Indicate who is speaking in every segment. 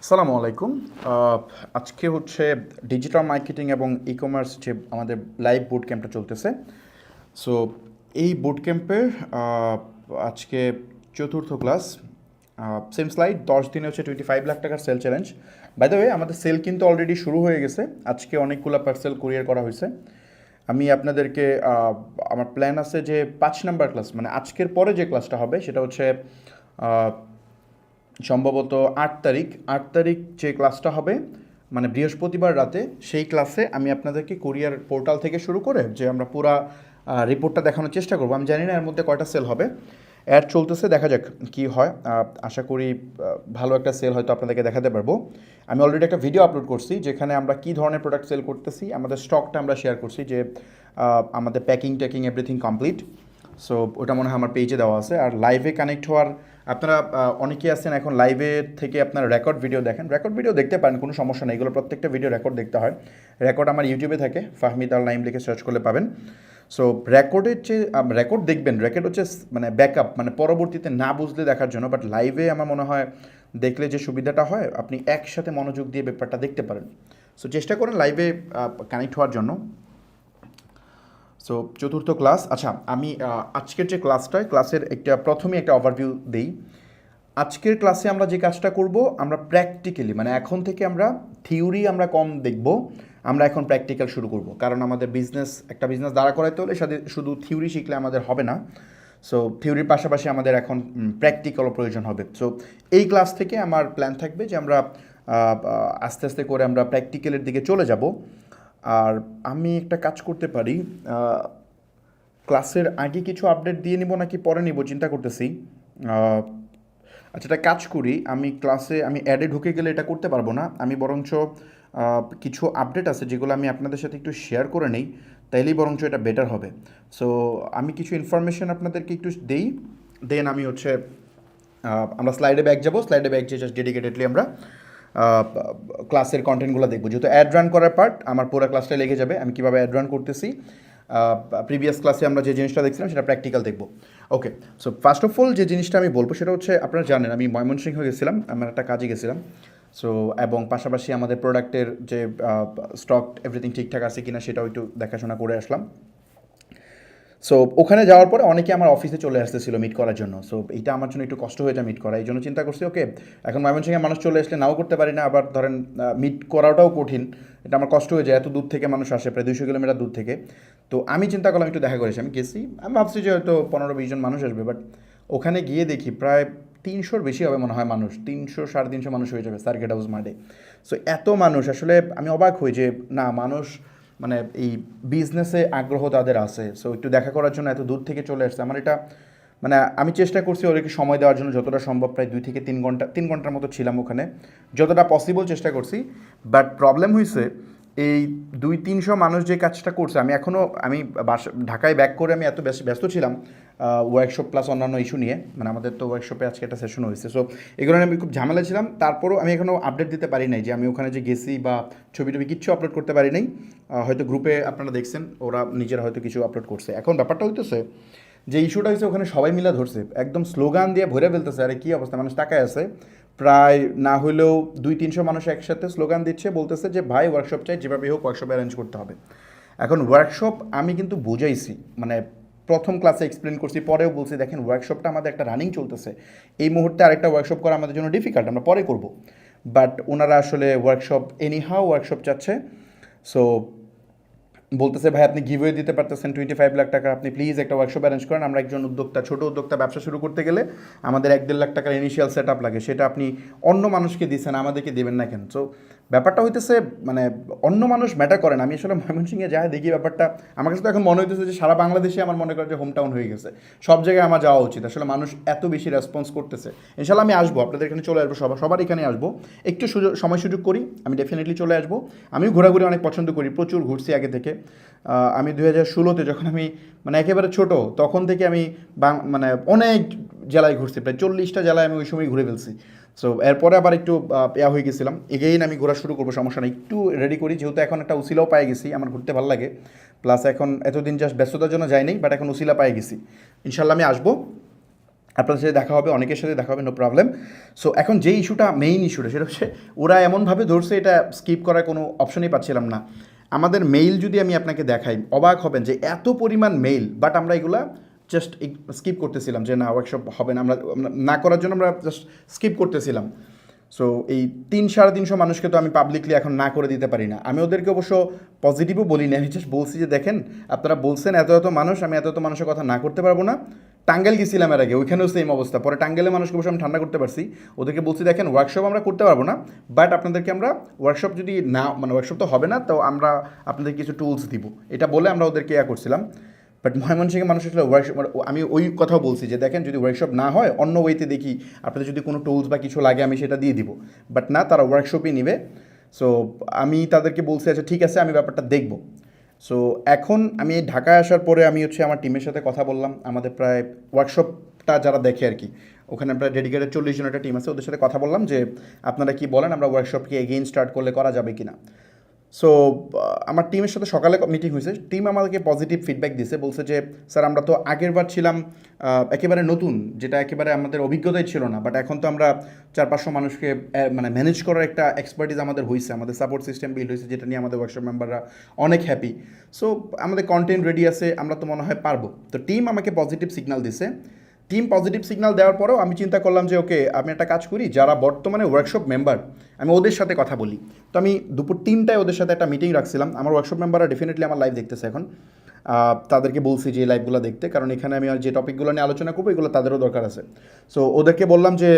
Speaker 1: আসসালামু আলাইকুম। আজকে হচ্ছে ডিজিটাল মার্কেটিং এবং ই কমার্স যে আমাদের লাইভ বুট ক্যাম্পটা চলতেছে। সো এই বুট ক্যাম্পের আজকে চতুর্থ ক্লাস। সেম স্লাইড, 10 দিনে হচ্ছে 25 লাখ টাকার sale challenge. By the way, আমাদের সেল কিন্তু অলরেডি শুরু হয়ে গেছে। আজকে অনেকগুলো পার্সেল কুরিয়ার করা হয়েছে। আমি আপনাদেরকে আমার প্ল্যান আছে যে 5 নাম্বার ক্লাস, মানে আজকের পরে যে ক্লাসটা হবে সেটা হচ্ছে সম্ভবত 8 তারিখ যে ক্লাসটা হবে, মানে বৃহস্পতিবার রাতে, সেই ক্লাসে আমি আপনাদেরকে কুরিয়ার পোর্টাল থেকে শুরু করে যে আমরা পুরা রিপোর্টটা দেখানোর চেষ্টা করবো। আমি জানি না এর মধ্যে কয়টা সেল হবে, অ্যাড চলতেছে, দেখা যাক কি হয়। আশা করি ভালো একটা সেল হয়তো আপনাদেরকে দেখাতে পারবো। আমি অলরেডি একটা ভিডিও আপলোড করছি যেখানে আমরা কী ধরনের প্রোডাক্ট সেল করতেছি, আমাদের স্টকটা আমরা শেয়ার করছি, যে আমাদের প্যাকিং ট্যাকিং এভরিথিং কমপ্লিট। সো ওটা মনে হয় আমার পেজে দেওয়া আছে। আর লাইভে কানেক্ট হওয়ার আপনারা অনেকেই আছেন এখন লাইভে থেকে আপনারা রেকর্ড ভিডিও দেখেন, রেকর্ড ভিডিও দেখতে পারেন, কোনো সমস্যা নেই। এগুলো প্রত্যেকটা ভিডিও রেকর্ড দেখতে হয়। রেকর্ড আমার ইউটিউবে থাকে, ফাহমিদ আল নাইম লিখে সার্চ করলে পাবেন। সো রেকর্ডের যে রেকর্ড দেখবেন, রেকর্ড হচ্ছে মানে ব্যাকআপ, মানে পরবর্তীতে না বুঝলে দেখার জন্য। বাট লাইভে আমার মনে হয় দেখলে যে সুবিধাটা হয়, আপনি একসাথে মনোযোগ দিয়ে ব্যাপারটা দেখতে পারেন। সো চেষ্টা করেন লাইভে কানেক্ট হওয়ার জন্য। সো চতুর্থ ক্লাস। আচ্ছা, আমি আজকের যে ক্লাসের প্রথমে একটা ওভারভিউ দেই। আজকের ক্লাসে আমরা যে কাজটা করব, আমরা প্র্যাকটিক্যালি, মানে এখন থেকে আমরা থিওরি আমরা কম দেখব, আমরা এখন প্র্যাকটিক্যাল শুরু করব। কারণ আমাদের একটা বিজনেস দাঁড়া করাইতে হলে শুধু থিওরি শিখলে আমাদের হবে না। সো থিওরির পাশাপাশি আমাদের এখন প্র্যাকটিক্যালও প্রয়োজন হবে। সো এই ক্লাস থেকে আমার প্ল্যান থাকবে যে আমরা আস্তে আস্তে করে আমরা প্র্যাকটিক্যালের দিকে চলে যাব। আর আমি একটা কাজ করতে পারি, ক্লাসের আগে কিছু আপডেট দিয়ে নিব নাকি পরে নিব চিন্তা করতেছি। আচ্ছা, একটা কাজ করি, আমি অ্যাডে ঢুকে গেলে এটা করতে পারবো না। আমি বরঞ্চ কিছু আপডেট আছে যেগুলো আমি আপনাদের সাথে একটু শেয়ার করে নেই, তাইলেই বরঞ্চ এটা বেটার হবে। সো আমি কিছু ইনফরমেশন আপনাদেরকে একটু দেই, দেন আমি হচ্ছে আমরা স্লাইডে ব্যাক যাব। স্লাইডে ব্যাক যেয়ে জাস্ট ডেডিকেটেডলি আমরা ক্লাসের কন্টেন্টগুলো দেখবো। যেহেতু অ্যাড রান করার পার্ট আমার পুরো ক্লাসটা লেগে যাবে, আমি কীভাবে অ্যাড রান করতেছি। প্রিভিয়াস ক্লাসে আমরা যে জিনিসটা দেখছিলাম সেটা প্র্যাকটিক্যাল দেখব। ওকে, সো ফার্স্ট অফ অল যে জিনিসটা আমি বলবো সেটা হচ্ছে, আপনারা জানেন আমি ময়মনসিংহ গেছিলাম, আমার একটা কাজে গেছিলাম। সো এবং পাশাপাশি আমাদের প্রোডাক্টের যে স্টক এভরিথিং ঠিকঠাক আছে কিনা সেটাও একটু দেখাশোনা করে আসলাম। সো ওখানে যাওয়ার পরে অনেকে আমার অফিসে চলে আসতেছিল মিট করার জন্য। সো এইটা আমার জন্য একটু কষ্ট হয়ে যায় মিট করা, এই জন্য চিন্তা করছি ওকে, এখন ময়মনসিংহে মানুষ চলে আসলে নাও করতে পারি না, আবার ধরেন মিট করাটাও কঠিন, এটা আমার কষ্ট হয়ে যায়, এত দূর থেকে মানুষ আসে, প্রায় 200 কিলোমিটার দূর থেকে। তো আমি চিন্তা করলাম একটু দেখা করেছি, আমি গেছি, আমি ভাবছি যে হয়তো 15-20 জন মানুষ আসবে, বাট ওখানে গিয়ে দেখি প্রায় 300-র বেশি হবে মনে হয় মানুষ, 300-350 মানুষ হয়ে যাবে সার্কিট হাউস মাঠে। সো এত মানুষ, আসলে আমি অবাক হই যে না, মানুষ মানে এই বিজনেসে আগ্রহ তাদের আছে। সো একটু দেখা করার জন্য এত দূর থেকে চলে আসছে। আমার এটা মানে আমি চেষ্টা করছি ওদেরকে সময় দেওয়ার জন্য যতটা সম্ভব, প্রায় 2 থেকে 3 ঘন্টা, 3 ঘন্টার মতো ছিলাম ওখানে, যতটা পসিবল চেষ্টা করছি। বাট প্রবলেম হয়েছে, এই 200-300 মানুষ যে কাজটা করছে, আমি ঢাকায় ব্যাক করে আমি এত ব্যস্ত ছিলাম ওয়ার্কশপ প্লাস অন্যান্য ইস্যু নিয়ে, মানে আমাদের তো ওয়ার্কশপে আজকে একটা সেশন হয়েছে। সো এগুলো নিয়ে আমি খুব ঝামেলা ছিলাম। তারপরও আমি এখনও আপডেট দিতে পারি নাই যে আমি ওখানে যে গেছি, বা ছবি টবি কিচ্ছু আপলোড করতে পারি নাই। হয়তো গ্রুপে আপনারা দেখছেন ওরা নিজেরা হয়তো কিছু আপলোড করছে। এখন ব্যাপারটা হইতেছে যে ইস্যুটা হয়েছে, ওখানে সবাই মিলে ধরছে, একদম স্লোগান দিয়ে ভরে ফেলতেছে। আরে কী অবস্থা, মানুষ তাকায় আছে, প্রায় না হলেও 200-300 মানুষ একসাথে স্লোগান দিচ্ছে, বলতেছে যে ভাই ওয়ার্কশপ চাই, যেভাবে হোক ওয়ার্কশপ অ্যারেঞ্জ করতে হবে। এখন ওয়ার্কশপ আমি কিন্তু বুঝাইছি, মানে প্রথম ক্লাসে এক্সপ্লেন করছি, পরেও বলছি দেখেন ওয়ার্কশপটা আমাদের একটা রানিং চলতেছে, এই মুহূর্তে আরেকটা ওয়ার্কশপ করা আমাদের জন্য ডিফিকাল্ট, আমরা পরে করব। বাট ওনারা আসলে ওয়ার্কশপ চাচ্ছে। সো বলতেছে ভাই আপনি গিভওয়ে দিতে পারতেছেন 25 লাখ টাকা, আপনি প্লিজ একটা ওয়ার্কশপ অ্যারেঞ্জ করেন। আমরা একজন ছোটো উদ্যোক্তা ব্যবসা শুরু করতে গেলে আমাদের 1-1.5 লাখ টাকার ইনিশিয়াল সেট আপ লাগে, সেটা আপনি অন্য মানুষকে দিচ্ছেন, আমাদেরকে দেবেন না কেন? সো ব্যাপারটা হইতেছে মানে অন্য মানুষ ম্যাটার করেন। আমি আসলে ময়মনসিংহে যাই দেখি ব্যাপারটা, আমার কাছে তো এখন মনে হইতেছে যে সারা বাংলাদেশে আমার মনে করে যে হোম টাউন হয়ে গেছে, সব জায়গায় আমার যাওয়া উচিত। আসলে মানুষ এত বেশি রেসপন্স করতেছে। ইনশাল্লাহ আমি আসবো, আপনাদের এখানে চলে আসবো, সবার এখানে আসবো, একটু সময় সুযোগ করি, আমি ডেফিনেটলি চলে আসবো। আমিও ঘোরাঘুরি অনেক পছন্দ করি, প্রচুর ঘুরছি আগে থেকে। আমি 2016-তে যখন আমি মানে একেবারে ছোট, তখন থেকে আমি মানে অনেক জেলায় ঘুরছি, প্রায় 40টা জেলায় আমি ওই সময় ঘুরে ফেলছি। সো এরপরে আবার একটু হয়ে গেছিলাম, এগেইন আমি ঘোরা শুরু করবো, সমস্যা নেই, একটু রেডি করি, যেহেতু এখন একটা উসিলাও পাই গেছি, আমার ঘুরতে ভালো লাগে। প্লাস এখন এতদিন জাস্ট ব্যস্ততার জন্য যাই নাই, বাট এখন উসিলা পাই গেছি, ইনশাল্লাহ আমি আসবো। আপনাদের সাথে দেখা হবে, অনেকের সাথে দেখা হবে, নো প্রবলেম। সো এখন যে ইস্যুটা, মেইন ইস্যুটা, সেটা হচ্ছে ওরা এমনভাবে ধরছে, এটা স্কিপ করার কোনো অপশনই পাচ্ছিলাম না। আমাদের মেইল যদি আমি আপনাকে দেখাই, অবাক হবেন যে এত পরিমাণ মেইল, বাট আমরা এগুলা জাস্ট স্কিপ করতেছিলাম, যে না ওয়ার্কশপ হবে না, আমরা না করার জন্য আমরা জাস্ট স্কিপ করতেছিলাম। সো এই 300-350 মানুষকে তো আমি পাবলিকলি এখন না করে দিতে পারি না। আমি ওদেরকে অবশ্য পজিটিভও বলি না, আমি জাস্ট বলছি যে দেখেন আপনারা বলছেন এত এত মানুষ, আমি এত এত মানুষের কথা না করতে পারবো না। টাঙ্গাইল গেছিলাম এর আগে, ওইখানেও সেম অবস্থা। পরে টাঙ্গাইলের মানুষকে অবশ্য আমি ঠান্ডা করতে পারছি, ওদেরকে বলছি দেখেন ওয়ার্কশপ আমরা করতে পারবো না, বাট আপনাদেরকে আমরা ওয়ার্কশপ যদি না, মানে ওয়ার্কশপ তো হবে না, তো আমরা আপনাদের কিছু টুলস দিব, এটা বলে আমরা ওদেরকে করছিলাম। বাট ময়মনসিংহের মানুষ আসলে ওয়ার্কশপ, আমি ওই কথাও বলছি যে দেখেন যদি ওয়ার্কশপ না হয় অন্য ওয়েতে দেখি, আপনাদের যদি কোনো টুলস বা কিছু লাগে আমি সেটা দিয়ে দিব, বাট না, তারা ওয়ার্কশপই নেবে। সো আমি তাদেরকে বলছি আচ্ছা ঠিক আছে, আমি ব্যাপারটা দেখব। সো এখন আমি ঢাকায় আসার পরে আমি আমার টিমের সাথে কথা বললাম, আমাদের প্রায় ওয়ার্কশপটা যারা দেখে আর কি, ওখানে প্রায় ডেডিকেটেড 40 জন একটা টিম আছে, ওদের সাথে কথা বললাম যে আপনারা কি বলেন, আমরা ওয়ার্কশপকে এগেইন স্টার্ট করলে করা যাবে কি না। সো আমার টিমের সাথে সকালে মিটিং হয়েছে, টিম আমাদেরকে পজিটিভ ফিডব্যাক দিছে, বলছে যে স্যার আমরা তো আগের বার ছিলাম একেবারে নতুন, যেটা একেবারে আমাদের অভিজ্ঞতাই ছিল না, বাট এখন তো আমরা 400-500 মানুষকে মানে ম্যানেজ করার একটা এক্সপার্টিস আমাদের হয়েছে, আমাদের সাপোর্ট সিস্টেম বিল্ড হয়েছে, যেটা নিয়ে আমাদের ওয়ার্কশপ মেম্বাররা অনেক হ্যাপি। সো আমাদের কন্টেন্ট রেডি আছে, আমরা তো মনে হয় পারবো। তো টিম আমাকে পজিটিভ সিগন্যাল দিছে। টিম পজিটিভ সিগন্যাল দেওয়ার পরেও আমি চিন্তা করলাম যে ওকে, আমি একটা কাজ করি, যারা বর্তমানে ওয়ার্কশপ মেম্বার আমি ওদের সাথে কথা বলি। তো আমি দুপুর 3টায় ওদের সাথে একটা মিটিং রাখছিলাম। আমার ওয়ার্কশপ মেম্বাররা ডেফিনেটলি আমার লাইভ দেখতেছে এখন, তাদেরকে বলছি যে এই লাইভগুলো দেখতে, কারণ এখানে আমি আর যে টপিকগুলো নিয়ে আলোচনা করবো এগুলো তাদেরও দরকার আছে। সো ওদেরকে বললাম যে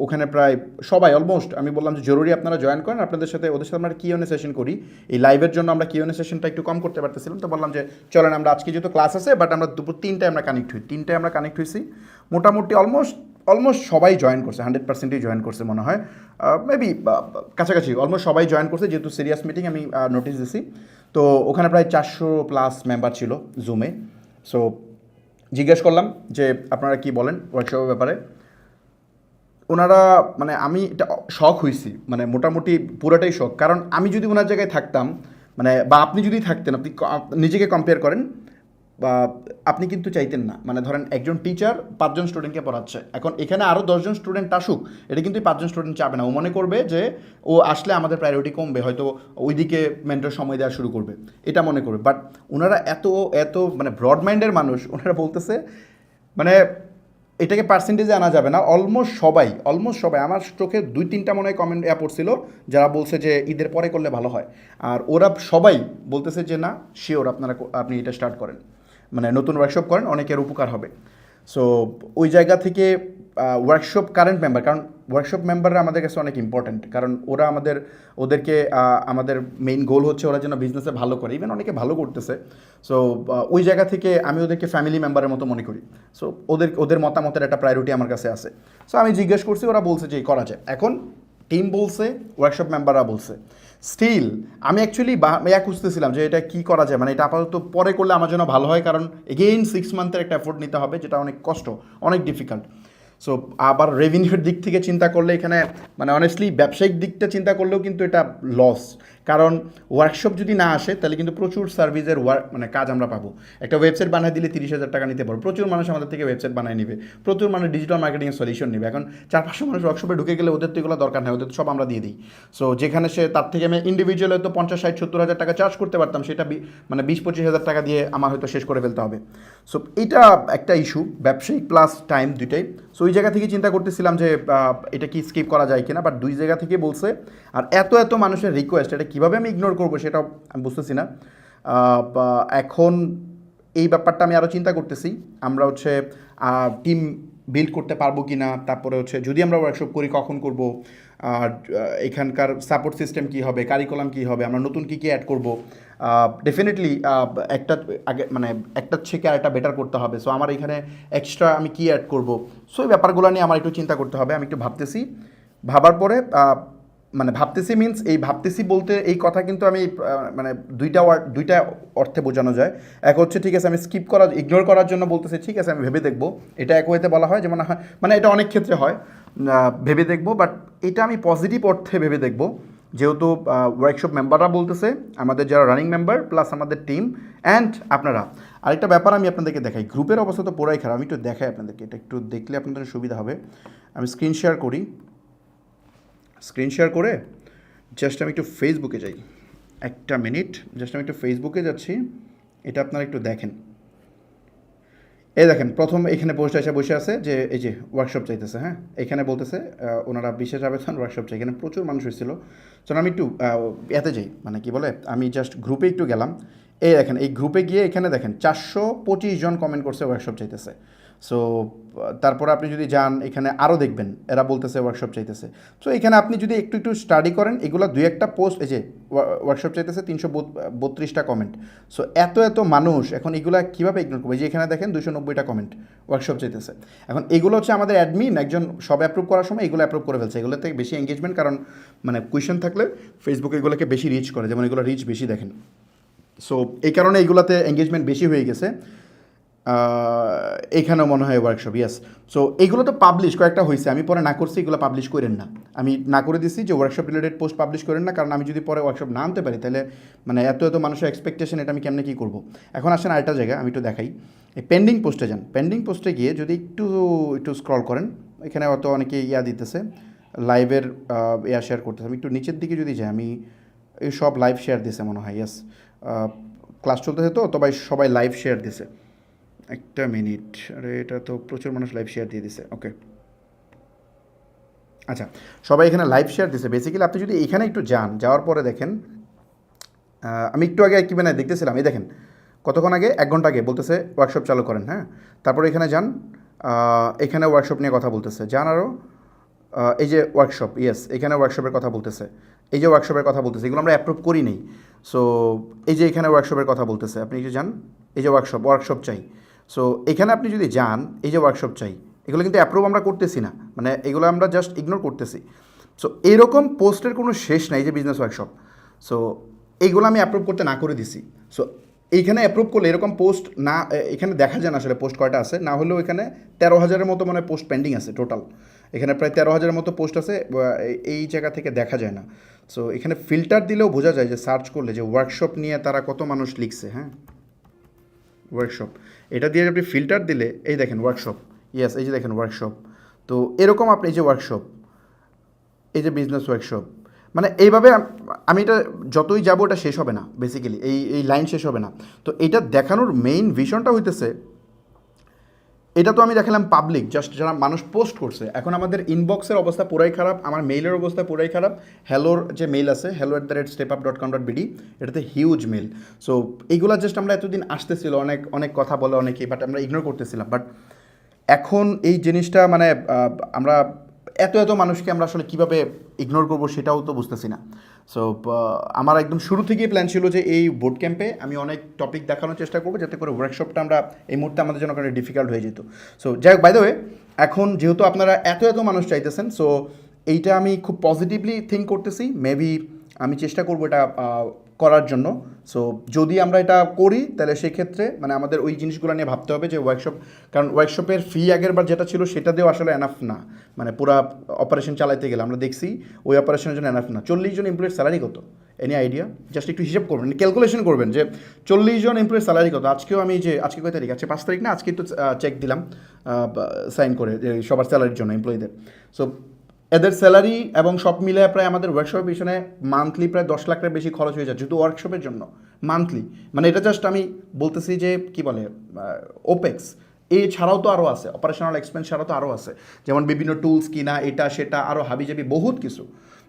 Speaker 1: ওখানে প্রায় সবাই অলমোস্ট, আমি বললাম যে জরুরি আপনারা জয়েন করেন, আপনাদের সাথে ওদের সাথে আমরা কিউএনএ সেশন করি। এই লাইভের জন্য আমরা কিউএনএ সেশনটা একটু কম করতে পারতেছিলাম, তো বললাম যে চলেন আমরা আজকে যেহেতু ক্লাস আছে, বাট আমরা দুপুর 3টায় আমরা কানেক্ট হই। 3টায় আমরা কানেক্ট হয়েছি, মোটামুটি অলমোস্ট সবাই জয়েন করছে, 100%ই জয়েন করছে মনে হয়, মেবি কাছাকাছি অলমোস্ট সবাই জয়েন করছে, যেহেতু সিরিয়াস মিটিং আমি নোটিস দিছি। তো ওখানে প্রায় 400+ মেম্বার ছিল জুমে। সো জিজ্ঞেস করলাম যে আপনারা কি বলেন ওয়ার্কশপের ব্যাপারে। ওনারা, মানে আমি এটা শক হয়েছি, মানে মোটামুটি পুরোটাই শক, কারণ আমি যদি ওনার জায়গায় থাকতাম, মানে বা আপনি যদি থাকতেন, আপনি নিজেকে কম্পেয়ার করেন, বা আপনি কিন্তু চাইতেন না, মানে ধরেন একজন টিচার 5জন স্টুডেন্টকে পড়াচ্ছে, এখন এখানে আরও 10জন স্টুডেন্ট আসুক, এটা কিন্তু 5জন স্টুডেন্ট চাবে না, ও মনে করবে যে ও আসলে আমাদের প্রায়োরিটি কমবে, হয়তো ওইদিকে মেন্টর সময় দেওয়া শুরু করবে, এটা মনে করবে। বাট ওনারা এত এত মানে ব্রড মাইন্ডের মানুষ, ওনারা বলতেছে মানে এটাকে পার্সেন্টেজে আনা যাবে না, অলমোস্ট সবাই আমার চোখে 2-3টা মনে হয় কমেন্ট পড়ছিল, যারা বলছে যে ঈদের পরে করলে ভালো হয়, আর ওরা সবাই বলতেছে যে না শিওর আপনি এটা স্টার্ট করেন, মানে নতুন ওয়ার্কশপ করেন, অনেকের উপকার হবে। সো ওই জায়গা থেকে ওয়ার্কশপ কারেন্ট মেম্বার, কারণ ওয়ার্কশপ মেম্বাররা আমাদের কাছে অনেক ইম্পর্ট্যান্ট, কারণ ওরা ওদেরকে আমাদের মেইন গোল হচ্ছে ওরা যেন বিজনেসে ভালো করে, ইভেন অনেকে ভালো করতেছে। সো ওই জায়গা থেকে আমি ওদেরকে ফ্যামিলি মেম্বারের মতো মনে করি। সো ওদের মতামতের একটা প্রায়োরিটি আমার কাছে আছে। সো আমি জিজ্ঞেস করছি, ওরা বলছে যে করা যায়। এখন টিম বলছে, ওয়ার্কশপ মেম্বাররা বলছে, স্টিল আমি অ্যাকচুয়ালি খুঁজতেছিলাম যে এটা কী করা যায়, মানে এটা আপাতত পরে করলে আমার জন্য ভালো হয়, কারণ এগেইন 6 মান্থের একটা এফোর্ট নিতে হবে, যেটা অনেক কষ্ট, অনেক ডিফিকাল্ট। সো আবার রেভিনিউর দিক থেকে চিন্তা করলে এখানে, মানে অনেস্টলি ব্যবসায়িক দিকটা চিন্তা করলেও কিন্তু এটা লস, কারণ ওয়ার্কশপ যদি না আসে তাহলে কিন্তু প্রচুর সার্ভিসের মানে কাজ আমরা পাবো। একটা ওয়েবসাইট বানিয়ে দিলে 30,000 টাকা নিতে পারবো, প্রচুর মানুষ আমাদের থেকে ওয়েবসাইট বানিয়ে নেবে, প্রচুর মানুষ ডিজিটাল মার্কেটিংয়ের সলিউশন নেবে। এখন 400-500 মানুষ ওয়ার্কশপে ঢুকে গেলে ওদের তো এগুলো দরকার নেই, ওদের তো সব আমরা দিয়ে দিই। সো যেখানে সে তার থেকে আমি ইন্ডিভিজুয়াল হয়তো 50-60-70 হাজার টাকা চার্জ করতে পারতাম, সেটা মানে 20-25 হাজার টাকা দিয়ে আমার হয়তো শেষ করে ফেলতে হবে। সো এটা একটা ইস্যু, ব্যবসায়িক প্লাস টাইম দুইটাই। সো ওই জায়গা থেকে চিন্তা করতেছিলাম যে এটা কি স্কিপ করা যায় কিনা, বাট দুই জায়গা থেকে বলছে। আর এত মানুষের রিকোয়েস্ট, এটা কীভাবে আমি ইগনোর করবো সেটাও আমি বুঝতেছি না। এখন এই ব্যাপারটা আমি আরও চিন্তা করতেছি, আমরা টিম বিল্ড করতে পারবো কি না, তারপরে যদি আমরা ওয়ার্কশপ করি কখন করব, আর এখানকার সাপোর্ট সিস্টেম কী হবে, কারিকুলাম কী হবে, আমরা নতুন কী অ্যাড করব। ডেফিনেটলি একটা থেকে আরেকটা বেটার করতে হবে। সো আমার এখানে এক্সট্রা আমি কী অ্যাড করব, সো এই ব্যাপারগুলো নিয়ে আমার একটু চিন্তা করতে হবে। আমি একটু ভাবতেছি, ভাবার পরে মানে ভাবতেছি মিনস, এই ভাবতেছি বলতে এই কথা কিন্তু আমি মানে দুইটা অর্থে বোঝানো যায়। এক হচ্ছে ঠিক আছে আমি ইগনোর করার জন্য বলতেছি, ঠিক আছে আমি ভেবে দেখবো, এটা এক ওয়েতে বলা হয়, যেমন মানে এটা অনেক ক্ষেত্রে হয় ভেবে দেখবো, বাট এটা আমি পজিটিভ অর্থে ভেবে দেখবো যেহেতু ওয়ার্কশপ মেম্বাররা বলতেছে, আমাদের যারা রানিং মেম্বার প্লাস আমাদের টিম অ্যান্ড আপনারা। আরেকটা ব্যাপার আমি আপনাদেরকে দেখাই, গ্রুপের অবস্থা তো পুরাই খারাপ। আমি একটু দেখাই আপনাদেরকে, এটা একটু দেখলে আপনাদের সুবিধা হবে। আমি স্ক্রিন শেয়ার করি, স্ক্রিন শেয়ার করে জাস্ট আমি একটু ফেসবুকে যাই, একটা মিনিট, জাস্ট আমি একটু ফেসবুকে যাচ্ছি, এটা আপনারা একটু দেখেন। এই দেখেন প্রথম এখানে পোস্ট এসে বসে আছে যে এই যে ওয়ার্কশপ চাইতেছে, হ্যাঁ এখানে বলতেছে ওনারা বিশেষ আবেদন ওয়ার্কশপ চাই। এখানে প্রচুর মানুষ হয়েছিল। তো আমি একটু এতে যাই, মানে কি বলে, আমি জাস্ট গ্রুপে একটু গেলাম। এই দেখেন এই গ্রুপে গিয়ে এখানে দেখেন 425 জন কমেন্ট করছে ওয়ার্কশপ চাইতেছে। সো তারপর আপনি যদি যান এখানে আরও দেখবেন এরা বলতেছে ওয়ার্কশপ চাইতেছে। সো এখানে আপনি যদি একটু একটু স্টাডি করেন, এগুলো দুই একটা পোস্ট, এই যে ওয়ার্কশপ চাইতেছে 332টা কমেন্ট। সো এত এত মানুষ এখন এগুলা কীভাবে ইগনোর করবে? যে এখানে দেখেন 290টা কমেন্ট ওয়ার্কশপ চাইতেছে। এখন এগুলো হচ্ছে আমাদের অ্যাডমিন একজন সব অ্যাপ্রুভ করার সময় এগুলো অ্যাপ্রুভ করে ফেলছে। এগুলোতে বেশি এঙ্গেজমেন্ট, কারণ মানে কোয়েশ্চেন থাকলে ফেসবুকে এগুলোকে বেশি রিচ করে, যেমন এগুলো রিচ বেশি দেখেন। সো এই কারণে এইগুলোতে এঙ্গেজমেন্ট বেশি হয়ে গেছে। এখানেও মনে হয় ওয়ার্কশপ, ইয়াস। সো এইগুলো তো পাবলিশ কয়েকটা হয়েছে, আমি পরে না করছি, এগুলো পাবলিশ করেন না। আমি না করে দিচ্ছি যে ওয়ার্কশপ রিলেটেড পোস্ট পাবলিশ করেন না, কারণ আমি যদি পরে ওয়ার্কশপ না আনতে পারি তাহলে মানে এত এত মানুষের এক্সপেকটেশন, এটা আমি কেমনে কী করবো। এখন আসেন আরেকটা জায়গা, আমি একটু দেখাই। এই পেন্ডিং পোস্টে যান, পেন্ডিং পোস্টে গিয়ে যদি একটু একটু স্ক্রল করেন, এখানে অত অনেকে দিতেছে লাইভের শেয়ার করতেছে। আমি একটু নিচের দিকে যদি যাই, আমি এই সব লাইভ শেয়ার দিছে মনে হয়, ইয়াস। ক্লাস চলতেছে তো সবাই লাইভ শেয়ার দিছে। একটা মিনিট, আরে এটা তো প্রচুর মানুষ লাইভ শেয়ার দিয়ে দিছে, ওকে। আচ্ছা, সবাই এখানে লাইভ শেয়ার দিছে। বেসিক্যালি আপনি যদি এখানে একটু যান, যাওয়ার পরে দেখেন, আমি একটু আগে কি মানে দেখতেছিলাম, এই দেখেন কতক্ষণ আগে, 1 ঘন্টা আগে বলতেছে ওয়ার্কশপ চালু করেন, হ্যাঁ। তারপরে এখানে যান, এখানে ওয়ার্কশপ নিয়ে কথা বলতেছে, যান আরও, এই যে ওয়ার্কশপ, ইয়েস, এখানে ওয়ার্কশপের কথা বলতেছে, এই যে ওয়ার্কশপের কথা বলতেছে, এগুলো আমরা অ্যাপ্রুভ করি নেই। সো এই যে এখানে ওয়ার্কশপের কথা বলতেছে, আপনি যে যান, এই যে ওয়ার্কশপ চাই। সো এখানে আপনি যদি যান, এই যে ওয়ার্কশপ চাই, এগুলো কিন্তু অ্যাপ্রুভ আমরা করতেছি না, মানে এগুলো আমরা জাস্ট ইগনোর করতেছি। সো এরকম পোস্টের কোনো শেষ নাই, যে বিজনেস ওয়ার্কশপ। সো এইগুলো আমি অ্যাপ্রুভ করতে না করে দিছি। সো এইখানে অ্যাপ্রুভ করলে এরকম পোস্ট না, এখানে দেখা যায় না আসলে পোস্ট কয়টা আছে, না হলেও এখানে 13,000-এর মতো মানে পোস্ট পেন্ডিং আছে টোটাল। এখানে প্রায় 13,000-এর মতো পোস্ট আছে, এই জায়গা থেকে দেখা যায় না। সো এখানে ফিল্টার দিলেও বোঝা যায়, যে সার্চ করলে যে ওয়ার্কশপ নিয়ে তারা কত মানুষ লিখছে, হ্যাঁ ওয়ার্কশপ, এটা দিয়ে আপনি ফিল্টার দিলে এই দেখেন ওয়ার্কশপ, ইয়েস, এই যে দেখেন ওয়ার্কশপ। তো এরকম আপনি এই যে ওয়ার্কশপ, এই যে বিজনেস ওয়ার্কশপ, মানে এইভাবে আমি এটা যতই যাবো এটা শেষ হবে না, বেসিক্যালি এই লাইন শেষ হবে না। তো এটা দেখানোর মেইন ভিশনটা হইতেছে, এটা তো আমি দেখালাম পাবলিক, জাস্ট যারা মানুষ পোস্ট করছে। এখন আমাদের ইনবক্সের অবস্থা পুরাই খারাপ, আমার মেইলের অবস্থা পুরাই খারাপ। হ্যালোর যে মেইল আছে, hello@stepup.com.bd, এটাতে হিউজ মেইল। সো এইগুলা জাস্ট আমরা এতদিন আসতেছিল, অনেক অনেক কথা বলে অনেকে, বাট আমরা ইগনোর করতেছিলাম। বাট এখন এই জিনিসটা মানে আমরা এত এত মানুষকে আমরা আসলে কীভাবে ইগনোর করবো সেটাও তো বুঝতেছি না। সো আমার একদম শুরু থেকেই প্ল্যান ছিল যে এই বোট ক্যাম্পে আমি অনেক টপিক দেখানোর চেষ্টা করবো, যাতে করে ওয়ার্কশপটা আমরা এই মুহূর্তে আমাদের জন্য অনেক ডিফিকাল্ট হয়ে যেত। সো যাই হোক, বাই দ্য ওয়ে, এখন যেহেতু আপনারা এত এত মানুষ চাইতেছেন, সো এইটা আমি খুব পজিটিভলি থিঙ্ক করতেছি। মেবি আমি চেষ্টা করবো এটা করার জন্য। সো যদি আমরা এটা করি তাহলে সেক্ষেত্রে মানে আমাদের ওই জিনিসগুলো নিয়ে ভাবতে হবে যে ওয়ার্কশপ, কারণ ওয়ার্কশপের ফি আগেরবার যেটা ছিল সেটা দিয়েও আসলে এনাফ না, মানে পুরো অপারেশন চালাইতে গেলে আমরা দেখছি ওই অপারেশনের জন্য এনাফ না। 40 জন এমপ্লয়ের স্যালারি কত, এনি আইডিয়া? জাস্ট একটু হিসাব করবেন, ক্যালকুলেশন করবেন যে 40 জন এমপ্লয়ের স্যালারি কত। আজকেও আমি যে আজকে কয় তারিখ, আজকে 5 তারিখ না, আজকে একটু চেক দিলাম সাইন করে যে সবার স্যালারির জন্য এমপ্লয়ীদের। সো এদের স্যালারি এবং সব মিলে প্রায় আমাদের ওয়ার্কশপের পিছনে মান্থলি প্রায় 10 লাখের বেশি খরচ হয়ে যায়, যেহেতু ওয়ার্কশপের জন্য মান্থলি। মানে এটা জাস্ট আমি বলতেছি যে কী বলে ওপেক্স, এছাড়াও তো আরও আছে, অপারেশনাল এক্সপেন্স ছাড়াও তো আরও আছে, যেমন বিভিন্ন টুলস কিনা, এটা সেটা আরও হাবিজাবি বহুত কিছু।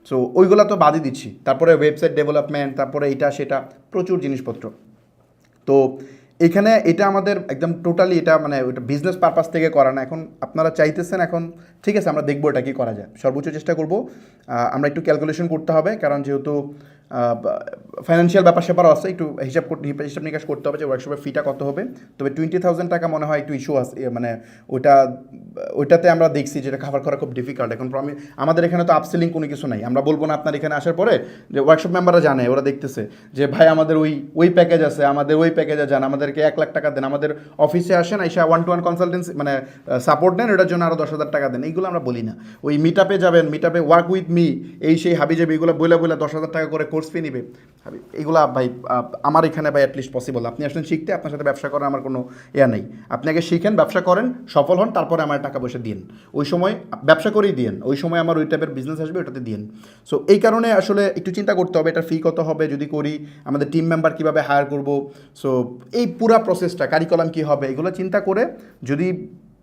Speaker 1: সো ওইগুলো তো বাদই দিচ্ছি, তারপরে ওয়েবসাইট ডেভেলপমেন্ট, তারপরে এটা সেটা প্রচুর জিনিসপত্র। তো এখানে এটা আমাদের একদম টোটালি এটা মানে ওইটা বিজনেস পারপাস থেকে করা না। এখন আপনারা চাইতেছেন, এখন ঠিক আছে আমরা দেখবো এটা কী করা যায়, সর্বোচ্চ চেষ্টা করব। আমরা একটু ক্যালকুলেশন করতে হবে, কারণ যেহেতু ফাইন্যান্সিয়াল ব্যাপার স্যাপারও আছে, একটু হিসাব নিকাশ করতে হবে যে ওয়ার্কশপের ফিটা কত হবে। তবে 20,000 টাকা মনে হয় একটু ইস্যু আছে, মানে ওইটাতে আমরা দেখছি যেটা খাবার করা খুব ডিফিকাল্ট। এখন আমাদের এখানে তো আপসেলিং কোনো কিছু নাই, আমরা বলবো না আপনার এখানে আসার পরে, যে ওয়ার্কশপ মেম্বাররা জানে, ওরা দেখতেছে যে ভাই আমাদের ওই প্যাকেজ আছে, আমাদের ওই প্যাকেজে যান, আমাদের আমাদেরকে 1 লাখ টাকা দেন, আমাদের অফিসে আসেন, আইসা 1-to-1 কনসালটেন্সি মানে সাপোর্ট নেন, এটার জন্য আরও 10,000 টাকা দেন, এইগুলো আমরা বলি না। ওই মিট আপে যাবেন, মিট আপে ওয়ার্ক উইথ মি, এই সেই হাবিজাবি এগুলো বইলা 10,000 টাকা করে কোর্স ফি নিবে, এগুলা ভাই আমার এখানে ভাই অ্যাটলিস্ট পসিবল। আপনি আসলে শিখতে, আপনার সাথে ব্যবসা করার আমার কোনো ইয়া নেই। আপনি আগে শিখেন, ব্যবসা করেন, সফল হন, তারপরে আমার টাকা পয়সা দিন। ওই সময় ব্যবসা করেই দিন, ওই সময় আমার ওই টাইপের বিজনেস আসবে, ওটাতে দিন। সো এই কারণে আসলে একটু চিন্তা করতে হবে, এটার ফি কত হবে যদি করি, আমাদের টিম মেম্বার কীভাবে হায়ার করব, সো এই পুরা প্রসেসটা, কারিকুলাম কী হবে, এগুলো চিন্তা করে যদি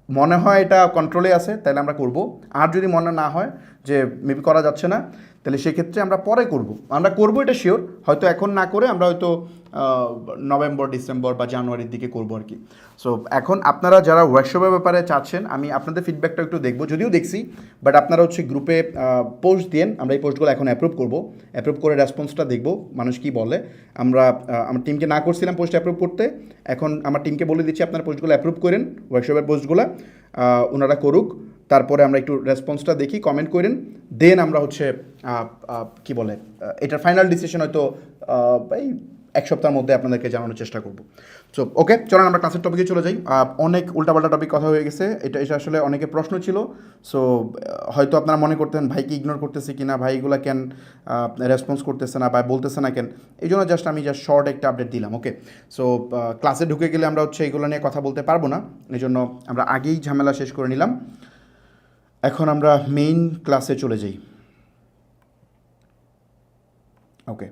Speaker 1: মনে হয় এটা কন্ট্রোলে আছে তাহলে আমরা করব। আর যদি মনে না হয় যে মেবি করা যাচ্ছে না, তাহলে সেক্ষেত্রে আমরা পরে করব। আমরা করব এটা শিওর, হয়তো এখন না করে আমরা হয়তো নভেম্বর, ডিসেম্বর বা জানুয়ারির দিকে করব আর কি। সো এখন আপনারা যারা ওয়ার্কশপের ব্যাপারে চাচ্ছেন, আমি আপনাদের ফিডব্যাকটা একটু দেখবো, যদিও দেখছি, বাট আপনারা হচ্ছে গ্রুপে পোস্ট দিন, আমরা এই পোস্টগুলো এখন অ্যাপ্রুভ করব, অ্যাপ্রুভ করে রেসপন্সটা দেখব মানুষ কী বলে। আমরা আমার টিমকে না করছিলাম পোস্ট অ্যাপ্রুভ করতে, এখন আমার টিমকে বলে দিচ্ছি আপনারা পোস্টগুলো অ্যাপ্রুভ করেন, ওয়ার্কশপের পোস্টগুলো ওনারা করুক, তারপরে আমরা একটু রেসপন্সটা দেখি, কমেন্ট করেন, দেন আমরা হচ্ছে কি বলে এটার ফাইনাল ডিসিশন হয়তো এই 1 সপ্তাহের মধ্যে আপনাদেরকে জানানোর চেষ্টা করব। সো ওকে, চলেন আমরা ক্লাসের টপিকে চলে যাই। অনেক উল্টাপাল্টা টপিক কথা হয়ে গেছে, এটা আসলে অনেকে প্রশ্ন ছিল। সো হয়তো আপনারা মনে করতেন ভাইকে ইগনোর করতেছে কিনা, ভাই এগুলো কেন রেসপন্স করতেছে না বা বলতেছে না কেন, এই জন্য আমি জাস্ট শর্ট একটা আপডেট দিলাম। ওকে, সো ক্লাসে ঢুকে গেলে আমরা হচ্ছে এগুলো নিয়ে কথা বলতে পারবো না, এই জন্য আমরা আগেই ঝামেলা শেষ করে নিলাম। এখন আমরা মেইন ক্লাসে চলে যাই। ওকে,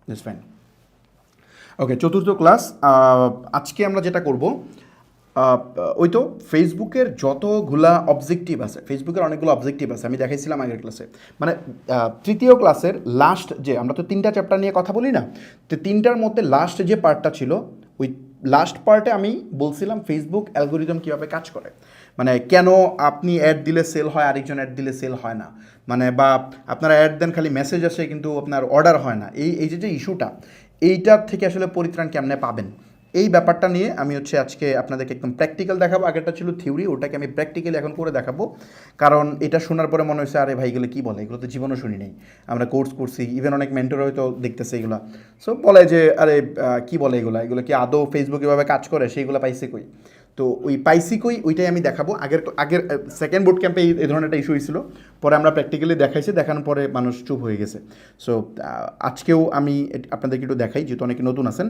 Speaker 1: দ্যাটস ফাইন। ওকে, চতুর্থ ক্লাস। আজকে আমরা যেটা করব, ওই তো ফেসবুকের যতগুলা অবজেক্টিভ আছে, ফেসবুকের অনেকগুলো অবজেক্টিভ আছে, আমি দেখাইছিলাম আগের ক্লাসে, মানে তৃতীয় ক্লাসের লাস্ট যে, আমরা তো 3টা চ্যাপ্টার নিয়ে কথা বলি না, তো 3টার মধ্যে লাস্ট যে পার্টটা ছিল, ওই লাস্ট পার্টে আমি বলছিলাম ফেসবুক অ্যালগোরিদম কীভাবে কাজ করে, মানে কেন আপনি অ্যাড দিলে সেল হয়, আরেকজন অ্যাড দিলে সেল হয় না, মানে বা আপনারা অ্যাড দেন খালি মেসেজ আসে কিন্তু আপনার অর্ডার হয় না, এই যে ইস্যুটা, এইটার থেকে আসলে পরিত্রাণ কেমনে পাবেন, এই ব্যাপারটা নিয়ে আমি হচ্ছে আজকে আপনাদেরকে একদম প্র্যাকটিক্যাল দেখাবো। আগেরটা ছিল থিওরি, ওটাকে আমি প্র্যাকটিক্যালি এখন করে দেখাবো, কারণ এটা শোনার পরে মনে হয়েছে আরে ভাই এগুলো কী বলে, এগুলো তো জীবনও শুনি নেই, আমরা কোর্স করছি, ইভেন অনেক মেন্টর হয়তো দেখতেছে এগুলো, সো বলে যে আরে কী বলে এগুলো কি আদৌ ফেসবুক এভাবে কাজ করে, সেইগুলো পাইছে কই, তো ওই পাইসি কই ওইটাই আমি দেখাবো। আগের সেকেন্ড বুট ক্যাম্পে এই ধরনের একটা ইস্যু হয়েছিল, পরে আমরা প্র্যাকটিক্যালি দেখাইছি, দেখানোর পরে মানুষ চুপ হয়ে গেছে। সো আজকেও আমি আপনাদেরকে একটু দেখাই, যেহেতু অনেকে নতুন আছেন।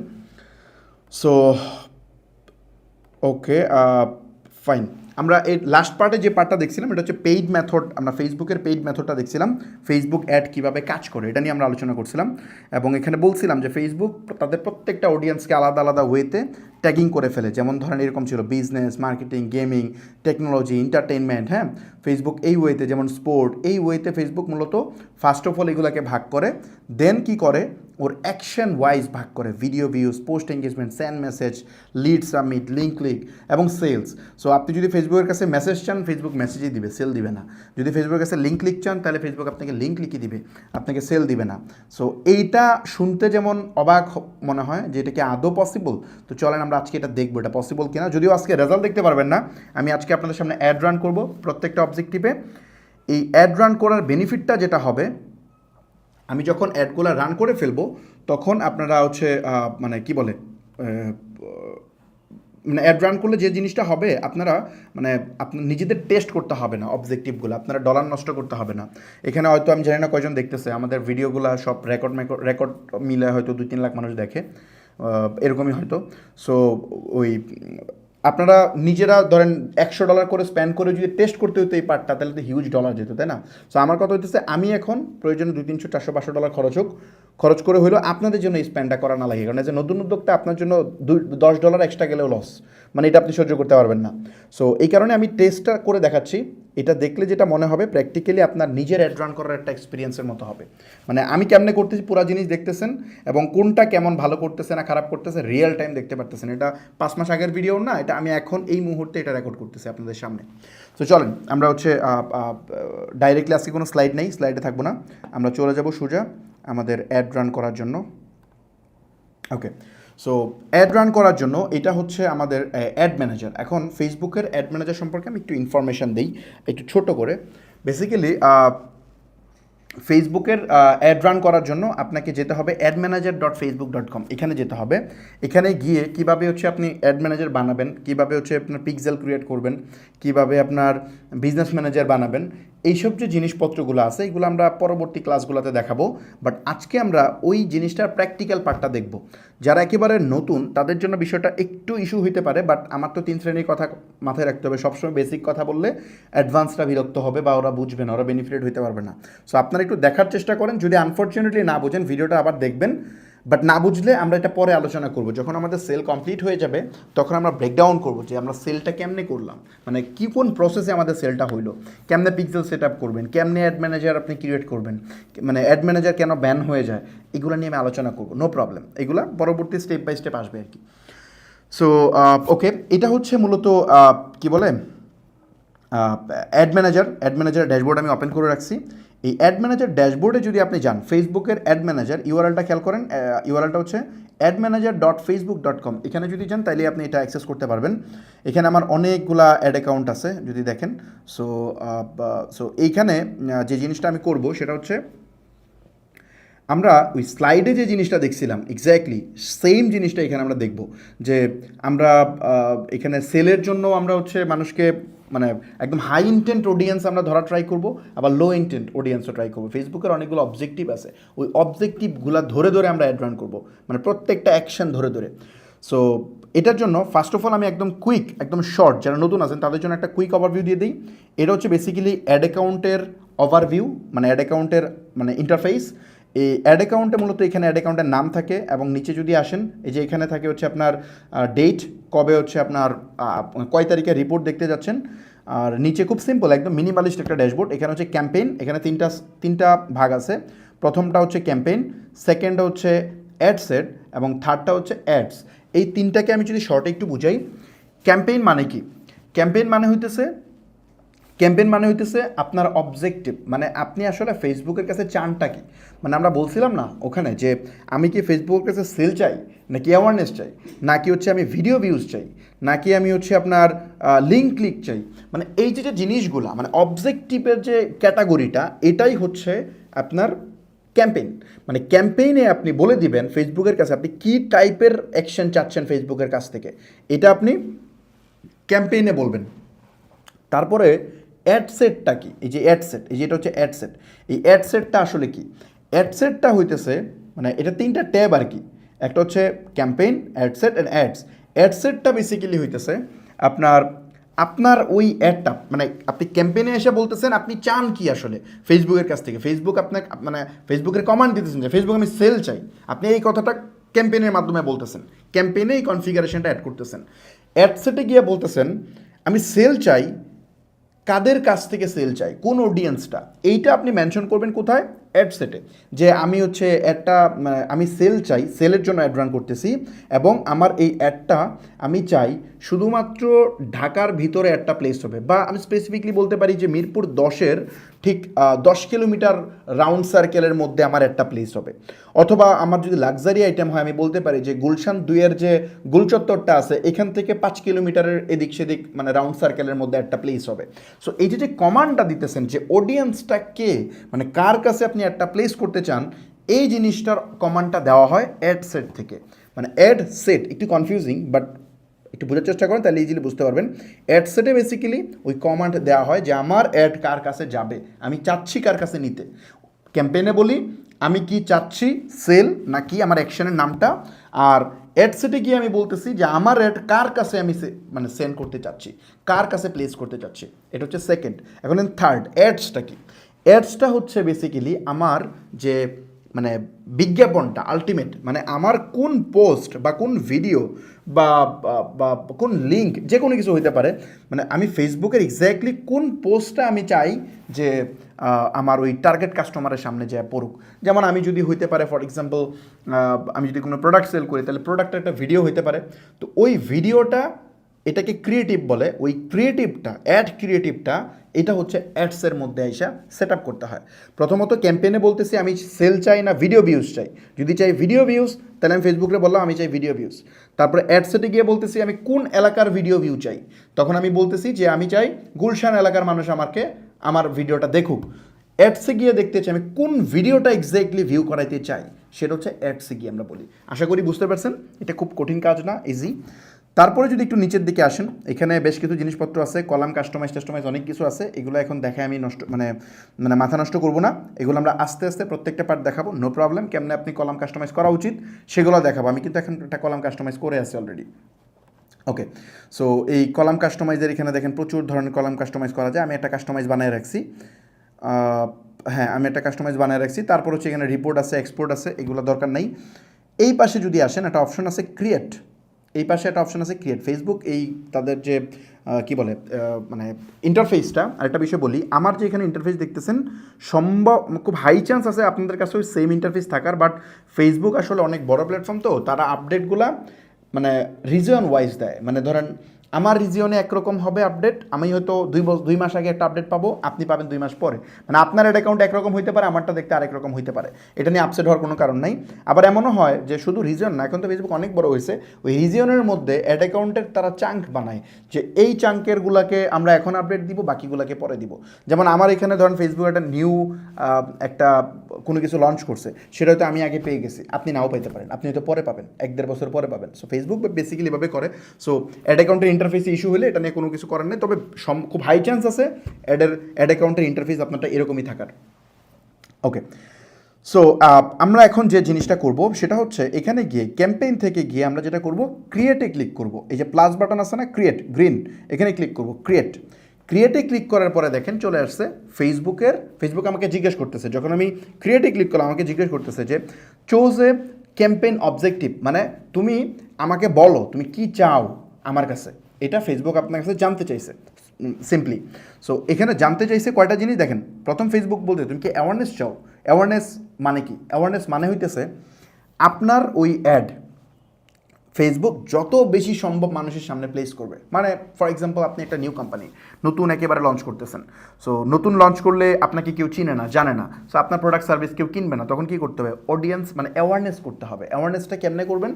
Speaker 1: So okay, fine. আমরা এই লাস্ট পার্টে যে পার্টটা দেখছিলাম, এটা হচ্ছে পেইড মেথড, আমরা ফেসবুকের পেইড মেথডটা দেখছিলাম, ফেসবুক অ্যাড কীভাবে কাজ করে, এটা নিয়ে আমরা আলোচনা করছিলাম, এবং এখানে বলছিলাম যে ফেসবুক তাদের প্রত্যেকটা অডিয়েন্সকে আলাদা আলাদা ওয়েতে ট্যাগিং করে ফেলে, যেমন ধরেন এরকম ছিল business, marketing, gaming, technology, entertainment, হ্যাঁ, ফেসবুক এই ওয়েতে, যেমন স্পোর্ট, এই ওয়েতে ফেসবুক মূলত ফার্স্ট অফ অল এগুলোকে ভাগ করে, দেন কি করে ওর অ্যাকশন ওয়াইজ ভাগ করে, video views, post engagement, send message, lead submit, link click এবং সেলস। সো আপনি যদি ফেসবুকের কাছে মেসেজ চান, ফেসবুক মেসেজই দিবে, সেল দিবে না। যদি ফেসবুকের কাছে লিঙ্ক ক্লিক চান, তাহলে ফেসবুক আপনাকে লিঙ্ক লিখে দিবে, আপনাকে সেল দিবে না। সো এইটা শুনতে যেমন অবাক মনে হয় যে এটা কি আদৌ পসিবল, তো চলেন আমরা আজকে এটা দেখবো এটা পসিবল কিনা। যদিও আজকে রেজাল্ট দেখতে পারবেন না, আমি আজকে আপনাদের সামনে অ্যাড রান করব প্রত্যেকটা অবজেক্টিভে। এই অ্যাড রান করার বেনিফিটটা যেটা হবে, আমি যখন অ্যাডগুলো রান করে ফেলবো তখন আপনারা হচ্ছে মানে কি বলে মানে অ্যাড রান করলে যে জিনিসটা হবে, আপনারা মানে আপনার নিজেদের টেস্ট করতে হবে না অবজেক্টিভগুলো, আপনারা ডলার নষ্ট করতে হবে না। এখানে হয়তো আমি জানি না কয়জন দেখতেছে, আমাদের ভিডিওগুলো সব রেকর্ড মিলে হয়তো 2-3 লাখ মানুষ দেখে, এরকমই হয়তো। সো ওই আপনারা নিজেরা ধরেন $100 করে স্পেন্ড করে যদি টেস্ট করতে হতো এই পার্টটা, তাহলে তো হিউজ ডলার যেত, তাই না? সো আমার কথা হইতেছে, আমি এখন প্রয়োজনে $200, $300, $400 খরচ করে হইলো আপনাদের জন্য এই স্পেন্ডটা করা না লাগে, কারণ যে নতুন উদ্যোক্তা আপনার জন্য $10 এক্সট্রা গেলেও লস, মানে এটা আপনি সহ্য করতে পারবেন না। সো এই কারণে আমি টেস্টটা করে দেখাচ্ছি, এটা দেখলে যেটা মনে হবে প্র্যাকটিক্যালি আপনার নিজের অ্যাড রান করার একটা এক্সপিরিয়েন্সের মতো হবে, মানে আমি কেমনে করতেছি পুরো জিনিস দেখতেছেন, এবং কোনটা কেমন ভালো করতেছে না খারাপ করতেছে রিয়েল টাইম দেখতে পারতেছেন। এটা 5 মাস আগের ভিডিও না, এটা আমি এখন এই মুহূর্তে এটা রেকর্ড করতেছি আপনাদের সামনে। তো চলেন আমরা হচ্ছে ডাইরেক্টলি আজকে কোনো স্লাইড নেই, স্লাইডে থাকবো না, আমরা চলে যাব সোজা আমাদের অ্যাড রান করার জন্য। ওকে, সো অ্যাড রান করার জন্য এটা হচ্ছে আমাদের অ্যাড ম্যানেজার। এখন ফেসবুকের অ্যাড ম্যানেজার সম্পর্কে আমি একটু ইনফরমেশান দিই একটু ছোট করে। বেসিক্যালি ফেসবুকের অ্যাড রান করার জন্য আপনাকে যেতে হবে admanager.facebook.com, এখানে যেতে হবে। এখানে গিয়ে কিভাবে হচ্ছে আপনি অ্যাড ম্যানেজার বানাবেন, কিভাবে হচ্ছে আপনার পিক্সেল ক্রিয়েট করবেন, কিভাবে আপনার বিজনেস ম্যানেজার বানাবেন, এইসব যে জিনিসপত্রগুলো আছে এগুলো আমরা পরবর্তী ক্লাসগুলোতে দেখাবো। বাট আজকে আমরা ওই জিনিসটার প্র্যাকটিক্যাল পার্টটা দেখব। যারা একেবারে নতুন তাদের জন্য বিষয়টা একটু ইস্যু হইতে পারে, বাট আমার তো 3 শ্রেণীর কথা মাথায় রাখতে হবে। সবসময় বেসিক কথা বললে অ্যাডভান্সরা বিরক্ত হবে বা ওরা বুঝবে না, ওরা বেনিফিটেড হইতে পারবে না। সো আপনারা একটু দেখার চেষ্টা করেন, যদি আনফর্চুনেটলি না বুঝেন ভিডিওটা আবার দেখবেন। বাট না বুঝলে আমরা এটা পরে আলোচনা করব, যখন আমাদের সেল কমপ্লিট হয়ে যাবে তখন আমরা ব্রেকডাউন করবো যে আমরা সেলটা কেমনে করলাম, মানে কি কোন প্রসেসে আমাদের সেলটা হইলো, কেমনে পিক্সেল সেট আপ করবেন, কেমনে অ্যাড ম্যানেজার আপনি ক্রিয়েট করবেন, মানে অ্যাড ম্যানেজার কেন ব্যান হয়ে যায়, এগুলো নিয়ে আমি আলোচনা করবো। নো প্রবলেম, এগুলো পরবর্তী স্টেপ বাই স্টেপ আসবে আর কি। সো ওকে, এটা হচ্ছে মূলত কি বলে অ্যাড ম্যানেজার ড্যাশবোর্ড আমি ওপেন করে রাখছি। এই অ্যাড ম্যানেজার ড্যাশবোর্ডে যদি আপনি যান, ফেসবুকের অ্যাড ম্যানেজার ইউআরএলটা খেয়াল করেন, ইউআরএলটা হচ্ছে admanager.facebook.com, এখানে যদি যান তাইলে আপনি এটা অ্যাক্সেস করতে পারবেন। এখানে আমার অনেকগুলা অ্যাড অ্যাকাউন্ট আছে যদি দেখেন। সো এইখানে যে জিনিসটা আমি করব সেটা হচ্ছে, আমরা ওই স্লাইডে যে জিনিসটা দেখছিলাম এক্স্যাক্টলি সেম জিনিসটা এখানে আমরা দেখব। যে আমরা এখানে সেলের জন্য আমরা হচ্ছে মানুষকে মানে একদম হাই ইন্টেন্ট অডিয়েন্স আমরা ধরা ট্রাই করব, আবার লো ইন্টেন্ট অডিয়েন্সও ট্রাই করবো। ফেসবুকের অনেকগুলো অবজেক্টিভ আছে, ওই অবজেক্টিভগুলো ধরে ধরে আমরা অ্যাড রান করবো, মানে প্রত্যেকটা অ্যাকশন ধরে ধরে। সো এটার জন্য ফার্স্ট অফ অল আমি একদম কুইক, একদম শর্ট, যারা নতুন আছেন তাদের জন্য একটা কুইক ওভারভিউ দিয়ে দিই। এটা হচ্ছে বেসিক্যালি অ্যাড অ্যাকাউন্টের ওভারভিউ, মানে অ্যাড অ্যাকাউন্টের মানে ইন্টারফেস। এই অ্যাড অ্যাকাউন্টে মূলত এখানে অ্যাড অ্যাকাউন্টের নাম থাকে, এবং নিচে যদি আসেন এই যে এখানে থাকে হচ্ছে আপনার ডেট, কবে হচ্ছে আপনার কয় তারিখে রিপোর্ট দেখতে যাচ্ছেন। আর নিচে খুব সিম্পল একদম মিনিমালিস্ট একটা ড্যাশবোর্ড। এখানে হচ্ছে ক্যাম্পেইন, এখানে তিনটা ভাগ আছে। প্রথমটা হচ্ছে ক্যাম্পেইন, সেকেন্ডটা হচ্ছে অ্যাড সেট, এবং থার্ডটা হচ্ছে অ্যাডস। এই তিনটাকে আমি যদি শর্টে একটু বুঝাই, ক্যাম্পেইন মানে কি? ক্যাম্পেইন মানে হইতেছে আপনার অবজেক্টিভ, মানে আপনি আসলে ফেসবুকের কাছে চানটা কি। মানে আমরা বলছিলাম না ওখানে যে আমি কি ফেসবুকের কাছে সেল চাই, নাকি অ্যাওয়ারনেস চাই, নাকি হচ্ছে আমি ভিডিও ভিউজ চাই, নাকি আমি হচ্ছে আপনার লিঙ্ক ক্লিক চাই। মানে এই যে জিনিসগুলো, মানে অবজেক্টিভের যে ক্যাটাগরিটা, এটাই হচ্ছে আপনার ক্যাম্পেইন। মানে ক্যাম্পেইনে আপনি বলে দিবেন ফেসবুকের কাছে আপনি কী টাইপের অ্যাকশন চাচ্ছেন ফেসবুকের কাছ থেকে, এটা আপনি ক্যাম্পেইনে বলবেন। তারপরে অ্যাড সেটটা কি? এই যে অ্যাড সেট, এই যে এটা হচ্ছে অ্যাড সেট। এই অ্যাড সেটটা আসলে কি? অ্যাড সেটটা হইতেছে মানে এটা তিনটা ট্যাব আর কি। একটা হচ্ছে campaign, ad set and ads. Ad সেটটা বেসিক্যালি হইতেছে আপনার ওই অ্যাডটা, মানে আপনি ক্যাম্পেইনে এসে বলতেছেন আপনি চান কি আসলে ফেসবুকের কাছ থেকে। ফেসবুক আপনাকে মানে ফেসবুকের কমান্ড দিতেছেন যে ফেসবুক আমি সেল চাই, আপনি এই কথাটা ক্যাম্পেইনের মাধ্যমে বলতেছেন, ক্যাম্পেইনে এই কনফিগারেশনটা অ্যাড করতেছেন। অ্যাড সেটে গিয়ে বলতেছেন আমি সেল চাই, কাদের কাছ থেকে সেল চাই, কোন অডিয়েন্সটা, এইটা আপনি মেনশন করবেন কোথায়? অ্যাড সেটে। যে আমি হচ্ছে অ্যাডটা আমি সেল চাই, সেলের জন্য অ্যাড রান করতেছি, এবং আমার এই অ্যাডটা আমি চাই শুধুমাত্র ঢাকার ভিতরে অ্যাডটা প্লেস হবে, বা আমি স্পেসিফিকলি বলতে পারি যে মিরপুর 10-এর ঠিক 10 কিলোমিটার রাউন্ড সার্কেলের মধ্যে আমার অ্যাডটা প্লেস হবে। অথবা আমার যদি লাক্সারি আইটেম হয় আমি বলতে পারি যে গুলশান 2-এর যে গুলচত্বরটা আছে এখান থেকে 5 কিলোমিটারের এদিক সেদিক মানে রাউন্ড সার্কেলের মধ্যে একটা প্লেস হবে। সো এই যে কমান্ডটা দিতেছেন যে অডিয়েন্সটা কে, মানে কার কাছে আপনি একটা প্লেস করতে চান, এই জিনিসটার কমান্ডটা দেওয়া হয় অ্যাড সেট থেকে। মানে অ্যাড সেট একটু কনফিউজিং, বাট একটু বোঝার চেষ্টা করেন তাহলে ইজিলি বুঝতে পারবেন। অ্যাড সেটে বেসিক্যালি ওই কমান্ড দেওয়া হয় যে আমার অ্যাড কার কাছে যাবে, আমি চাচ্ছি কার কাছে নিতে। ক্যাম্পেইনে বলি আমি কি চাচ্ছি, সেল নাকি আমার অ্যাকশনের নামটা। আর অ্যাড সেটে গিয়ে আমি বলতেছি যে আমার অ্যাড কার কাছে আমি মানে সেন্ড করতে চাচ্ছি, কার কাছে প্লেস করতে চাচ্ছি। এটা হচ্ছে সেকেন্ড। এখন থার্ড অ্যাডসটা কি? অ্যাডসটা হচ্ছে বেসিক্যালি আমার যে মানে বিজ্ঞাপনটা আলটিমেট, মানে আমার কোন পোস্ট বা কোন ভিডিও বা বা কোন লিঙ্ক, যে কোনো কিছু হইতে পারে, মানে আমি ফেসবুকের এক্স্যাক্টলি কোন পোস্টটা আমি চাই যে আমার ওই টার্গেট কাস্টমারের সামনে যায় পড়ুক। যেমন আমি যদি হইতে পারে ফর এক্সাম্পল আমি যদি কোনো প্রোডাক্ট সেল করি তাহলে প্রোডাক্টের একটা ভিডিও হইতে পারে, তো ওই ভিডিওটা এটাকে ক্রিয়েটিভ বলে, ওই ক্রিয়েটিভটা অ্যাড ক্রিয়েটিভটা এটা হচ্ছে অ্যাডসের মধ্যে আইসা সেট আপ করতে হয়। প্রথমত ক্যাম্পেইনে বলতেছি আমি সেল চাই না ভিডিও ভিউজ চাই, যদি চাই ভিডিও ভিউজ তাহলে আমি ফেসবুকে বললাম আমি চাই ভিডিও ভিউজ। তারপরে অ্যাডসেটে গিয়ে বলতেছি আমি কোন এলাকার ভিডিও ভিউ চাই, তখন আমি বলতেছি যে আমি চাই গুলশান এলাকার মানুষ আমার ভিডিওটা দেখুক। অ্যাডসে গিয়ে দেখতে চাই আমি কোন ভিডিওটা এক্স্যাক্টলি ভিউ করাইতে চাই, সেটা হচ্ছে অ্যাডসে গিয়ে আমরা বলি। আশা করি বুঝতে পারছেন, এটা খুব কঠিন কাজ না, ইজি। তারপরে যদি একটু নিচের দিকে আসেন, এখানে বেশ কিছু জিনিসপত্র আছে, কলাম কাস্টমাইজ অনেক কিছু আছে, এগুলো এখন দেখায় আমি নষ্ট মানে মানে মাথা নষ্ট করবো না, এগুলো আমরা আস্তে আস্তে প্রত্যেকটা পার্ট দেখাবো, নো প্রবলেম। কেমনে আপনি কলাম কাস্টমাইজ করা উচিত সেগুলো দেখাবো, আমি কিন্তু এখন একটা কলাম কাস্টমাইজ করে আছি অলরেডি। ওকে, সো এই কলাম কাস্টমাইজের এখানে দেখেন প্রচুর ধরনের কলাম কাস্টমাইজ করা যায়। আমি একটা কাস্টমাইজ বানিয়ে রাখছি, হ্যাঁ আমি একটা কাস্টমাইজ বানিয়ে রাখছি। তারপর হচ্ছে এখানে রিপোর্ট আছে, এক্সপোর্ট আছে, এগুলো দরকার নেই। এই পাশে যদি আসেন একটা অপশন আছে ক্রিয়েট, এই পাশে একটা অপশন আছে ক্রিয়েট। ফেসবুক এই তাদের যে কী বলে মানে ইন্টারফেসটা, আরেকটা বিষয় বলি, আমার যে এখানে ইন্টারফেস দেখতেছেন সম্ভব খুব হাই চান্স আছে আপনাদের কাছে ওই সেম ইন্টারফেস থাকার, বাট ফেসবুক আসলে অনেক বড় প্ল্যাটফর্ম, তো তারা আপডেটগুলা মানে রিজিয়ন ওয়াইজ দেয়। মানে ধরেন আমার রিজিয়নে একরকম হবে আপডেট, আমি হয়তো 2 মাস আগে একটা আপডেট পাবো, আপনি পাবেন 2 মাস পরে। মানে আপনার অ্যাড অ্যাকাউন্ট একরকম হইতে পারে, আমারটা দেখতে আরেক রকম হইতে পারে, এটা নিয়ে আপসেট হওয়ার কোনো কারণ নাই। আবার এমনও হয় যে শুধু রিজিয়ন না, এখন তো ফেসবুক অনেক বড় হয়েছে, ওই রিজিয়নের মধ্যে অ্যাড অ্যাকাউন্টের তারা চাঙ্ক বানায়, যে এই চাঙ্কেরগুলোকে আমরা এখন আপডেট দিব, বাকিগুলোকে পরে দিব। যেমন আমার এখানে ধরেন ফেসবুক একটা নিউ একটা কোনো কিছু লঞ্চ করছে, সেটা হয়তো আমি আগে পেয়ে গেছি, আপনি নাও পাইতে পারেন, আপনি হয়তো পরে পাবেন, 1-1.5 বছর পরে পাবেন। সো ফেসবুক বেসিক্যালি এভাবে করে। সো অ্যাড অ্যাকাউন্টের ইন্টারফেসে ইস্যু হলে এটা নিয়ে কোনো কিছু করার নেই, তবে খুব হাই চান্স আছে অ্যাড অ্যাকাউন্টের ইন্টারফেস আপনারটা এরকমই থাকার। ওকে, সো আমরা এখন যে জিনিসটা করব সেটা হচ্ছে এখানে গিয়ে ক্যাম্পেইন থেকে গিয়ে আমরা যেটা করব, ক্রিয়েটে ক্লিক করব। এই যে প্লাস বাটন আছে না, ক্রিয়েট গ্রিন, এখানে ক্লিক করব, ক্রিয়েটে ক্লিক করার পরে দেখেন চলে আসছে ফেসবুক আমাকে জিজ্ঞেস করতেছে, যখন আমি ক্রিয়েটে ক্লিক করলাম আমাকে জিজ্ঞেস করতেছে যে চোজ এ ক্যাম্পেইন অবজেক্টিভ, মানে তুমি আমাকে বলো তুমি কি চাও আমার কাছে, এটা ফেসবুক আপনার কাছে জানতে চাইছে সিম্পলি। সো এখানে জানতে চাইছে কয়টা জিনিস দেখেন। প্রথম ফেসবুক বলতে তুমি কি অ্যাওয়ারনেস চাও। অ্যাওয়ারনেস মানে কি? অ্যাওয়ারনেস মানে হইতেছে আপনার ওই অ্যাড ফেসবুক যত বেশি সম্ভব মানুষের সামনে প্লেস করবে। মানে ফর এক্সাম্পল আপনি একটা নিউ কোম্পানি নতুন একেবারে লঞ্চ করতেছেন, সো নতুন লঞ্চ করলে আপনাকে কেউ চিনে না, জানে না, সো আপনার প্রোডাক্ট সার্ভিস কেউ কিনবে না, তখন কী করতে হবে? অডিয়েন্স মানে অ্যাওয়ারনেস করতে হবে। অ্যাওয়ারনেসটা কেমনে করবেন?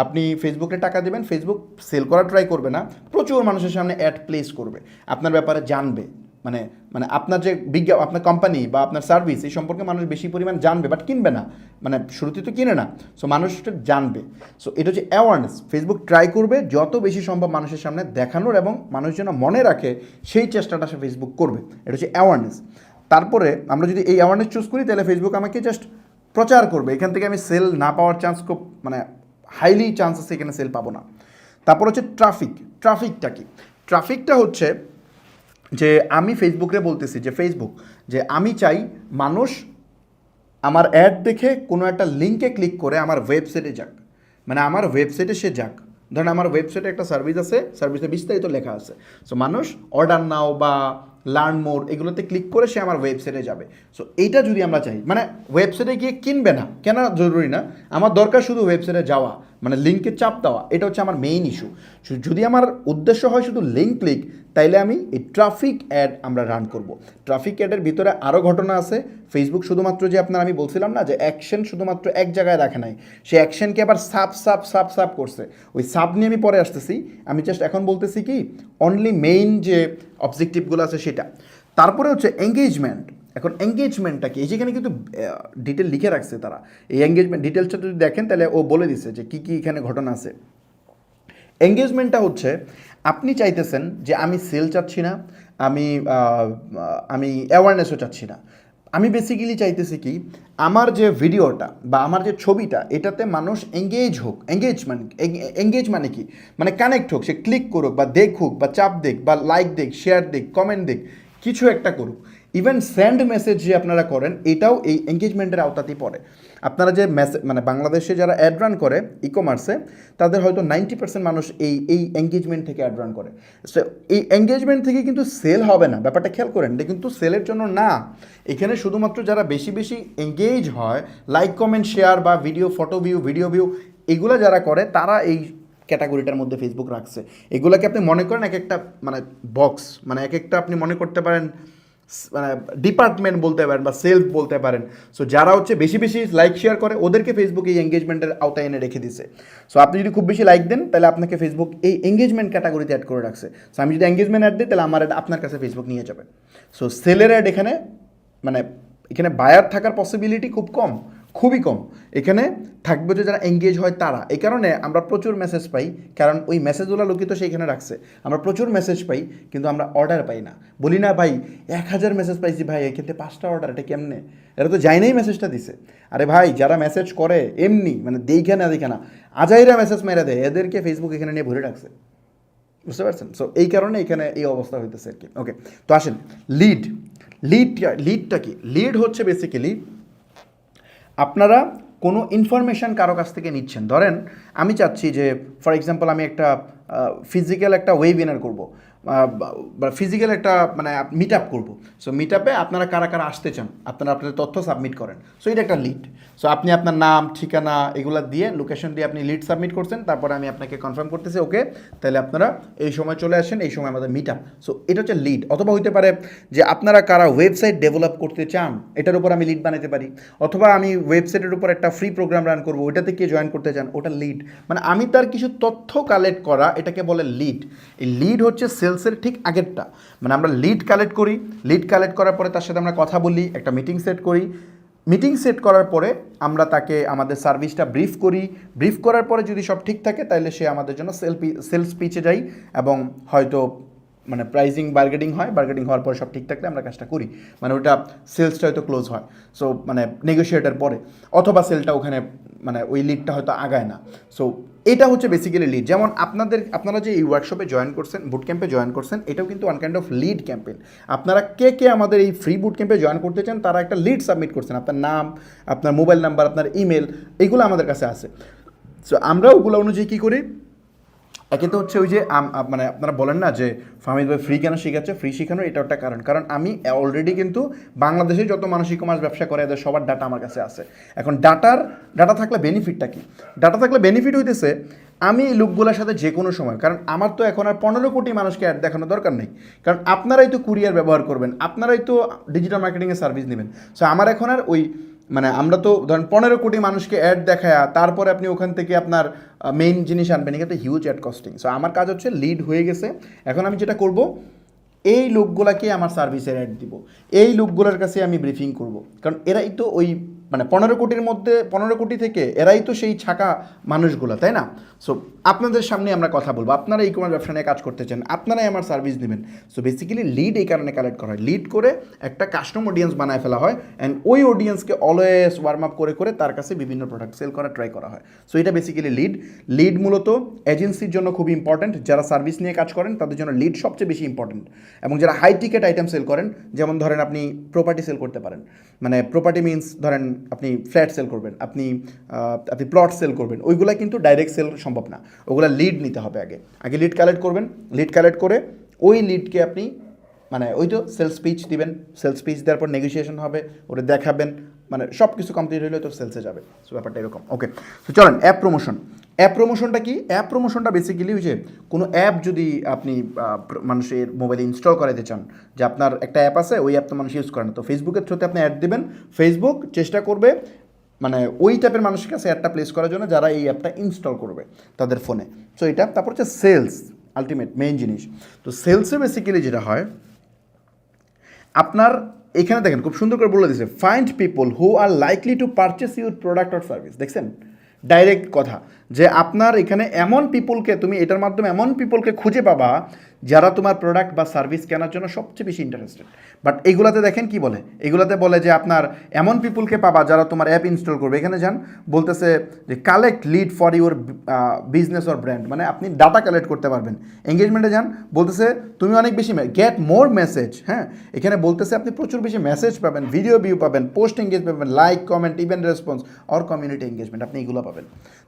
Speaker 1: আপনি ফেসবুকে টাকা দেবেন, ফেসবুক সেল করা ট্রাই করবে না, প্রচুর মানুষের সামনে অ্যাড প্লেস করবে, আপনার ব্যাপারে জানবে, মানে মানে আপনার যে আপনার কোম্পানি বা আপনার সার্ভিস এই সম্পর্কে মানুষ বেশি পরিমাণ জানবে, বাট কিনবে না, মানে শুরুতে তো কিনে না, সো মানুষটা জানবে। সো এটা হচ্ছে অ্যাওয়ারনেস। ফেসবুক ট্রাই করবে যত বেশি সম্ভব মানুষের সামনে দেখানোর এবং মানুষ যেন মনে রাখে সেই চেষ্টাটা সে ফেসবুক করবে, এটা হচ্ছে অ্যাওয়ারনেস। তারপরে আমরা যদি এই অ্যাওয়ারনেস চুজ করি তাহলে ফেসবুক আমাকে জাস্ট প্রচার করবে, এখান থেকে আমি সেল না পাওয়ার চান্স খুব মানে হাইলি চান্স আছে এখানে সেল পাবো না। তারপর হচ্ছে ট্রাফিকটা কি? ট্রাফিকটা হচ্ছে যে আমি ফেসবুকে বলতেছি যে ফেসবুক যে আমি চাই মানুষ আমার অ্যাড দেখে কোনো একটা লিঙ্কে ক্লিক করে আমার ওয়েবসাইটে যাক, মানে আমার ওয়েবসাইটে সে যাক। ধরেন আমার ওয়েবসাইটে একটা সার্ভিস আছে, সার্ভিসে বিস্তারিত লেখা আছে, সো মানুষ অর্ডার নাও বা লার্ন মোর এগুলোতে ক্লিক করে সে আমার ওয়েবসাইটে যাবে। সো এইটা যদি আমরা চাই, মানে ওয়েবসাইটে গিয়ে কিনবে না, কেনা জরুরি না, আমার দরকার শুধু ওয়েবসাইটে যাওয়া, মানে লিঙ্কে চাপ দেওয়া, এটা হচ্ছে আমার মেইন ইস্যু। যদি আমার উদ্দেশ্য হয় শুধু লিঙ্ক ক্লিক, তাইলে আমি এই ট্রাফিক অ্যাড আমরা রান করব। ট্রাফিক অ্যাডের ভিতরে আরও ঘটনা আছে। ফেসবুক শুধুমাত্র যে আপনার আমি বলছিলাম না যে অ্যাকশন শুধুমাত্র এক জায়গায় রাখে নাই, সে অ্যাকশনকে আবার সাব করছে, ওই সাব নিয়ে আমি পরে আসতেছি। আমি জাস্ট এখন বলতেছি কি অনলি মেইন যে অবজেক্টিভগুলো আছে সেটা। তারপরে হচ্ছে এঙ্গেজমেন্ট। এখন এঙ্গেজমেন্টটা কি? এই যেখানে কিন্তু ডিটেল লিখে রাখছে তারা, এই এঙ্গেজমেন্ট ডিটেলসটা যদি দেখেন তাহলে ও বলে দিছে যে কী কী এখানে ঘটনা আছে। এঙ্গেজমেন্টটা হচ্ছে আপনি চাইতেছেন যে আমি সেল চাচ্ছি না, আমি আমি অ্যাওয়ারনেসও চাচ্ছি না, আমি বেসিক্যালি চাইতেছি কি আমার যে ভিডিওটা বা আমার যে ছবিটা এটাতে মানুষ এঙ্গেজ হোক। এঙ্গেজ মানে কি? মানে কানেক্ট হোক, সে ক্লিক করুক বা দেখুক বা চাপ দেখ বা লাইক দেখ, শেয়ার দেখ, কমেন্ট দেখ, কিছু একটা করুক। ইভেন সেন্ড মেসেজ যে আপনারা করেন এটাও এই এঙ্গেজমেন্টের আওতাতেই পড়ে। আপনারা যে মেসেজ মানে বাংলাদেশে যারা অ্যাড রান করে ই কমার্সে, তাদের হয়তো 90% মানুষ এই এঙ্গেজমেন্ট থেকে অ্যাড রান করে। সো এই এঙ্গেজমেন্ট থেকে কিন্তু সেল হবে না, ব্যাপারটা খেয়াল করেন, এটা কিন্তু সেলের জন্য না। এখানে শুধুমাত্র যারা বেশি বেশি এঙ্গেজ হয়, লাইক কমেন্ট শেয়ার বা ফটো ভিউ ভিডিও ভিউ এগুলো যারা করে, তারা এই ক্যাটাগরিটার মধ্যে ফেসবুক রাখছে। এগুলোকে আপনি মনে করেন এক একটা মানে বক্স, মানে এক একটা আপনি মনে করতে পারেন মানে ডিপার্টমেন্ট বলতে পারেন বা সেলফ বলতে পারেন। সো যারা হচ্ছে বেশি বেশি লাইক শেয়ার করে ওদেরকে ফেসবুক এই এঙ্গেজমেন্টের আওতায় এনে রেখে দিছে। সো আপনি যদি খুব বেশি লাইক দেন তাহলে আপনাকে ফেসবুক এই এঙ্গেজমেন্ট ক্যাটাগরিতে অ্যাড করে রাখছে। সো আমি যদি এঙ্গেজমেন্ট অ্যাড দিই তাহলে আমার অ্যাড আপনার কাছে ফেসবুক নিয়ে যাবে। সো সেলের অ্যাড এখানে মানে এখানে বায়ার থাকার পসিবিলিটি খুব কম, খুবই কম। এখানে থাকবে যে যারা এঙ্গেজ হয় তারা। এই কারণে আমরা প্রচুর মেসেজ পাই, কারণ ওই মেসেজগুলো লোকই তো সেইখানে রাখছে। আমরা প্রচুর মেসেজ পাই কিন্তু আমরা অর্ডার পাই না। বলি না ভাই 1000 মেসেজ পাইছি ভাই, এক্ষেত্রে 5টা অর্ডার, এটা কেমনে? এটা তো যাই নাই মেসেজটা দিছে। আরে ভাই যারা মেসেজ করে এমনি মানে দেখে না আজাইরা মেসেজ মেরে দেয়, এদেরকে ফেসবুক এখানে নিয়ে ভরে রাখছে, বুঝতে পারছেন? সো এই কারণে এখানে এই অবস্থা হইতেছে আর কি। ওকে, তো আসেন লিডটা কি? লিড হচ্ছে বেসিক্যালি আপনারা কোনো ইনফরমেশান কারো কাছ থেকে নিচ্ছেন। ধরেন আমি চাচ্ছি যে ফর এক্সাম্পল আমি একটা ফিজিক্যাল একটা ওয়েবিনার করবো, বা ফিজিক্যাল একটা মানে মিট আপ করবো। সো মিট আপে আপনারা কারা কারা আসতে চান, আপনারা আপনাদের তথ্য সাবমিট করেন। সো এটা একটা লিড। সো আপনি আপনার নাম, ঠিকানা এগুলো দিয়ে, লোকেশন দিয়ে আপনি লিড সাবমিট করছেন, তারপরে আমি আপনাকে কনফার্ম করতেছি ওকে তাহলে আপনারা এই সময় চলে আসেন, এই সময় আমাদের মিট আপ। সো এটা হচ্ছে লিড। অথবা হইতে পারে যে আপনারা কারা ওয়েবসাইট ডেভেলপ করতে চান, এটার উপর আমি লিড বানাতে পারি। অথবা আমি ওয়েবসাইটের উপর একটা ফ্রি প্রোগ্রাম রান করবো, ওইটাতে কে জয়েন করতে চান, ওটা লিড। মানে আমি তার কিছু তথ্য কালেক্ট করা, এটাকে বলে লিড। এই লিড হচ্ছে সেলসের ঠিক আগেরটা। মানে আমরা লিড কালেক্ট করি, লিড কালেক্ট করার পরে তার সাথে আমরা কথা বলি, একটা মিটিং সেট করি। মিটিং সেট করার পরে আমরা তাকে আমাদের সার্ভিসটা ব্রিফ করি। ব্রিফ করার পরে যদি সব ঠিক থাকে তাহলে সে আমাদের জন্য সেলস পিচে যায়, এবং হয়তো মানে প্রাইজিং বার্গেটিং হয়, বার্গেটিং হওয়ার পরে সব ঠিক থাকলে আমরা কাজটা করি, মানে ওটা সেলসটা হয়তো ক্লোজ হয়। সো মানে নেগোশিয়েটার পরে, অথবা সেলটা ওখানে মানে ওই লিডটা হয়তো আগায় না। সো এটা হচ্ছে বেসিক্যালি লিড। যেমন আপনারা যে এই ওয়ার্কশপে জয়েন করছেন, বুট ক্যাম্পে জয়েন করছেন, এটাও কিন্তু one kind of lead campaign. আপনারা কে আমাদের এই ফ্রি বুট ক্যাম্পে জয়েন করতে চান, তারা একটা লিড সাবমিট করছেন, আপনার নাম, আপনার মোবাইল নাম্বার, আপনার ইমেল, এগুলো আমাদের কাছে আছে। সো আমরা ওগুলো অনুযায়ী কী করি, একে তো হচ্ছে ওই যে মানে আপনারা বলেন না যে ফাহমিদ ভাই ফ্রি কেন শেখাচ্ছে, ফ্রি শেখানোর এটা একটা কারণ আমি অলরেডি কিন্তু বাংলাদেশে যত মানুষ ই কমার্স ব্যবসা করে এদের সবার ডাটা আমার কাছে আছে। এখন ডাটা থাকলে বেনিফিটটা কি? ডাটা থাকলে বেনিফিট হইতেছে আমি এই লোকগুলোর সাথে যে কোনো সময়, কারণ আমার তো এখন আর 15 কোটি মানুষকে অ্যাড দেখানোর দরকার নেই, কারণ আপনারাই তো কুরিয়ার ব্যবহার করবেন, আপনারাই তো ডিজিটাল মার্কেটিংয়ের সার্ভিস নেবেন। সো আমার এখন আর ওই মানে আমরা তো ধরেন 15 কোটি মানুষকে অ্যাড দেখায়, তারপরে আপনি ওখান থেকে আপনার মেইন জিনিস আনবেন, এখানে হিউজ অ্যাড কস্টিং। সো আমার কাজ হচ্ছে লিড হয়ে গেছে, এখন আমি যেটা করব এই লোকগুলাকে আমার সার্ভিসের অ্যাড দিব, এই লোকগুলোর কাছে আমি ব্রিফিং করব, কারণ এরাই তো ওই মানে 15 কোটির মধ্যে 15 কোটি থেকে এরাই তো সেই ছাকা মানুষগুলো, তাই না? সো আপনাদের সামনে আমরা কথা বলবো, আপনারা ই কমার্স ব্যবসা নিয়ে কাজ করতে চান, আপনারাই আমার সার্ভিস দেবেন। সো বেসিক্যালি লিড এই কারণে কালেক্ট করা হয়, লিড করে একটা কাস্টম অডিয়েন্স বানায় ফেলা হয়, অ্যান্ড ওই অডিয়েন্সকে অলওয়েজ ওয়ার্ম আপ করে তার কাছে বিভিন্ন প্রোডাক্ট সেল করা ট্রাই করা হয়। সো এটা বেসিক্যালি লিড মূলত এজেন্সির জন্য খুবই ইম্পর্ট্যান্ট। যারা সার্ভিস নিয়ে কাজ করেন তাদের জন্য লিড সবচেয়ে বেশি ইম্পর্ট্যান্ট, এবং যারা হাই টিকেট আইটেম সেল করেন, যেমন ধরেন আপনি প্রপার্টি সেল করতে পারেন, মানে প্রপার্টি মিনস ধরেন আপনি ফ্ল্যাট সেল করবেন, আপনি প্লট সেল করবেন, ওইগুলা কিন্তু ডাইরেক্ট সেল সম্ভব না, ওগুলা লিড নিতে হবে। আগে লিড কালেক্ট করবেন, লিড কালেক্ট করে ওই লিডকে আপনি মানে ওই তো সেলস পিচ দিবেন, সেলস পিচ দেওয়ার পর নেগোসিয়েশন হবে, ওটা দেখাবেন, মানে সব কিছু কমপ্লিট হলে তো সেলসে যাবে। সো ব্যাপারটা এরকম। ওকে, তো চলেন অ্যাপ প্রমোশনটা কি? অ্যাপ প্রমোশনটা বেসিক্যালি ওই যে কোনো অ্যাপ যদি আপনি মানুষের মোবাইলে ইনস্টল করাতে চান, যে আপনার একটা অ্যাপ আছে, ওই অ্যাপ তো মানুষ ইউজ করে না, তো ফেসবুকের থ্রুতে আপনি অ্যাড দেবেন, ফেসবুক চেষ্টা করবে মানে ওই টাইপের মানুষের কাছে অ্যাডটা প্লেস করার জন্য যারা এই অ্যাপটা ইনস্টল করবে তাদের ফোনে। সো এটা তারপর হচ্ছে সেলস, আলটিমেট মেইন জিনিস। তো সেলসে বেসিক্যালি যেটা হয় আপনার এখানে দেখেন খুব সুন্দর করে বলে দিয়েছে, find people who are likely to purchase your product or service. দেখছেন ডাইরেক্ট কথা, যে আপনার এখানে এমন পিপলকে, তুমি এটার মাধ্যমে এমন পিপলকে খুঁজে পাবা যারা তোমার প্রোডাক্ট বা সার্ভিস কেনার জন্য সবচেয়ে বেশি ইন্টারেস্টেড। বাট এইগুলাতে দেখেন কি বলে, এগুলাতে বলে যে আপনার এমন পিপলকে পাবা যারা তোমার অ্যাপ ইনস্টল করবে। এখানে যান বলতেছে যে collect lead for your business or brand, মানে আপনি ডাটা কালেক্ট করতে পারবেন। এঙ্গেজমেন্টে যান বলতেছে তুমি অনেক বেশি গেট মোর মেসেজ, হ্যাঁ এখানে বলতেছে আপনি প্রচুর বেশি মেসেজ পাবেন, ভিডিও ভিউ পাবেন, পোস্ট এঙ্গেজ পাবেন, like comment event response or community engagement, আপনি এগুলো পাবেন।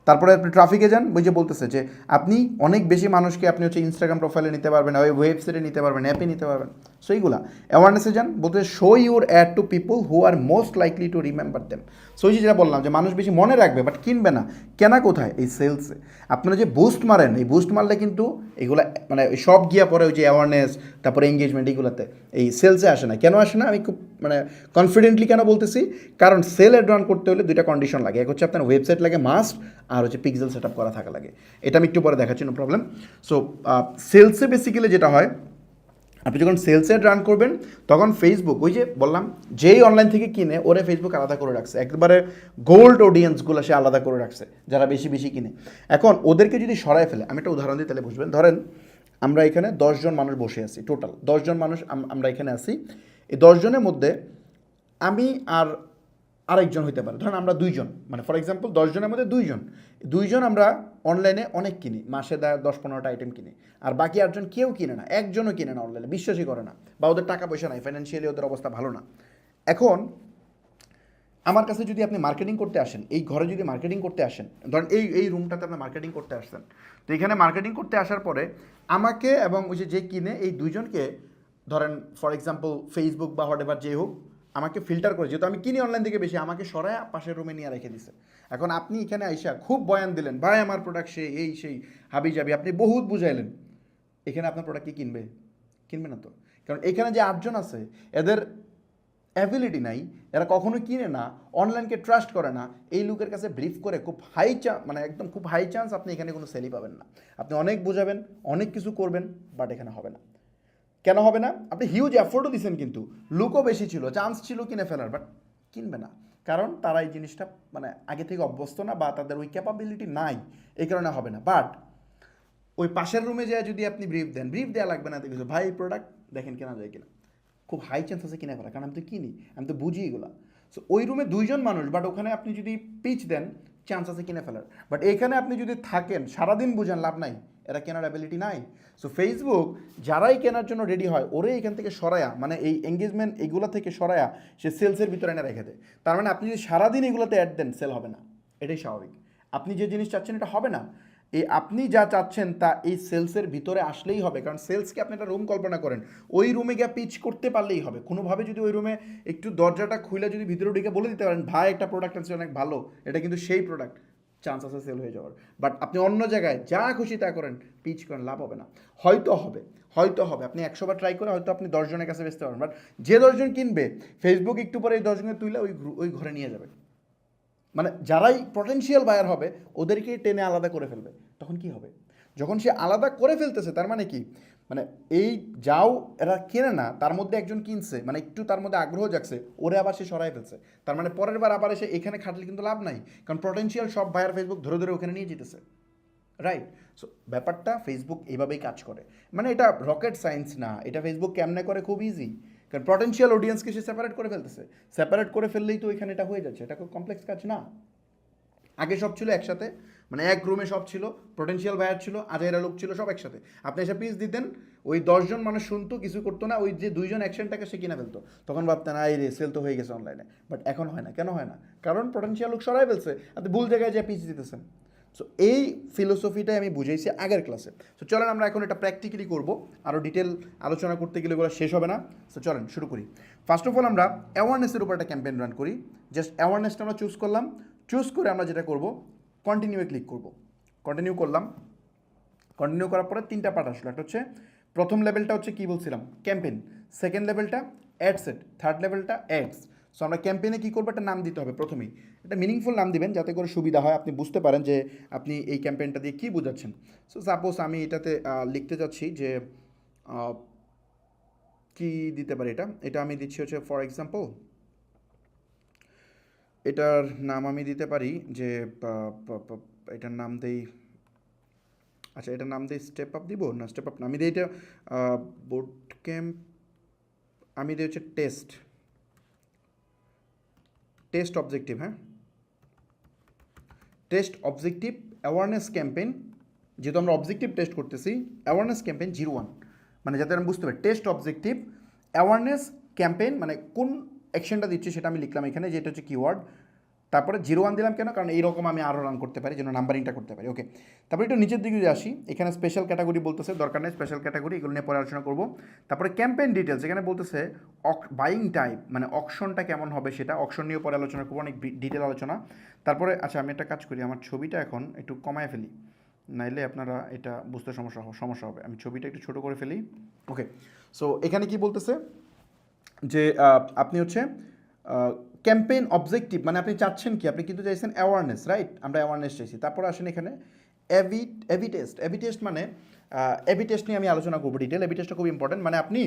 Speaker 1: তারপরে আপনি ট্রাফিকে যান, ওই যে বলতেছে যে আপনি অনেক বেশি মানুষকে আপনি হচ্ছে ইনস্টাগ্রাম প্রোফাইলে নিতে পারবেন, ওয়েবসাইটে নিতে পারবেন, অ্যাপে নিতে পারবেন। সো এইগুলা অ্যাওয়ারনেসে যান, বলতে show your ad to people who are most likely to remember them. So এই যেটা বললাম যে মানুষ বেশি মনে রাখবে বাট কিনবে না, কেনা কোথায়? এই সেলসে। আপনারা যে বুস্ট মারেন, এই বুস্ট মারলে কিন্তু এগুলো মানে সব গিয়া পরে ওই যে অ্যাওয়ারনেস তারপরে এঙ্গেজমেন্ট এইগুলোতে, এই সেলসে আসে না। কেন আসে না আমি খুব মানে কনফিডেন্টলি কেন বলতেছি, কারণ সেল রান করতে হলে দুইটা কন্ডিশন লাগে, এক হচ্ছে আপনার ওয়েবসাইট লাগে মাস্ট, আর হচ্ছে পিক্সেল সেট আপ করা থাকা লাগে। এটা আমি একটু পরে দেখাচ্ছি, নো প্রবলেম। সো সেলসে বেসিক্যালি যেটা হয় আপনি যখন সেলস অ্যাড রান করবেন তখন ফেসবুক ওই যে বললাম যেই অনলাইন থেকে কিনে ওরে ফেসবুক আলাদা করে রাখছে, একবারে গোল্ড অডিয়েন্সগুলো সে আলাদা করে রাখছে যারা বেশি বেশি কিনে। এখন ওদেরকে যদি সরায় ফেলে, আমি একটা উদাহরণ দিই তাহলে বুঝবেন। ধরেন আমরা এখানে 10 জন মানুষ বসে আছি, টোটাল 10 জন মানুষ আমরা এখানে আছি। এই 10 জনের মধ্যে আমি আর আরেকজন হইতে পারে, ধরেন আমরা 2 জন, মানে ফর এক্সাম্পল 10 জনের মধ্যে 2জন আমরা অনলাইনে অনেক কিনি, মাসে 10-15টা আইটেম কিনি, আর বাকি 8জন কেউ কিনে না, একজনও কিনে না অনলাইনে, বিশ্বাসই করে না, বা ওদের টাকা পয়সা নাই, ফাইন্যান্সিয়ালি ওদের অবস্থা ভালো না। এখন আমার কাছে যদি আপনি মার্কেটিং করতে আসেন, এই ঘরে যদি মার্কেটিং করতে আসেন, ধরেন এই রুমটাতে আপনি মার্কেটিং করতে আসছেন, তো এখানে মার্কেটিং করতে আসার পরে আমাকে এবং ওই যে কিনে এই 2জনকে, ধরেন ফর এক্সাম্পল ফেসবুক বা হোয়াট এভার যে হোক, আমাকে ফিল্টার করে, যেহেতু আমি কিনি অনলাইন থেকে বেশি, আমাকে সরায় পাশের রুমে নিয়ে রেখে দিছে। এখন আপনি এখানে আইসা খুব বয়ান দিলেন, ভাই আমার প্রোডাক্ট সেই হাবি যাবি, আপনি বহুত বুঝাইলেন, এখানে আপনার প্রোডাক্ট কি কিনবে? কিনবে না তো। কারণ এখানে যে 8জন আছে এদের অ্যাবিলিটি নাই, এরা কখনোই কিনে না, অনলাইনকে ট্রাস্ট করে না, এই লোকের কাছে ব্রিফ করে খুব হাই চান্স, মানে একদম খুব হাই চান্স আপনি এখানে কোনো সেলই পাবেন না। আপনি অনেক বোঝাবেন, অনেক কিছু করবেন, বাট এখানে হবে না। কেন হবে না? আপনি হিউজ এফোর্টও দিচ্ছেন, কিন্তু লুকও বেশি ছিল, চান্স ছিল কিনে ফেলার, বাট কিনবে না। কারণ তারা এই জিনিসটা মানে আগে থেকে অভ্যস্ত না, বা তাদের ওই ক্যাপাবিলিটি নাই, এই কারণে হবে না। বাট ওই পাশের রুমে যায় যদি আপনি ব্রিফ দেন, ব্রিফ দেওয়া লাগবে না, দেখেছো ভাই প্রোডাক্ট দেখেন কেনা যায় কিনা, খুব হাই চান্স আছে কিনে ফেলা, কারণ আমি তো কিনি, আমি তো বুঝি এগুলো। সো ওই রুমে 2জন মানুষ, বাট ওখানে আপনি যদি পিচ দেন চান্স আছে কিনে ফেলার, বাট এখানে আপনি যদি থাকেন সারাদিন বুঝেন, লাভ নাই, এরা কেনার অ্যাবিলিটি নাই। সো ফেসবুক যারাই কেনার জন্য রেডি হয় ওরে এখান থেকে সরায়া, মানে এই এঙ্গেজমেন্ট এগুলো থেকে সরায়া সে সেলসের ভিতরে এনে রেখে দেয়। তার মানে আপনি যদি সারাদিন এগুলোতে অ্যাড দেন, সেল হবে না, এটাই স্বাভাবিক। আপনি যে জিনিস চাচ্ছেন এটা হবে না, এই আপনি যা চাচ্ছেন তা এই সেলসের ভিতরে আসলেই হবে। কারণ সেলসকে আপনি একটা রুম কল্পনা করেন, ওই রুমে গিয়ে পিচ করতে পারলেই হবে কোনোভাবে। যদি ওই রুমে একটু দরজাটা খুলে যদি ভিতরে ঢুকে বলে দিতে পারেন, ভাই একটা প্রোডাক্ট আছে অনেক ভালো, এটা কিন্তু সেই প্রোডাক্ট, চান্স আছে সেল হয়ে যাওয়ার। বাট আপনি অন্য জায়গায় যা খুশি তা করেন, পিচ করেন, লাভ হবে না। হয়তো হবে আপনি 100বার ট্রাই করে হয়তো আপনি 10জনের কাছে বেচতে পারেন, বাট যে 10জন কিনবে ফেসবুক একটু পরে এই 10জনকে তুলে ওই ঘরে নিয়ে যাবে। মানে যারাই পটেনশিয়াল বায়ার হবে ওদেরকে টেনে আলাদা করে ফেলবে। তখন কি হবে? যখন সে আলাদা করে ফেলতেছে তার মানে কি, মানে এই যাও এরা কেনে না, তার মধ্যে একজন কিনছে, মানে একটু তার মধ্যে আগ্রহ জাগছে, ওরে আবার সে সরাই ফেলছে। তার মানে পরের বার আবার এসে এখানে খাটলে কিন্তু লাভ নাই, কারণ পটেনশিয়াল সব বায়ার ফেসবুক ধরে ধরে ওখানে নিয়ে যেতেছে, রাইট? সো ব্যাপারটা ফেসবুক এইভাবেই কাজ করে, মানে এটা রকেট সায়েন্স না, এটা ফেসবুক কেমনে করে খুব ইজি। কারণ পটেনশিয়াল অডিয়েন্সকে সে সেপারেট করে ফেলতেছে, সেপারেট করে ফেললেই তো এখানে এটা হয়ে যাচ্ছে, এটা খুব কমপ্লেক্স কাজ না। আগে সব ছিল একসাথে, মানে এক রুমে সব ছিল, পোটেনশিয়াল বায়ার ছিল, আজাইরা লোক ছিল, সব একসাথে, আপনি এসে পিস দিতেন, ওই 10জন মানুষ শুনতো, কিছু করতো না, ওই যে 2জন অ্যাকশনটাকে সে কিনে ফেলতো, তখন ভাবতেন আই রে সেল তো হয়ে গেছে অনলাইনে। বাট এখন হয় না, কেন হয় না? কারণ পোটেনশিয়াল লোক সরাই ফেলছে, আপনি ভুল জায়গায় যে পিস দিতেছেন। সো এই ফিলোসফিটাই আমি বুঝাইছি আগের ক্লাসে। সো চলেন আমরা এখন এটা প্র্যাকটিক্যালি করবো, আরও ডিটেল আলোচনা করতে গেলে এগুলো শেষ হবে না। সো চলেন শুরু করি। ফার্স্ট অফ অল আমরা অ্যাওয়ারনেসের উপর একটা ক্যাম্পেইন রান করি। জাস্ট অ্যাওয়ারনেসটা আমরা চুজ করলাম, চুজ করে আমরা যেটা করব, কন্টিনিউয়ে ক্লিক করব। কন্টিনিউ করলাম, কন্টিনিউ করার পরে 3টা পার্ট আসলো। একটা হচ্ছে প্রথম লেভেলটা হচ্ছে কী বলছিলাম, ক্যাম্পেইন। সেকেন্ড লেভেলটা অ্যাডসেট, থার্ড লেভেলটা অ্যাডস। সো আমরা ক্যাম্পেইনে কী করবো, একটা নাম দিতে হবে প্রথমেই, একটা মিনিংফুল নাম দিবেন যাতে করে সুবিধা হয়, আপনি বুঝতে পারেন যে আপনি এই ক্যাম্পেইনটা দিয়ে কী বোঝাচ্ছেন। সো সাপোজ আমি এটাতে লিখতে যাচ্ছি যে কী দিতে পারি, এটা আমি দিচ্ছি হচ্ছে ফর এক্সাম্পল, এটার নাম আমি দিতে পারি যে এটার নাম দেই, আচ্ছা এটার নাম দিই স্টেপ আপ, দিব না স্টেপ আপ না, আমি দিই এটা বোট ক্যাম্প, আমি দিই হচ্ছে টেস্ট অবজেক্টিভ, হ্যাঁ টেস্ট অবজেক্টিভ অ্যাওয়ারনেস ক্যাম্পেইন। যেহেতু আমরা অবজেক্টিভ টেস্ট করতেছি, অ্যাওয়ারনেস ক্যাম্পেইন 01, মানে যাতে আমি বুঝতে পারি টেস্ট অবজেক্টিভ অ্যাওয়ারনেস ক্যাম্পেইন, মানে কোন অ্যাকশনটা দিচ্ছি সেটা আমি লিখলাম এখানে, যেটা হচ্ছে কিওয়ার্ড। তারপরে 01 দিলাম কেন, কারণ এইরকম আমি আরও রান করতে পারি, যেন নাম্বারিংটা করতে পারি। ওকে, তারপরে একটু নিচের দিকে যদি আসি, এখানে স্পেশাল ক্যাটাগরি বলতেছে, দরকার নেই স্পেশাল ক্যাটাগরি, এগুলো নিয়ে পরে আলোচনা করবো। তারপরে ক্যাম্পেইন ডিটেলস, এখানে বলতেছে বাইং টাইপ, মানে অকশনটা কেমন হবে সেটা, অকশন নিয়ে পরে আলোচনা করবো, অনেক ডিটেল আলোচনা। তারপরে আচ্ছা আমি একটা কাজ করি, আমার ছবিটা এখন একটু কমায় ফেলি, নাইলে আপনারা এটা বুঝতে সমস্যা হবে, আমি ছবিটা একটু ছোটো করে ফেলি। ওকে, সো এখানে কি বলতেছে যে আপনি হচ্ছে ক্যাম্পেইন অবজেক্টিভ, মানে আপনি চাচ্ছেন কি, আপনি কিন্তু চাইছেন অ্যাওয়ারনেস, রাইট? আমরা অ্যাওয়ারনেস চাইছি। তারপর আসেন এখানে এভি টেস্ট মানে এবি টেস্ট নিয়ে আমি আলোচনা করবো ডিটেল। এবি টেস্টটা খুব ইম্পর্টেন্ট, মানে আপনি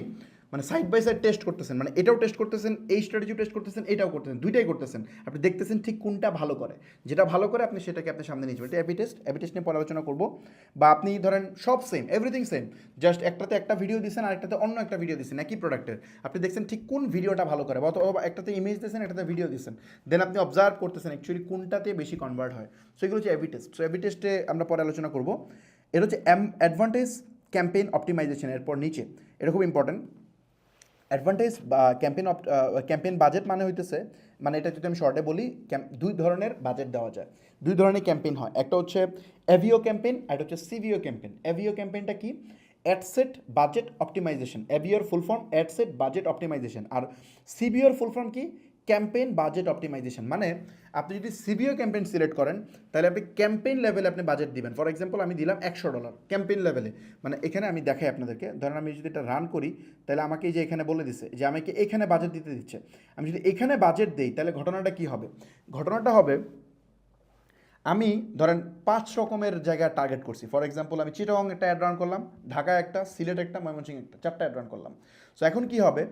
Speaker 1: মানে সাইড বাই সাইড টেস্ট করতেছেন, মানে এটাও টেস্ট করতেছেন, এই স্ট্র্যাটেজিও টেস্ট করতেছেন, এটাও করতেছেন, দুইটাই করতেছেন, আপনি দেখতেছেন ঠিক কোনটা ভালো করে, যেটা ভালো করে আপনি সেটাকে আপনি সামনে নিয়ে যাবেন। এটা এবি টেস্ট। এবি টেস্ট নিয়ে পরে আলোচনা করবো। বা আপনি ধরেন সব সেম, এভরিথিং সেম, জাস্ট একটাতে একটা ভিডিও দিচ্ছেন আর একটাতে অন্য একটা ভিডিও দিচ্ছেন একই প্রোডাক্টের, আপনি দেখছেন ঠিক কোন ভিডিওটা ভালো করে, বা অথবা একটাতে ইমেজ দিচ্ছেন একটাতে ভিডিও দিচ্ছেন, দেন আপনি অবজার্ভ করতেছেন অ্যাকচুয়ালি কোনটাতে বেশি কনভার্ট হয়। সো এগুলো হচ্ছে এবি টেস্ট। সো এবি টেস্টে আমরা পরে আলোচনা করবো। এটা হচ্ছে অ্যাডভান্টেজ ক্যাম্পেইন অপটিমাইজেশন, এরপর নিচে এটা খুব ইম্পর্টেন্ট। অ্যাডভান্টেজ বা ক্যাম্পেইন বাজেট মানে হইতেছে, মানে এটা যদি আমি শর্টে বলি, দুই ধরনের বাজেট দেওয়া যায়, দুই ধরনের ক্যাম্পেইন হয়। একটা হচ্ছে এভিও ক্যাম্পেইন আর একটা হচ্ছে সিভিও ক্যাম্পেইন। এভিও ক্যাম্পেইনটা কি? Ad set budget optimization. এভিওর full form ad set budget optimization. আর সিভিওর ফুল ফর্ম কি? Campaign budget optimization. মানে আপনি যদি সিভিও ক্যাম্পেইন সিলেক্ট করেন তাহলে আপনি ক্যাম্পেইন লেভেলে আপনি বাজেট দিবেন। ফর এক্সাম্পল আমি দিলাম $100 ক্যাম্পেইন লেভেলে। মানে এখানে আমি দেখাই আপনাদেরকে, ধরেন আমি যদি এটা রান করি তাহলে আমাকে এই যে এখানে বলে দিচ্ছে যে আমাকে এখানে বাজেট দিতে দিচ্ছে। আমি যদি এখানে বাজেট দিই তাহলে ঘটনাটা কি হবে? ঘটনাটা হবে আমি ধরেন 5 রকমের জায়গা টার্গেট করছি। ফর এক্সাম্পল আমি চিটাগং একটা অ্যাড রান করলাম, ঢাকা একটা, সিলেট একটা, ময়মনসিংহ একটা, 4টা অ্যাড রান করলাম। সো এখন কি হবে?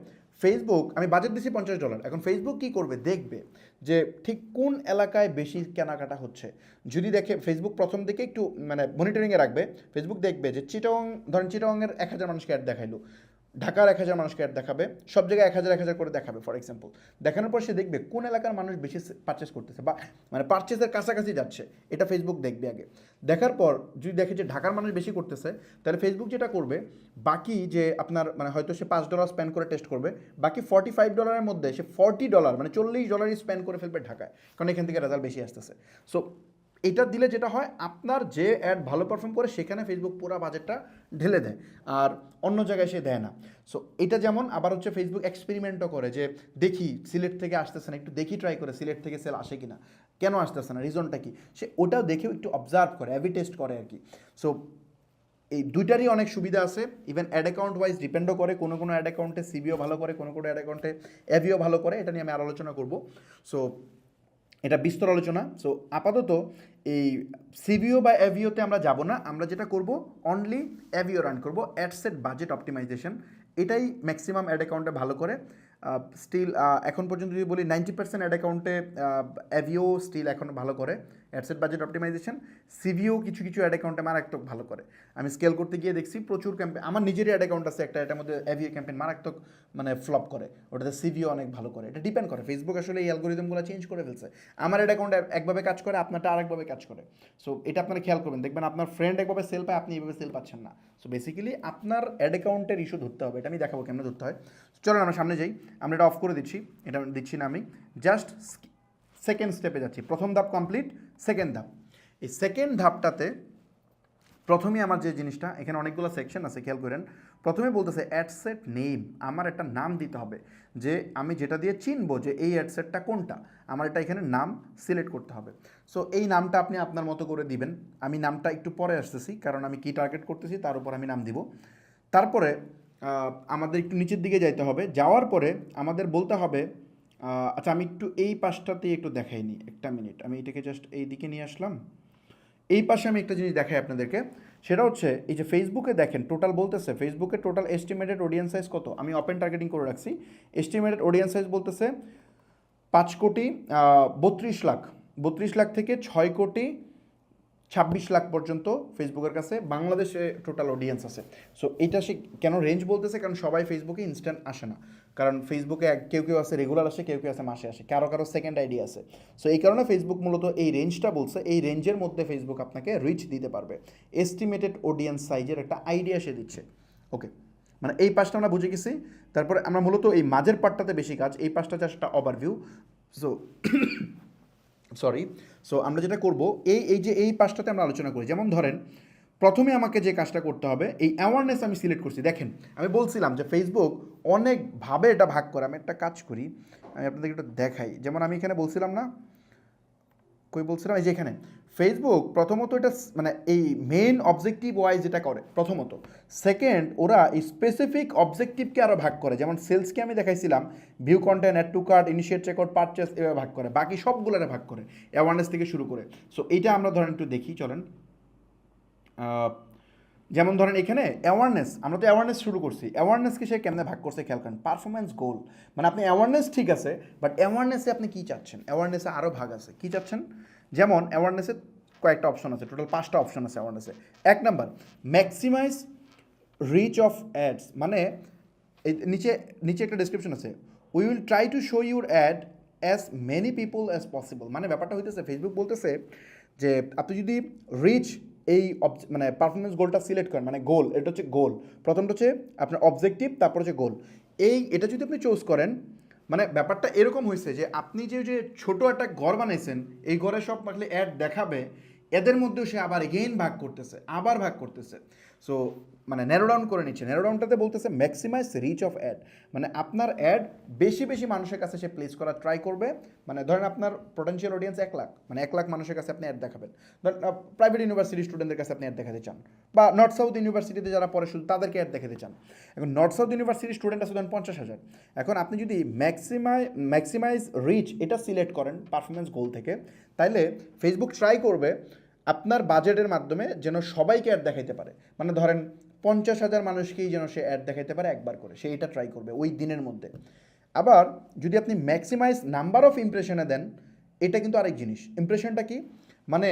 Speaker 1: ফেসবুক, আমি বাজেট দিচ্ছি $50, এখন ফেসবুক কী করবে? দেখবে যে ঠিক কোন এলাকায় বেশি কেনাকাটা হচ্ছে। যদি দেখে, ফেসবুক প্রথম দিকে একটু মানে মনিটরিংয়ে রাখবে। ফেসবুক দেখবে যে চিটাগং, ধরেন চিটাগংয়ের 1000 মানুষকে অ্যাড দেখাইলো, ঢাকার 1000 মানুষকে অ্যাড দেখাবে, সব জায়গায় 1000 করে দেখাবে ফর এক্সাম্পল। দেখানোর পর সে দেখবে কোন এলাকার মানুষ বেশি পারচেস করতেছে বা মানে পারচেসের কাছাকাছি যাচ্ছে, এটা ফেসবুক দেখবে আগে। দেখার পর যদি দেখে যে ঢাকার মানুষ বেশি করতেছে, তাহলে ফেসবুক যেটা করবে, বাকি যে আপনার মানে হয়তো সে $5 স্পেন্ড করে টেস্ট করবে, বাকি $45 মধ্যে সে $40 মানে $40 স্পেন্ড করে ফেলবে ঢাকায়, কারণ এখান থেকে রেজাল্ট বেশি আসতেছে। সো এটা দিলে যেটা হয়, আপনার যে অ্যাড ভালো পারফর্ম করে সেখানে ফেসবুক পুরো বাজেটটা ঢেলে দেয়, আর অন্য জায়গায় সে দেয় না। সো এটা যেমন, আবার হচ্ছে ফেসবুক এক্সপেরিমেন্টও করে যে দেখি সিলেট থেকে আসতেছে না, একটু দেখি ট্রাই করে সিলেট থেকে সেল আসে কিনা, কেন আসতেছে না, রিজনটা কি, সে ওটাও দেখেও একটু অবজার্ভ করে, অ্যাবি টেস্ট করে আর কি। সো এই দুইটারই অনেক সুবিধা আছে। ইভেন অ্যাড অ্যাকাউন্ট ওয়াইজ ডিপেন্ডও করে, কোনো কোনো অ্যাড অ্যাকাউন্টে সিবিও ভালো করে, কোনো কোনো অ্যাড অ্যাকাউন্টে অ্যাভিও ভালো করে। এটা নিয়ে আমি আর আলোচনা করব। সো এটা বিস্তর আলোচনা। সো আপাতত এই সিভিও বা অ্যাভিওতে আমরা যাব না, আমরা যেটা করব অনলি অ্যাভিও রান করব, অ্যাডসেট বাজেট অপটিমাইজেশন। এটাই ম্যাক্সিমাম অ্যাড অ্যাকাউন্টে ভালো করে। স্টিল এখন পর্যন্ত যদি বলি 90% অ্যাড অ্যাকাউন্টে অ্যাভিও স্টিল এখন ভালো করে অ্যাডসেট বাজেট অপটিমাইজেশন। সিভিও কিছু কিছু অ্যাড অ্যাকাউন্টে মারাত্মক ভালো করে। আমি স্কেল করতে গিয়ে দেখছি প্রচুর ক্যাম্পেইন, আমার নিজেরই অ্যাড অ্যাকাউন্ট আছে একটা, এটার মধ্যে অ্যাভিও ক্যাম্পেইন মারাত্মক মানে ফ্লপ করে, ওটাতে সিভিও অনেক ভালো করে। এটা ডিপেন্ড করে, ফেসবুক আসলে এই অ্যালগোরিদমগুলো চেঞ্জ করে ফেলছে। আমার অ্যাড অ্যাকাউন্ট একভাবে কাজ করে, আপনারটা আরেকভাবে কাজ করে। সো এটা আপনারা খেয়াল করবেন, দেখবেন আপনার ফ্রেন্ড একভাবে সেল পায়, আপনি এইভাবে সেল পাচ্ছেন না। সো বেসিক্যালি আপনার অ্যাড অ্যাকাউন্টের ইস্যু ধরতে হবে, এটা আমি দেখাবো কেমন ধরতে হয়। চলুন আমরা সামনে যাই। আমরা এটা অফ করে দিচ্ছি, এটা দিচ্ছি না আমি, জাস্ট সেকেন্ড স্টেপে যাচ্ছি। প্রথম ধাপ কমপ্লিট, সেকেন্ড ধাপ। এই সেকেন্ড ধাপটাতে প্রথমে আমার যে জিনিসটা, এখানে অনেকগুলো সেকশন আছে খেয়াল করেন। প্রথমে বলতেছে অ্যাডসেট নেম, আমার একটা নাম দিতে হবে, যে আমি যেটা দিয়ে চিনবো যে এই অ্যাডসেটটা কোনটা, আমার এটা এখানে নাম সিলেক্ট করতে হবে। সো এই নামটা আপনি আপনার মতো করে দিবেন। আমি নামটা একটু পরে আসতেছি, কারণ আমি কি টার্গেট করতেছি তার উপর আমি নাম দিব। তারপরে আমাদের একটু নিচের দিকে যাইতে হবে, যাওয়ার পরে আমাদের বলতে হবে, আচ্ছা আমি একটু এই পাশটাতেই একটু দেখাইনি, একটা মিনিট, আমি এটাকে জাস্ট এই দিকে নিয়ে আসলাম। এই পাশে আমি একটা জিনিস দেখাই আপনাদেরকে, সেটা হচ্ছে এই যে ফেসবুকে দেখেন টোটাল বলতেছে, ফেসবুকে টোটাল এস্টিমেটেড অডিয়েন্স সাইজ কত, আমি ওপেন টার্গেটিং করে রাখছি। এস্টিমেটেড অডিয়েন্স সাইজ বলতেছে 5,32,00,000, 32,00,000 থেকে 6,26,00,000 পর্যন্ত ফেসবুকের কাছে বাংলাদেশে টোটাল অডিয়েন্স আছে। সো এটা সে কেন রেঞ্জ বলতেছে, কারণ সবাই ফেসবুকে ইনস্ট্যান্ট আসে না, কারণ ফেসবুকে কেউ কেউ আছে রেগুলার আসে, কেউ কেউ আছে মাসে আসে, কারো কারো সেকেন্ড আইডি আছে। সো এই কারণে ফেসবুক মূলত এই রেঞ্জটা বলছে, এই রেঞ্জের মধ্যে ফেসবুক আপনাকে রিচ দিতে পারবে। এস্টিমেটেড অডিয়েন্স সাইজের একটা আইডিয়া সে দিচ্ছে। ওকে, মানে এই পাশটা আমরা বুঝে গেছি। তারপরে আমরা মূলত এই মাঝের পার্টটাতে বেশি কাজ, এই পাশটা জাস্ট একটা ওভারভিউ। সো সরি, সো আমরা যেটা করব, এই যে এই পাশটাতে আমরা আলোচনা করি। যেমন ধরেন প্রথমে আমাকে যে কাজটা করতে হবে, এই অ্যাওয়ারনেস আমি সিলেক্ট করছি। দেখেন আমি বলছিলাম যে ফেসবুক অনেকভাবে এটা ভাগ করে। আমি একটা কাজ করি, আমি আপনাদেরকে একটু দেখাই। যেমন আমি এখানে বলছিলাম না, কই বলছিলাম, এই যে এখানে ফেসবুক প্রথমত এটা মানে এই মেইন অবজেক্টিভ ওয়াইজ এটা করে প্রথমত। সেকেন্ড, ওরা এই স্পেসিফিক অবজেক্টিভকে আরও ভাগ করে, যেমন সেলসকে আমি দেখাইছিলাম view content, add to cart, initiate checkout, purchase, এভাবে ভাগ করে, বাকি সবগুলোরে ভাগ করে অ্যাওয়ারনেস থেকে শুরু করে। সো এইটা আমরা ধরেন একটু দেখি, চলেন। যেমন ধরেন এখানে অ্যাওয়ারনেস, আমরা তো অ্যাওয়ারনেস শুরু করছি, অ্যাওয়ারনেসকে সে কেমনে ভাগ করছে খেয়াল করেন, পারফরমেন্স গোল, মানে আপনি অ্যাওয়ারনেস ঠিক আছে, বাট অ্যাওয়ারনেসে আপনি কী চাচ্ছেন, অ্যাওয়ারনেসে আরও ভাগ আছে, কী চাচ্ছেন, যেমন অ্যাওয়ারনেসে কয়েকটা অপশন আছে, টোটাল 5টা অপশন আছে অ্যাওয়ারনেসে। 1 number, maximize reach of ads, মানে এই নিচে নিচে একটা ডিসক্রিপশন আছে, we will try to show your ad as many people as possible, মানে ব্যাপারটা হইতেছে ফেসবুক বলতেছে যে আপনি যদি রিচ এই মানে পারফরমেন্স গোলটা সিলেক্ট করেন, মানে গোল, এটা হচ্ছে গোল, প্রথমটা হচ্ছে আপনার অবজেক্টিভ, তারপর হচ্ছে গোল, এটা যদি আপনি চুজ করেন, মানে ব্যাপারটা এরকম হয়েছে যে আপনি যে ছোট একটা ঘর বানাইছেন, এই ঘরে সব আসলে অ্যাড দেখাবে, এদের মধ্যেও সে আবার এগেইন ভাগ করতেছে, আবার ভাগ করতেছে। সো মানে ন্যারো ডাউন করে নিচ্ছে, ন্যারো ডাউনটাতে বলতেছে ম্যাক্সিমাইজ রিচ অফ অ্যাড, মানে আপনার অ্যাড বেশি বেশি মানুষের কাছে সে প্লেস করার ট্রাই করবে। মানে ধরেন আপনার পোটেনশিয়াল অডিয়েন্স 1 লাখ, মানে 1 লাখ মানুষের কাছে আপনি অ্যাড দেখাবেন, ধরেন প্রাইভেট ইউনিভার্সিটি স্টুডেন্টদের কাছে আপনি অ্যাড দেখাতে চান, বা নর্থ সাউথ ইউনিভার্সিটিতে যারা পড়ে শুধু তাদেরকে অ্যাড দেখাতে চান। এখন নর্থ সাউথ ইউনিভার্সিটির স্টুডেন্ট আছে ধরেন 50,000। এখন আপনি যদি ম্যাক্সিমাইজ রিচ এটা সিলেক্ট করেন পারফরমেন্স গোল থেকে, তাইলে ফেসবুক ট্রাই করবে আপনার বাজেটের মাধ্যমে যেন সবাইকে অ্যাড দেখাইতে পারে, মানে ধরেন 50,000 মানুষকেই যেন সে অ্যাড দেখাইতে পারে একবার করে, সে এটা ট্রাই করবে ওই দিনের মধ্যে। আবার যদি আপনি ম্যাক্সিমাইজ নাম্বার অফ ইমপ্রেশনে দেন, এটা কিন্তু আরেক জিনিস। ইমপ্রেশনটা কি, মানে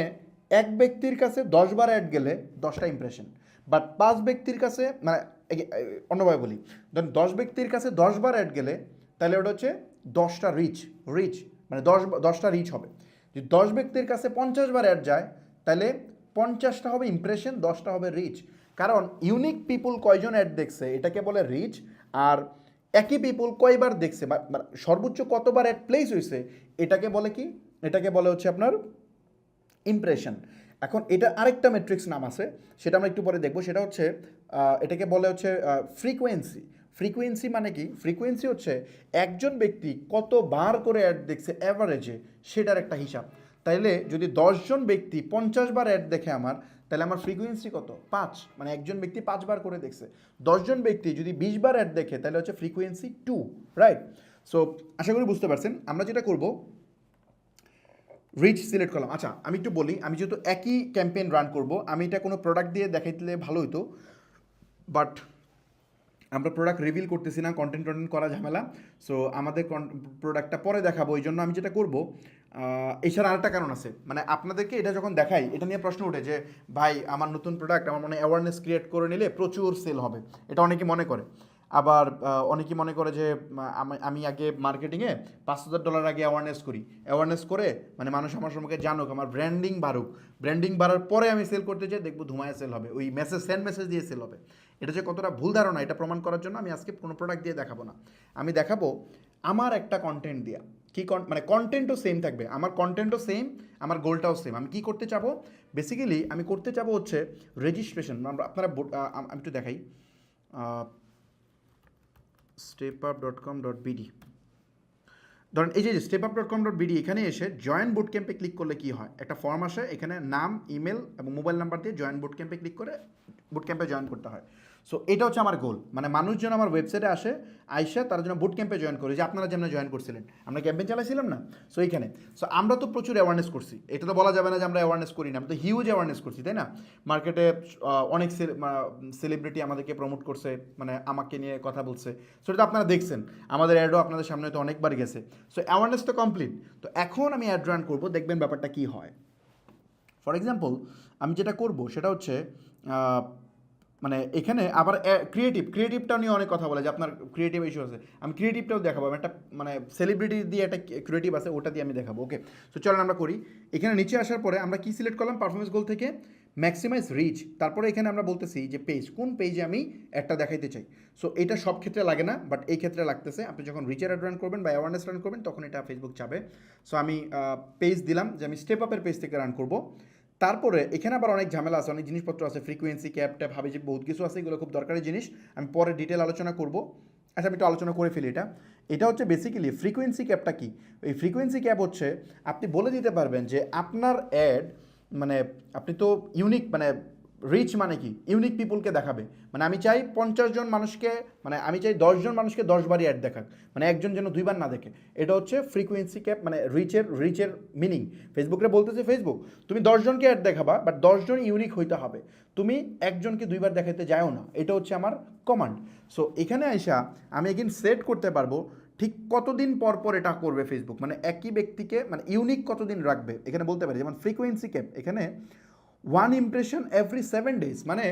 Speaker 1: এক ব্যক্তির কাছে 10 বার অ্যাড গেলে 10টা ইমপ্রেশন, বাট 5 ব্যক্তির কাছে, মানে অন্যভাবে বলি, ধরেন 10 ব্যক্তির কাছে 10 বার অ্যাড গেলে তাহলে ওটা হচ্ছে 10টা রিচ, মানে 10টা রিচ হবে। যদি 10 ব্যক্তির কাছে 50 বার অ্যাড যায়, তাহলে 50টা হবে ইমপ্রেশন, 10টা হবে রিচ। কারণ ইউনিক পিপুল কয়জন অ্যাড দেখছে এটাকে বলে রিচ, আর একই পিপুল কয়বার দেখছে বা সর্বোচ্চ কতবার অ্যাড প্লেস হয়েছে এটাকে বলে কি, এটাকে বলে হচ্ছে আপনার ইমপ্রেশন। এখন এটা আরেকটা ম্যাট্রিক্স নাম আছে, সেটা আমরা একটু পরে দেখবো, সেটা হচ্ছে এটাকে বলে হচ্ছে ফ্রিকোয়েন্সি। ফ্রিকোয়েন্সি মানে কি, ফ্রিকোয়েন্সি হচ্ছে একজন ব্যক্তি কতবার করে অ্যাড দেখছে অ্যাভারেজে, সেটার একটা হিসাব। তাইলে যদি 10জন ব্যক্তি 50বার অ্যাড দেখে আমার, তাহলে আমার ফ্রিকোয়েন্সি কত, 5, মানে একজন ব্যক্তি 5বার করে দেখছে। 10জন ব্যক্তি যদি 20বার অ্যাড দেখে, তাহলে হচ্ছে ফ্রিকোয়েন্সি 2, রাইট? সো আশা করি বুঝতে পারছেন। আমরা যেটা করব, রিচ সিলেক্ট করলাম। আচ্ছা আমি একটু বলি, আমি যেহেতু একই ক্যাম্পেইন রান করব, আমি এটা কোনো প্রোডাক্ট দিয়ে দেখাইতে ভালো হতো, বাট আমরা প্রোডাক্ট রিভিল করতেছি না, কন্টেন্ট করা ঝামেলা। সো আমাদের প্রোডাক্টটা পরে দেখাবো, এই জন্য আমি যেটা করবো, এছাড়া আরেকটা কারণ আছে, মানে আপনাদেরকে এটা যখন দেখাই, এটা নিয়ে প্রশ্ন ওঠে যে ভাই আমার নতুন প্রোডাক্ট, আমার মনে অ্যাওয়ারনেস ক্রিয়েট করে নিলে প্রচুর সেল হবে, এটা অনেকে মনে করে। আবার অনেকে মনে করে যে আমি আগে মার্কেটিংয়ে $5,000 আগে অ্যাওয়ারনেস করে, মানে মানুষ আমার সম্পর্কে জানুক, আমার ব্র্যান্ডিং বাড়ার পরে আমি সেল করতে চাই, দেখবো ধুমায় সেল হবে, ওই সেন্ড মেসেজ দিয়ে সেল হবে। এটা যে কতটা ভুল ধারণা, এটা প্রমাণ করার জন্য আমি আজকে কোনো প্রোডাক্ট দিয়ে দেখাবো না, আমি দেখাবো আমার একটা কন্টেন্ট দিয়া। কি মানে কন্টেন্টও সেম থাকবে, আমার কন্টেন্টও সেম, আমার গোলটাও সেম। আমি কি করতে চাবো, বেসিক্যালি আমি করতে চাবো হচ্ছে রেজিস্ট্রেশন। আপনারা আমি একটু দেখাই, stepup.com.bd, ধরেন এই যে stepup.com.bd, এখানে এসে জয়েন বুট ক্যাম্পে ক্লিক করলে কি হয়, একটা ফর্ম আসে, এখানে নাম, ইমেল এবং মোবাইল নাম্বার দিয়ে জয়েন বুট ক্যাম্পে ক্লিক করে বুট ক্যাম্পে জয়েন করতে হয়। সো এটা হচ্ছে আমার গোল, মানে মানুষজন আমার ওয়েবসাইটে আসে, আইসা তার জন্য বুট ক্যাম্পে জয়েন করে, যে আপনারা যেমন জয়েন করছিলেন, আমরা ক্যাম্পেইন চালাইছিলাম না। সো এইখানে আমরা তো প্রচুর অ্যাওয়ারনেস করছি, এটা তো বলা যাবে না যে আমরা অ্যাওয়ারনেস করি না, আমরা তো হিউজ অ্যাওয়ারনেস করছি, তাই না? মার্কেটে অনেক সেলিব্রিটি আমাদেরকে প্রমোট করছে, মানে আমাকে নিয়ে কথা বলছে, সো এটা আপনারা দেখছেন, আমাদের অ্যাডও আপনাদের সামনে তো অনেকবার গেছে। সো অ্যাওয়ারনেস তো কমপ্লিট, তো এখন আমি অ্যাড রান করবো, দেখবেন ব্যাপারটা কী হয়। ফর এক্সাম্পল আমি যেটা করব সেটা হচ্ছে মানে এখানে আবার ক্রিয়েটিভটাও নিয়ে অনেক কথা বলে যে আপনার ক্রিয়েটিভ ইস্যু আছে, আমি ক্রিয়েটিভটাও দেখাবো, আমি একটা মানে সেলিব্রিটি দিয়ে একটা ক্রিয়েটিভ আছে, ওটা দিয়ে আমি দেখাবো। ওকে, সো চলেন আমরা করি। এখানে নিচে আসার পরে আমরা কি সিলেক্ট করলাম, পারফরমেন্স গোল থেকে ম্যাক্সিমাইজ রিচ, তারপরে এখানে আমরা বলতেছি যে কোন পেজে আমি একটা দেখাইতে চাই। সো এটা সব ক্ষেত্রে লাগে না, বাট এই ক্ষেত্রে লাগতেছে। আপনি যখন রিচের অ্যাড রান করবেন বা অ্যাওয়ারনেস রান করবেন, তখন এটা ফেসবুক চাবে। সো আমি পেজ দিলাম যে আমি স্টেপ আপের পেজ থেকে রান করবো। তারপরে এখানে আবার অনেক ঝামেলা আছে, অনেক জিনিসপত্র আছে, ফ্রিকোয়েন্সি ক্যাপ ট্যাপ হাবি যে বহুত কিছু আছে, এগুলো খুব দরকারি জিনিস, আমি পরে ডিটেল আলোচনা করব। আচ্ছা আমি একটু আলোচনা করে ফেলি। এটা হচ্ছে বেসিক্যালি ফ্রিকোয়েন্সি ক্যাপটা কি। এই ফ্রিকোয়েন্সি ক্যাপ হচ্ছে আপনি বলে দিতে পারবেন যে আপনার অ্যাড, মানে আপনি তো ইউনিক, মানে রিচ মানে কি, ইউনিক পিপুলকে দেখাবে। মানে আমি চাই 50 জন মানুষকে, মানে আমি চাই 10 জন মানুষকে 10 বারই অ্যাড দেখাক, মানে একজন যেন 2বার না দেখে। এটা হচ্ছে ফ্রিকোয়েন্সি ক্যাপ, মানে রিচের মিনিং। ফেসবুকে বলতেছে ফেসবুক তুমি 10 জনকে অ্যাড দেখাবা, বাট 10 জন ইউনিক হইতে হবে, তুমি একজনকে 2বার দেখাতে যাও না। এটা হচ্ছে আমার কমান্ড। সো এখানে আইসা আমি এগেন সেট করতে পারবো ঠিক কতদিন পর পর এটা করবে ফেসবুক, মানে একই ব্যক্তিকে মানে ইউনিক কতদিন রাখবে এখানে বলতে পারি। যেমন ফ্রিকোয়েন্সি ক্যাপ এখানে 1 ইমপ্রেশন এভরি 7 ডেজ, মানে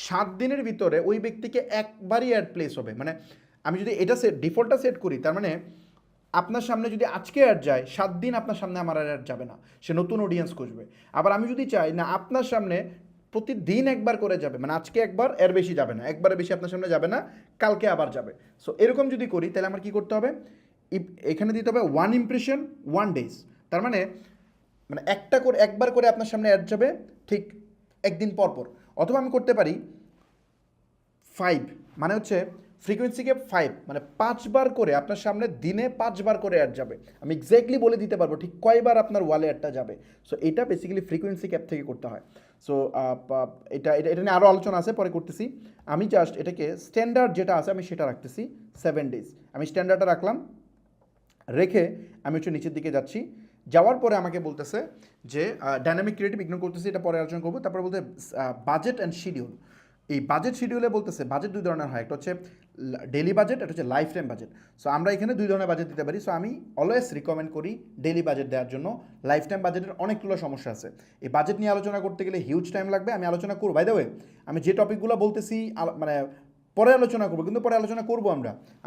Speaker 1: 7 দিনের ভিতরে ওই ব্যক্তিকে একবারই অ্যাড প্লেস হবে। মানে আমি যদি এটা ডিফল্টটা সেট করি, তার মানে আপনার সামনে যদি আজকে অ্যাড যায় 7 দিন আপনার সামনে আমার অ্যাড যাবে না, সে নতুন অডিয়েন্স খুঁজবে। আবার আমি যদি চাই না আপনার সামনে প্রতিদিন একবার করে যাবে, মানে আজকে একবার, এর বেশি যাবে না, একবারের বেশি আপনার সামনে যাবে না, কালকে আবার যাবে। সো এরকম যদি করি তাহলে আমার কী করতে হবে, এখানে দিতে হবে 1 ইমপ্রেশন 1 ডেজ। তার মানে মানে একবার করে আপনার সামনে অ্যাড যাবে ঠিক একদিন পর পর। অথবা আমি করতে পারি 5, মানে হচ্ছে ফ্রিকোয়েন্সিকে 5, মানে 5বার করে আপনার সামনে দিনে 5বার করে অ্যাড যাবে। আমি এক্স্যাক্টলি বলে দিতে পারবো ঠিক কয়বার আপনার ওয়ালে অ্যাডটা যাবে। সো এটা বেসিক্যালি ফ্রিকোয়েন্সি ক্যাপ থেকে করতে হয়। সো এটা এটা এটা নিয়ে আরও আলোচনা আছে, পরে করতেছি। আমি জাস্ট এটাকে স্ট্যান্ডার্ড যেটা আছে আমি সেটা রাখতেছি 7 ডেজ। আমি স্ট্যান্ডার্ডটা রাখলাম, রেখে আমি হচ্ছে নিচের দিকে যাচ্ছি। যাওয়ার পরে আমাকে বলতেছে যে ডাইনামিক ক্রিয়েটিভ ইগনোর করতেছি, এটা পরে আলোচনা করবো। তারপরে বলতে বাজেট অ্যান্ড শিডিউল। এই বাজেট শিডিউলে বলতেছে বাজেট 2 ধরনের হয়, একটা হচ্ছে ডেলি বাজেট, একটা হচ্ছে লাইফ টাইম বাজেট। সো আমরা এখানে 2 ধরনের বাজেট দিতে পারি। সো আমি অলওয়েজ রিকমেন্ড করি ডেলি বাজেট দেওয়ার জন্য। লাইফ টাইম বাজেটের অনেকগুলো সমস্যা আছে, এই বাজেট নিয়ে আলোচনা করতে গেলে হিউজ টাইম লাগবে। আমি আলোচনা করবো, বাই দ্য ওয়ে আমি যে টপিকগুলো বলতেছি মানে পরে আলোচনা করবো, কিন্তু পরে আলোচনা করবো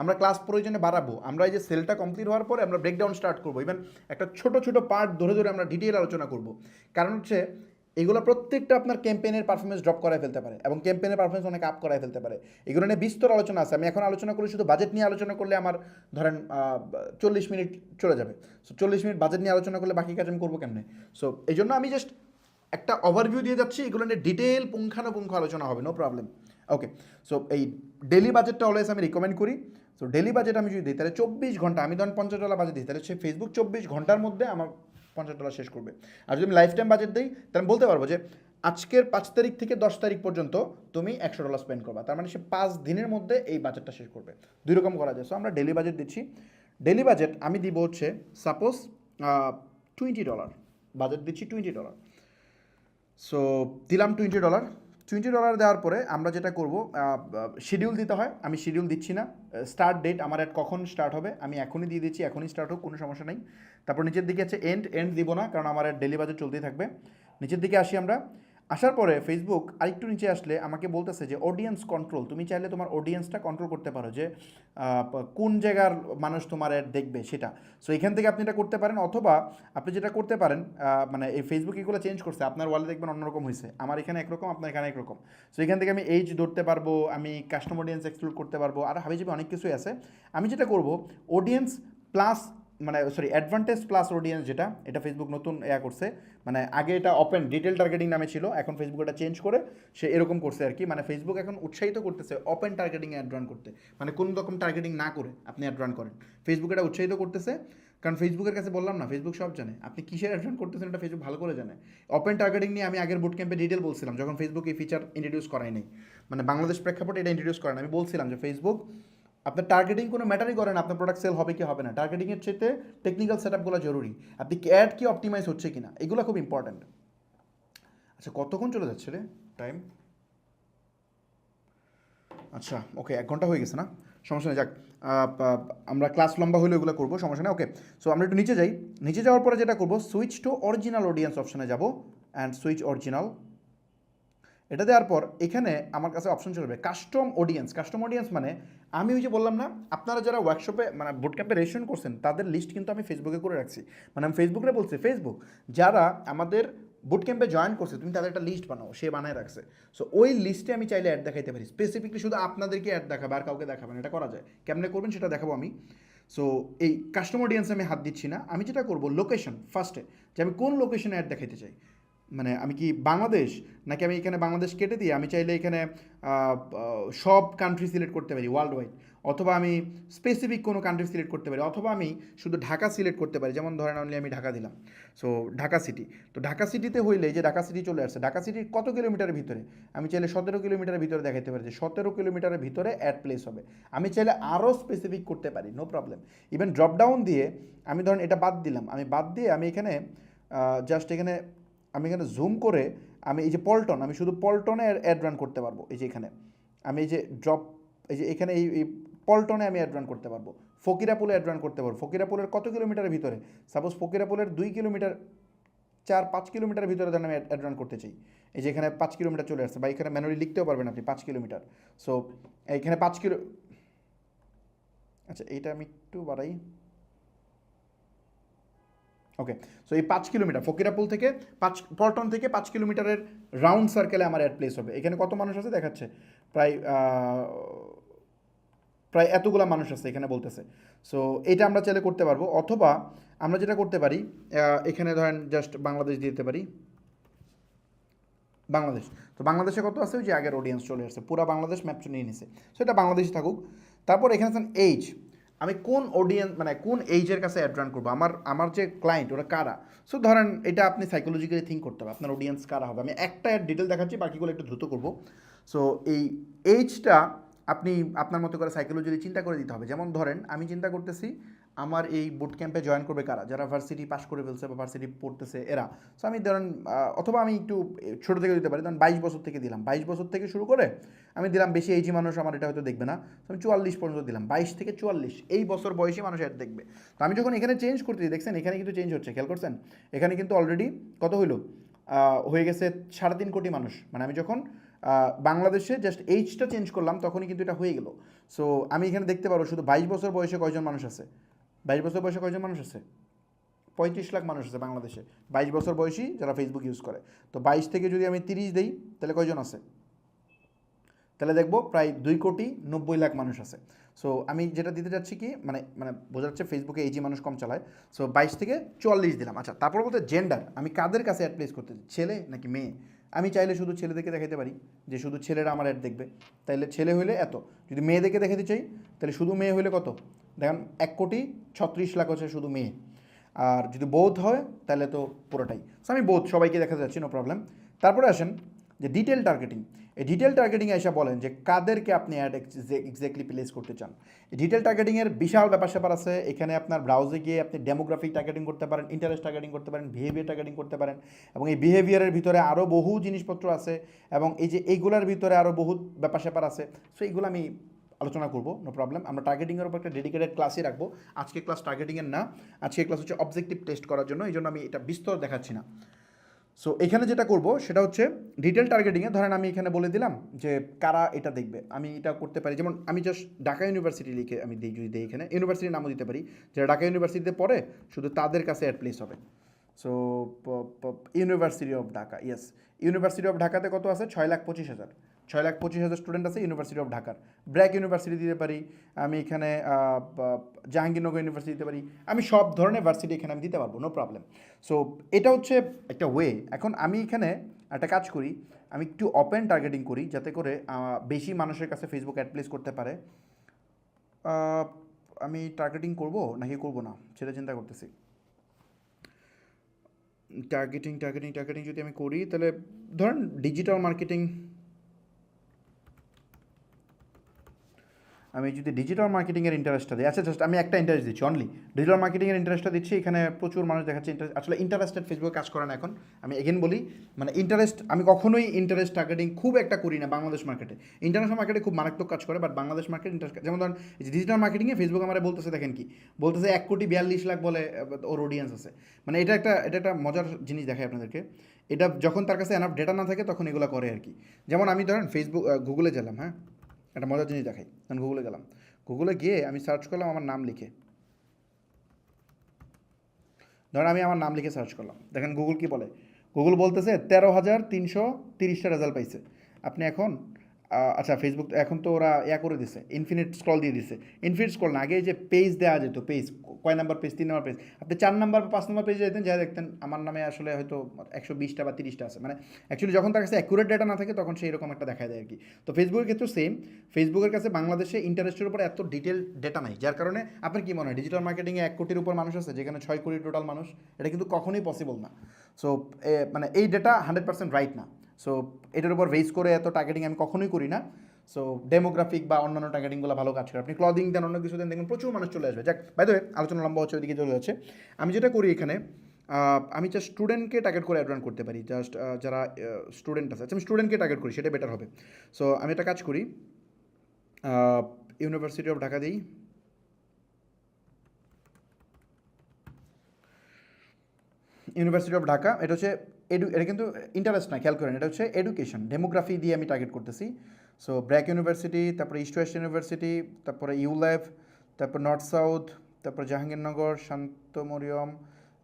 Speaker 1: আমরা ক্লাস প্রয়োজনে বাড়াবো। আমরা এই যে সেলটা কমপ্লিট হওয়ার পরে আমরা ব্রেকডাউন স্টার্ট করবো, ইভেন একটা ছোট ছোট পার্ট ধরে ধরে আমরা ডিটেইল আলোচনা করবো। কারণ হচ্ছে এগুলো প্রত্যেকটা আপনার ক্যাম্পেইনের পারফরমেন্স ড্রপ করায় ফেলতে পারে এবং ক্যাম্পেইনের পারফরমেন্স অনেক আপ করায় ফেলতে পারে। এগুলো নিয়ে বিস্তর আলোচনা আছে। আমি এখন আলোচনা করি শুধু বাজেট নিয়ে আলোচনা করলে আমার ধরেন 40 মিনিট চলে যাবে। সো 40 মিনিট বাজেট নিয়ে আলোচনা করলে বাকি কাজ আমি করবো কেমনে? সো এই জন্য আমি জাস্ট একটা ওভারভিউ দিয়ে যাচ্ছি, এগুলো নিয়ে ডিটেল পুঙ্খানুপুঙ্খ আলোচনা হবে, নো প্রবলেম। ওকে, সো এই ডেলি বাজেটটা অলওয়েজ আমি রিকমেন্ড করি। সো ডেলি বাজেট আমি যদি দিই তাহলে 24 ঘন্টা, আমি ধরেন $50 বাজেট দিই, তাহলে সে ফেসবুক 24 ঘন্টার মধ্যে আমার $50 শেষ করবে। আর যদি আমি লাইফ টাইম বাজেট দিই তাহলে আমি বলতে পারবো যে আজকের 5 তারিখ থেকে 10 তারিখ পর্যন্ত তুমি $100 স্পেন্ড করবা, তার মানে সে 5 দিনের মধ্যে এই বাজেটটা শেষ করবে। 2 রকম করা যায়। সো আমরা ডেলি বাজেট দিচ্ছি। ডেলি বাজেট আমি দিব হচ্ছে সাপোজ $20 বাজেট দিচ্ছি, $20। সো দিলাম $20। $20 দেওয়ার পরে আমরা যেটা করব, শিডিউল দিতে হয়, আমি শিডিউল দিচ্ছি না। স্টার্ট ডেট আমার অ্যাড কখন স্টার্ট হবে আমি এখনই দিয়ে দিচ্ছি, এখনই স্টার্ট হোক, কোনো সমস্যা নেই। তারপর নিচের দিকে আছে এন্ড দিব না, কারণ আমার অ্যাড ডেলি বাজেট চলতেই থাকবে। নিচের দিকে আসি আমরা। আসার পরে ফেসবুক আরেকটু নিচে আসলে আমাকে বলতেছে যে অডিয়েন্স কন্ট্রোল। তুমি চাইলে তোমার অডিয়েন্সটা কন্ট্রোল করতে পারো, যে কোন জায়গার মানুষ তোমার অ্যাড দেখবে সেটা। সো এখান থেকে আপনি এটা করতে পারেন, অথবা আপনি যেটা করতে পারেন, মানে এই ফেসবুক এগুলো চেঞ্জ করছে, আপনার ওয়ালে দেখবেন অন্যরকম হয়েছে, আমার এখানে একরকম, আপনার এখানে একরকম। সো এখান থেকে আমি এইজ ধরতে পারবো, আমি কাস্টমার অডিয়েন্স এক্সক্লুড করতে পারবো, আর হাবিজাবি অনেক কিছুই আছে। আমি যেটা করব অডিয়েন্স প্লাস, মানে সরি অ্যাডভান্টেজ প্লাস অডিয়েন্স, যেটা এটা ফেসবুক নতুন করছে। মানে আগে এটা ওপেন ডিটেল টার্গেটিং নামে ছিল, এখন ফেসবুক এটা চেঞ্জ করে সে এরকম করছে আর কি। মানে ফেসবুক এখন উৎসাহিত করতেছে ওপেন টার্গেটিং অ্যাড রান করতে, মানে কোনো রকম টার্গেটিং না করে আপনি অ্যাড রান করেন। ফেসবুক এটা উৎসাহিত করতেছে, কারণ ফেসবুকের কাছে বললাম না, ফেসবুক সব জানে আপনি কিসের অ্যাড রান করতেছেন, এটা ফেসবুক ভালো করে জানে। ওপেন টার্গেটিং নিয়ে আমি আগের বুট ক্যাম্পে ডিটেল বলছিলাম, যখন ফেসবুক এই ফিচার ইন্ট্রোডিউস করাই নাই, মানে বাংলাদেশ প্রেক্ষাপটে এটা ইন্ট্রোডিউস করেন। আমি বলছিলাম যে ফেসবুক আপনার টার্গেটিং কোনো ম্যাটারই করে না, আপনার প্রোডাক্ট সেল হবে কি হবে না, টার্গেটিংয়ের চেয়ে টেকনিক্যাল সেট আপগুলো জরুরি, আপনি অ্যাড কি অপটিমাইজ হচ্ছে কিনা, এগুলো খুব ইম্পর্ট্যান্ট। আচ্ছা কতক্ষণ চলে যাচ্ছে রে টাইম? আচ্ছা ওকে, 1 ঘন্টা হয়ে গেছে না, সমস্যা নেই, যাক আমরা ক্লাস লম্বা হলে এগুলো করবো, সমস্যা নেই। ওকে, সো আমরা একটু নিচে যাই। নিচে যাওয়ার পরে যেটা করবো, সুইচ টু অরিজিনাল অডিয়েন্স অপশনে যাব, অ্যান্ড সুইচ অরিজিনাল। এটা দেওয়ার পর এখানে আমার কাছে অপশন চলবে কাস্টম অডিয়েন্স। কাস্টম অডিয়েন্স মানে আমি ওই যে বললাম না, আপনারা যারা ওয়ার্কশপে মানে বুট ক্যাম্পে রেজিস্ট্রেশন করছেন তাদের লিস্ট কিন্তু আমি ফেসবুকে করে রাখছি। মানে আমি ফেসবুকে বলছি, ফেসবুক যারা আমাদের বুট ক্যাম্পে জয়েন করছে তুমি তাদের একটা লিস্ট বানাও, সে বানায় রাখছে। সো ওই লিস্টে আমি চাইলে অ্যাড দেখাইতে পারি, স্পেসিফিকলি শুধু আপনাদেরকে অ্যাড দেখাবে আর কাউকে দেখাবেন, এটা করা যায়। কেমনে করবেন সেটা দেখাবো আমি। সো এই কাস্টম অডিয়েন্সে আমি হাত দিচ্ছি না, আমি যেটা করবো লোকেশন ফার্স্টে, যে আমি কোন লোকেশনে অ্যাড দেখাইতে চাই, মানে আমি কি বাংলাদেশ, নাকি আমি এখানে বাংলাদেশ কেটে দিয়ে আমি চাইলে এখানে সব কান্ট্রি সিলেক্ট করতে পারি ওয়ার্ল্ড ওয়াইড, অথবা আমি স্পেসিফিক কোনো কান্ট্রি সিলেক্ট করতে পারি, অথবা আমি শুধু ঢাকা সিলেক্ট করতে পারি, যেমন ধরেন অনলি আমি ঢাকা দিলাম। সো ঢাকা সিটি, তো ঢাকা সিটিতে হইলে যে ঢাকা সিটি চলে আসছে, ঢাকা সিটির কত কিলোমিটারের ভিতরে, আমি চাইলে 17 কিলোমিটারের ভিতরে দেখাতে পারি যে 17 কিলোমিটারের ভিতরে অ্যাড প্লেস হবে। আমি চাইলে আরও স্পেসিফিক করতে পারি, নো প্রবলেম। ইভেন ড্রপডাউন দিয়ে আমি ধরেন এটা বাদ দিলাম, আমি বাদ দিয়ে আমি এখানে জাস্ট এখানে আমি এখানে জুম করে আমি এই যে পল্টন, আমি শুধু পল্টনে অ্যাড রান করতে পারবো। এই যে এখানে আমি এই যে ড্রপ, এই যে এখানে এই পল্টনে আমি অ্যাড রান করতে পারবো, ফকিরাপুলে অ্যাড রান করতে পারবো। ফকিরাপুলের কত কিলোমিটারের ভিতরে, সাপোজ ফকিরাপুলের 2 কিলোমিটার, 4-5 কিলোমিটারের ভিতরে ধরেন আমি অ্যাড রান করতে চাই। এই যে এখানে 5 কিলোমিটার চলে আসছে, বা এখানে ম্যানুয়ালি লিখতেও পারবেন আপনি 5 কিলোমিটার। সো এইখানে 5 কিলো, আচ্ছা এইটা আমি একটু বাড়াই। ওকে, সো এই 5 কিলোমিটার ফকিরাপুল থেকে পল্টন থেকে 5 কিলোমিটারের রাউন্ড সার্কেলে আমার অ্যাড প্লেস হবে। এখানে কত মানুষ আছে দেখাচ্ছে, প্রায় প্রায় এতগুলা মানুষ আছে এখানে বলতেছে। সো এটা আমরা চাইলে করতে পারবো, অথবা আমরা যেটা করতে পারি এখানে ধরেন জাস্ট বাংলাদেশ দিতে পারি, বাংলাদেশ। তো বাংলাদেশে কত আছে, ওই যে আগের অডিয়েন্স চলে আসছে, পুরো বাংলাদেশ ম্যাপ নিয়ে নিছে। সো এটা বাংলাদেশে থাকুক। তারপর এখানে আছেন এইজ, আমি কোন অডিয়েন্স মানে কোন এইজের কাছে অ্যাড রান করবো, আমার যে ক্লায়েন্ট ওরা কারা। সো ধরেন এটা আপনি সাইকোলজিক্যালি থিঙ্ক করতে হবে, আপনার অডিয়েন্স কারা হবে। আমি একটা ডিটেল দেখাচ্ছি, বাকিগুলো একটু দ্রুত করবো। সো এই এইজটা আপনি আপনার মতো করে সাইকোলজিক্যালি চিন্তা করে দিতে হবে। যেমন ধরেন আমি চিন্তা করতেছি আমার এই বুট ক্যাম্পে জয়েন করবে কারা, যারা ভার্সিটি পাস করে ফেলছে বা ভার্সিটি পড়তেছে এরা। সো আমি ধরেন অথবা আমি একটু ছোটো থেকে দিতে পারি, ধরেন 22 বছর থেকে দিলাম, 22 বছর থেকে শুরু করে আমি দিলাম, বেশি এইজি মানুষ আমার এটা হয়তো দেখবে না, তো আমি 44 পর্যন্ত দিলাম, 22 থেকে 44 এই বছর বয়সী মানুষ অ্যাড দেখবে। তো আমি যখন এখানে চেঞ্জ করতেছি, দেখছেন এখানে কিন্তু চেঞ্জ হচ্ছে, খেয়াল করছেন এখানে কিন্তু অলরেডি কত হইলো, হয়ে গেছে 3.5 কোটি মানুষ। মানে আমি যখন বাংলাদেশে জাস্ট এইজটা চেঞ্জ করলাম তখনই কিন্তু এটা হয়ে গেল। সো আমি এখানে দেখতে পারবো শুধু 22 বছর বয়সে কয়জন মানুষ আছে, 22 বছর বয়সে কয়জন মানুষ আছে, 35 লাখ মানুষ আছে বাংলাদেশে 22 বছর বয়সী যারা ফেসবুক ইউজ করে। তো 22 থেকে যদি আমি 30 দিই তাহলে কয়জন আছে, তাহলে দেখবো প্রায় 2,90,00,000 মানুষ আছে। সো আমি যেটা দিতে যাচ্ছি কি মানে মানে বোঝা যাচ্ছে ফেসবুকে এইজি মানুষ কম চালায়। সো 22 থেকে 44 দিলাম। আচ্ছা, তারপর বলতে জেন্ডার, আমি কাদের কাছে অ্যাড প্লেস করতে, ছেলে নাকি মেয়ে। আমি চাইলে শুধু ছেলেদেরকে দেখাতে পারি, যে শুধু ছেলেরা আমার অ্যাড দেখবে, তাইলে ছেলে হইলে এত। যদি মেয়েদেরকে দেখাতে চাই তাহলে শুধু মেয়ে হইলে কত, দেখেন 1,36,00,000 হচ্ছে শুধু মেয়ে। আর যদি বৌদ্ধ হয় তাহলে তো পুরোটাই। সো আমি বৌদ্ধ সবাইকে দেখাতে যাচ্ছি, নো প্রবলেম। তারপরে আসেন যে ডিটেল টার্গেটিং। এই ডিটেল টার্গেটিংয়ে এসে বলেন যে কাদেরকে আপনি অ্যাড এক্স্যাক্টলি প্লেস করতে চান। এই ডিটেল টার্গেটিংয়ের বিশাল ব্যাপার স্যাপার আছে। এখানে আপনার ব্রাউজে গিয়ে আপনি ডেমোগ্রাফিক টার্গেটিং করতে পারেন, ইন্টারেস্ট টার্গেটিং করতে পারেন, বিহেভিয়ার টার্গেটিং করতে পারেন, এবং এই বিহেভিয়ারের ভিতরে আরও বহু জিনিসপত্র আছে, এবং এই যে এইগুলোর ভিতরে আরও বহু ব্যাপার স্যাপার আছে। সো এইগুলো আমি আলোচনা করবো, নো প্রবলেম। আমরা টার্গেটিংয়ের উপর একটা ডেডিকেটেড ক্লাসই রাখবো। আজকে ক্লাস টার্গেটিংয়ের না, আজকে ক্লাস হচ্ছে অবজেক্টিভ টেস্ট করার জন্য, এই জন্য আমি এটা বিস্তর দেখাচ্ছি না। সো এখানে যেটা করব সেটা হচ্ছে ডিটেল টার্গেটিংয়ে ধরেন আমি এখানে বলে দিলাম যে কারা এটা দেখবে। আমি এটা করতে পারি, যেমন আমি জাস্ট ঢাকা ইউনিভার্সিটি লিখে আমি দিই, যদি দিই এখানে ইউনিভার্সিটির নামও দিতে পারি, যারা ঢাকা ইউনিভার্সিটিতে পড়ে শুধু তাদের কাছে অ্যাড প্লেস হবে। So university of Dhaka, yes, university of ঢাকাতে কত আছে, 6,25,000, 6,25,000 স্টুডেন্ট আছে ইউনিভার্সিটি অফ ঢাকার। ব্র্যাক ইউনিভার্সিটি দিতে পারি আমি এখানে, জাহাঙ্গীরনগর ইউনিভার্সিটি দিতে পারি, আমি সব ধরনের ভার্সিটি এখানে আমি দিতে পারবো, নো প্রবলেম। সো এটা হচ্ছে একটা ওয়ে। এখন আমি এখানে একটা কাজ করি, আমি একটু ওপেন টার্গেটিং করি যাতে করে বেশি মানুষের কাছে ফেসবুক অ্যাড প্লেস করতে পারে। আমি টার্গেটিং করব নাকি করব না সেটা চিন্তা করতেছি। টার্গেটিং যদি আমি করি তাহলে ধরেন ডিজিটাল মার্কেটিং, আমি যদি ডিজিটাল মার্কেটিংয়ের ইন্টারেস্টটা দিই, আচ্ছা জাস্ট আমি একটা ইন্টারেস্ট দিচ্ছি অনলি, ডিজিটাল মার্কেটিংয়ের ইন্টারেস্টটা দিচ্ছি। এখানে প্রচুর মানুষ দেখাচ্ছে ইন্টারেস্ট, আসলে ইন্টারেস্টেড ফেসবুকে কাজ করে না এখন। আমি এগেন বলি, মানে ইন্টারেস্ট, আমি কখনোই ইন্টারেস্ট টার্গেটিং খুব একটা করি না বাংলাদেশ মার্কেটে। ইন্টারন্যাশনাল মার্কেটে খুব মারাত্মক কাজ করে, বাট বাংলাদেশ মার্কেট ইন্টারেস্ট, যেমন ধরেন ডিজিটাল মার্কেটিংয়ে ফেসবুক আমার বলতেছে, দেখেন কি বলতেছে, 1,42,00,000 বলে ওর অডিয়েন্স আছে। মানে এটা একটা মজার জিনিস দেখায় আপনাদেরকে। এটা যখন তার কাছে এনাফ ডেটা না থাকে তখন এগুলো করে আর কি। যেমন আমি ধরেন ফেসবুক গুগলে গেলাম, হ্যাঁ একটা মজার জিনিস দেখাই, তখন গুগলে গেলাম, গুগলে গিয়ে আমি সার্চ করলাম আমার নাম লিখে, ধরেন আমি আমার নাম লিখে সার্চ করলাম, দেখেন গুগল কি বলে, গুগল বলতেছে 13,330টা রেজাল্ট পাইছে। আপনি এখন আচ্ছা ফেসবুক এখন তো ওরা করে দিছে, ইনফিনিট স্ক্রল দিয়ে দিছে। ইনফিনিট স্ক্রল না, আগে যে পেজ দেওয়া যেত, পেজ কয় নাম্বার পেজ, 3 নাম্বার পেজ, আপনি 4 নাম্বার বা 5 নাম্বার পেজে যেতেন, যা দেখতেন আমার নামে আসলে হয়তো 120টা বা 30টা আছে, মানে অ্যাকচুয়ালি যখন তার কাছে অ্যাকুরেট ডেটা না থাকে তখন সেই রকম একটা দেখা দেয় আর কি। তো ফেসবুকের ক্ষেত্রে সেম, ফেসবুকের কাছে বাংলাদেশে ইন্টারেস্টের উপর এত ডিটেল ডেটা নাই, যার কারণে আপনার কি মনে হয় ডিজিটাল মার্কেটিংয়ে 1 কোটির উপর মানুষ আছে, যেখানে 6 কোটি টোটাল মানুষ? এটা কিন্তু কখনোই পসিবল না। সো মানে এই ডেটা 100% রাইট না। সো এটার উপর বেস করে এত টার্গেটিং আমি কখনোই করি না। সো ডেমোগ্রাফিক বা অন্যান্য টার্গেটিংগুলো ভালো কাজ করে, আপনি ক্লদিং দেন, অন্য কিছু দেন, দেখুন প্রচুর মানুষ চলে আসবে। যাক, বাই দ্য ওয়ে আলোচনা লম্বা হচ্ছে, ওইদিকে চলে যাচ্ছে। আমি যেটা করি এখানে, আমি জাস্ট স্টুডেন্টকে টার্গেট করে অ্যাড রান করতে পারি, জাস্ট যারা স্টুডেন্ট আছে, আচ্ছা আমি স্টুডেন্টকে টার্গেট করি, সেটা বেটার হবে। সো আমি একটা কাজ করি, ইউনিভার্সিটি অফ ঢাকা দিই, ইউনিভার্সিটি অফ ঢাকা, এটা হচ্ছে এটা কিন্তু ইন্টারেস্ট না, খেয়াল করেন, এটা হচ্ছে এডুকেশন ডেমোগ্রাফি দিয়ে আমি টার্গেট করতেছি। সো ব্র্যাক ইউনিভার্সিটি, তারপরে ইস্ট ওয়েস্ট ইউনিভার্সিটি, তারপরে ইউল্যাব, তারপর নর্থ সাউথ, তারপর জাহাঙ্গীরনগর, শান্ত মরিয়ম,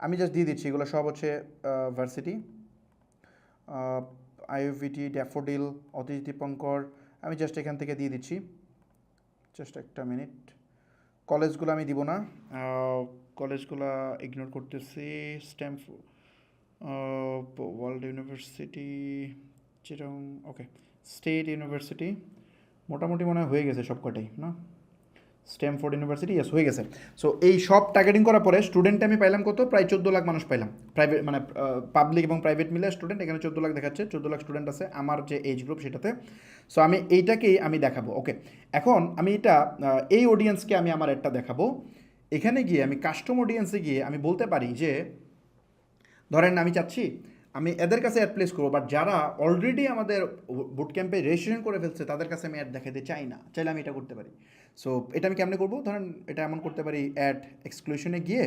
Speaker 1: আমি জাস্ট দিয়ে দিচ্ছি, এগুলো সব হচ্ছে ভার্সিটি, আইওভিটি, ড্যাফোডিল, অতীশ দীপঙ্কর, আমি জাস্ট এখান থেকে দিয়ে দিচ্ছি, জাস্ট একটা মিনিট। কলেজগুলো আমি দিব না, কলেজগুলো ইগনোর করতেছি। স্ট্যামফোর্ড, ওয়ার্ল্ড ইউনিভার্সিটি, চিটাগং, ওকে, স্টেট ইউনিভার্সিটি, মোটামুটি মনে হয় হয়ে গেছে সবকটাই না? স্ট্যামফোর্ড ইউনিভার্সিটি, ইয়েস হয়ে গেছে। সো এই সব টার্গেটিং করার পরে স্টুডেন্ট আমি পাইলাম কত? প্রায় 14 লাখ মানুষ পাইলাম, প্রাইভেট মানে পাবলিক এবং প্রাইভেট মিলে স্টুডেন্ট, এখানে 14 লাখ দেখাচ্ছে, 14 লাখ স্টুডেন্ট আছে আমার যে এজ গ্রুপ সেটাতে। সো আমি এইটাকেই আমি দেখাবো, ওকে। এখন আমি এটা এই অডিয়েন্সকে আমি আমার একটা দেখাবো, এখানে গিয়ে আমি কাস্টম অডিয়েন্সে গিয়ে আমি বলতে পারি যে, ধরেন আমি চাচ্ছি আমি এদের কাছে অ্যাড প্লেস করবো, বাট যারা অলরেডি আমাদের বুট ক্যাম্পে রেজিস্ট্রেশন করে ফেলছে তাদের কাছে আমি অ্যাড দেখাতে চাই না, চাইলে আমি এটা করতে পারি। সো এটা আমি কেমনে করবো? ধরেন এটা এমন করতে পারি, অ্যাড এক্সক্লুশনে গিয়ে,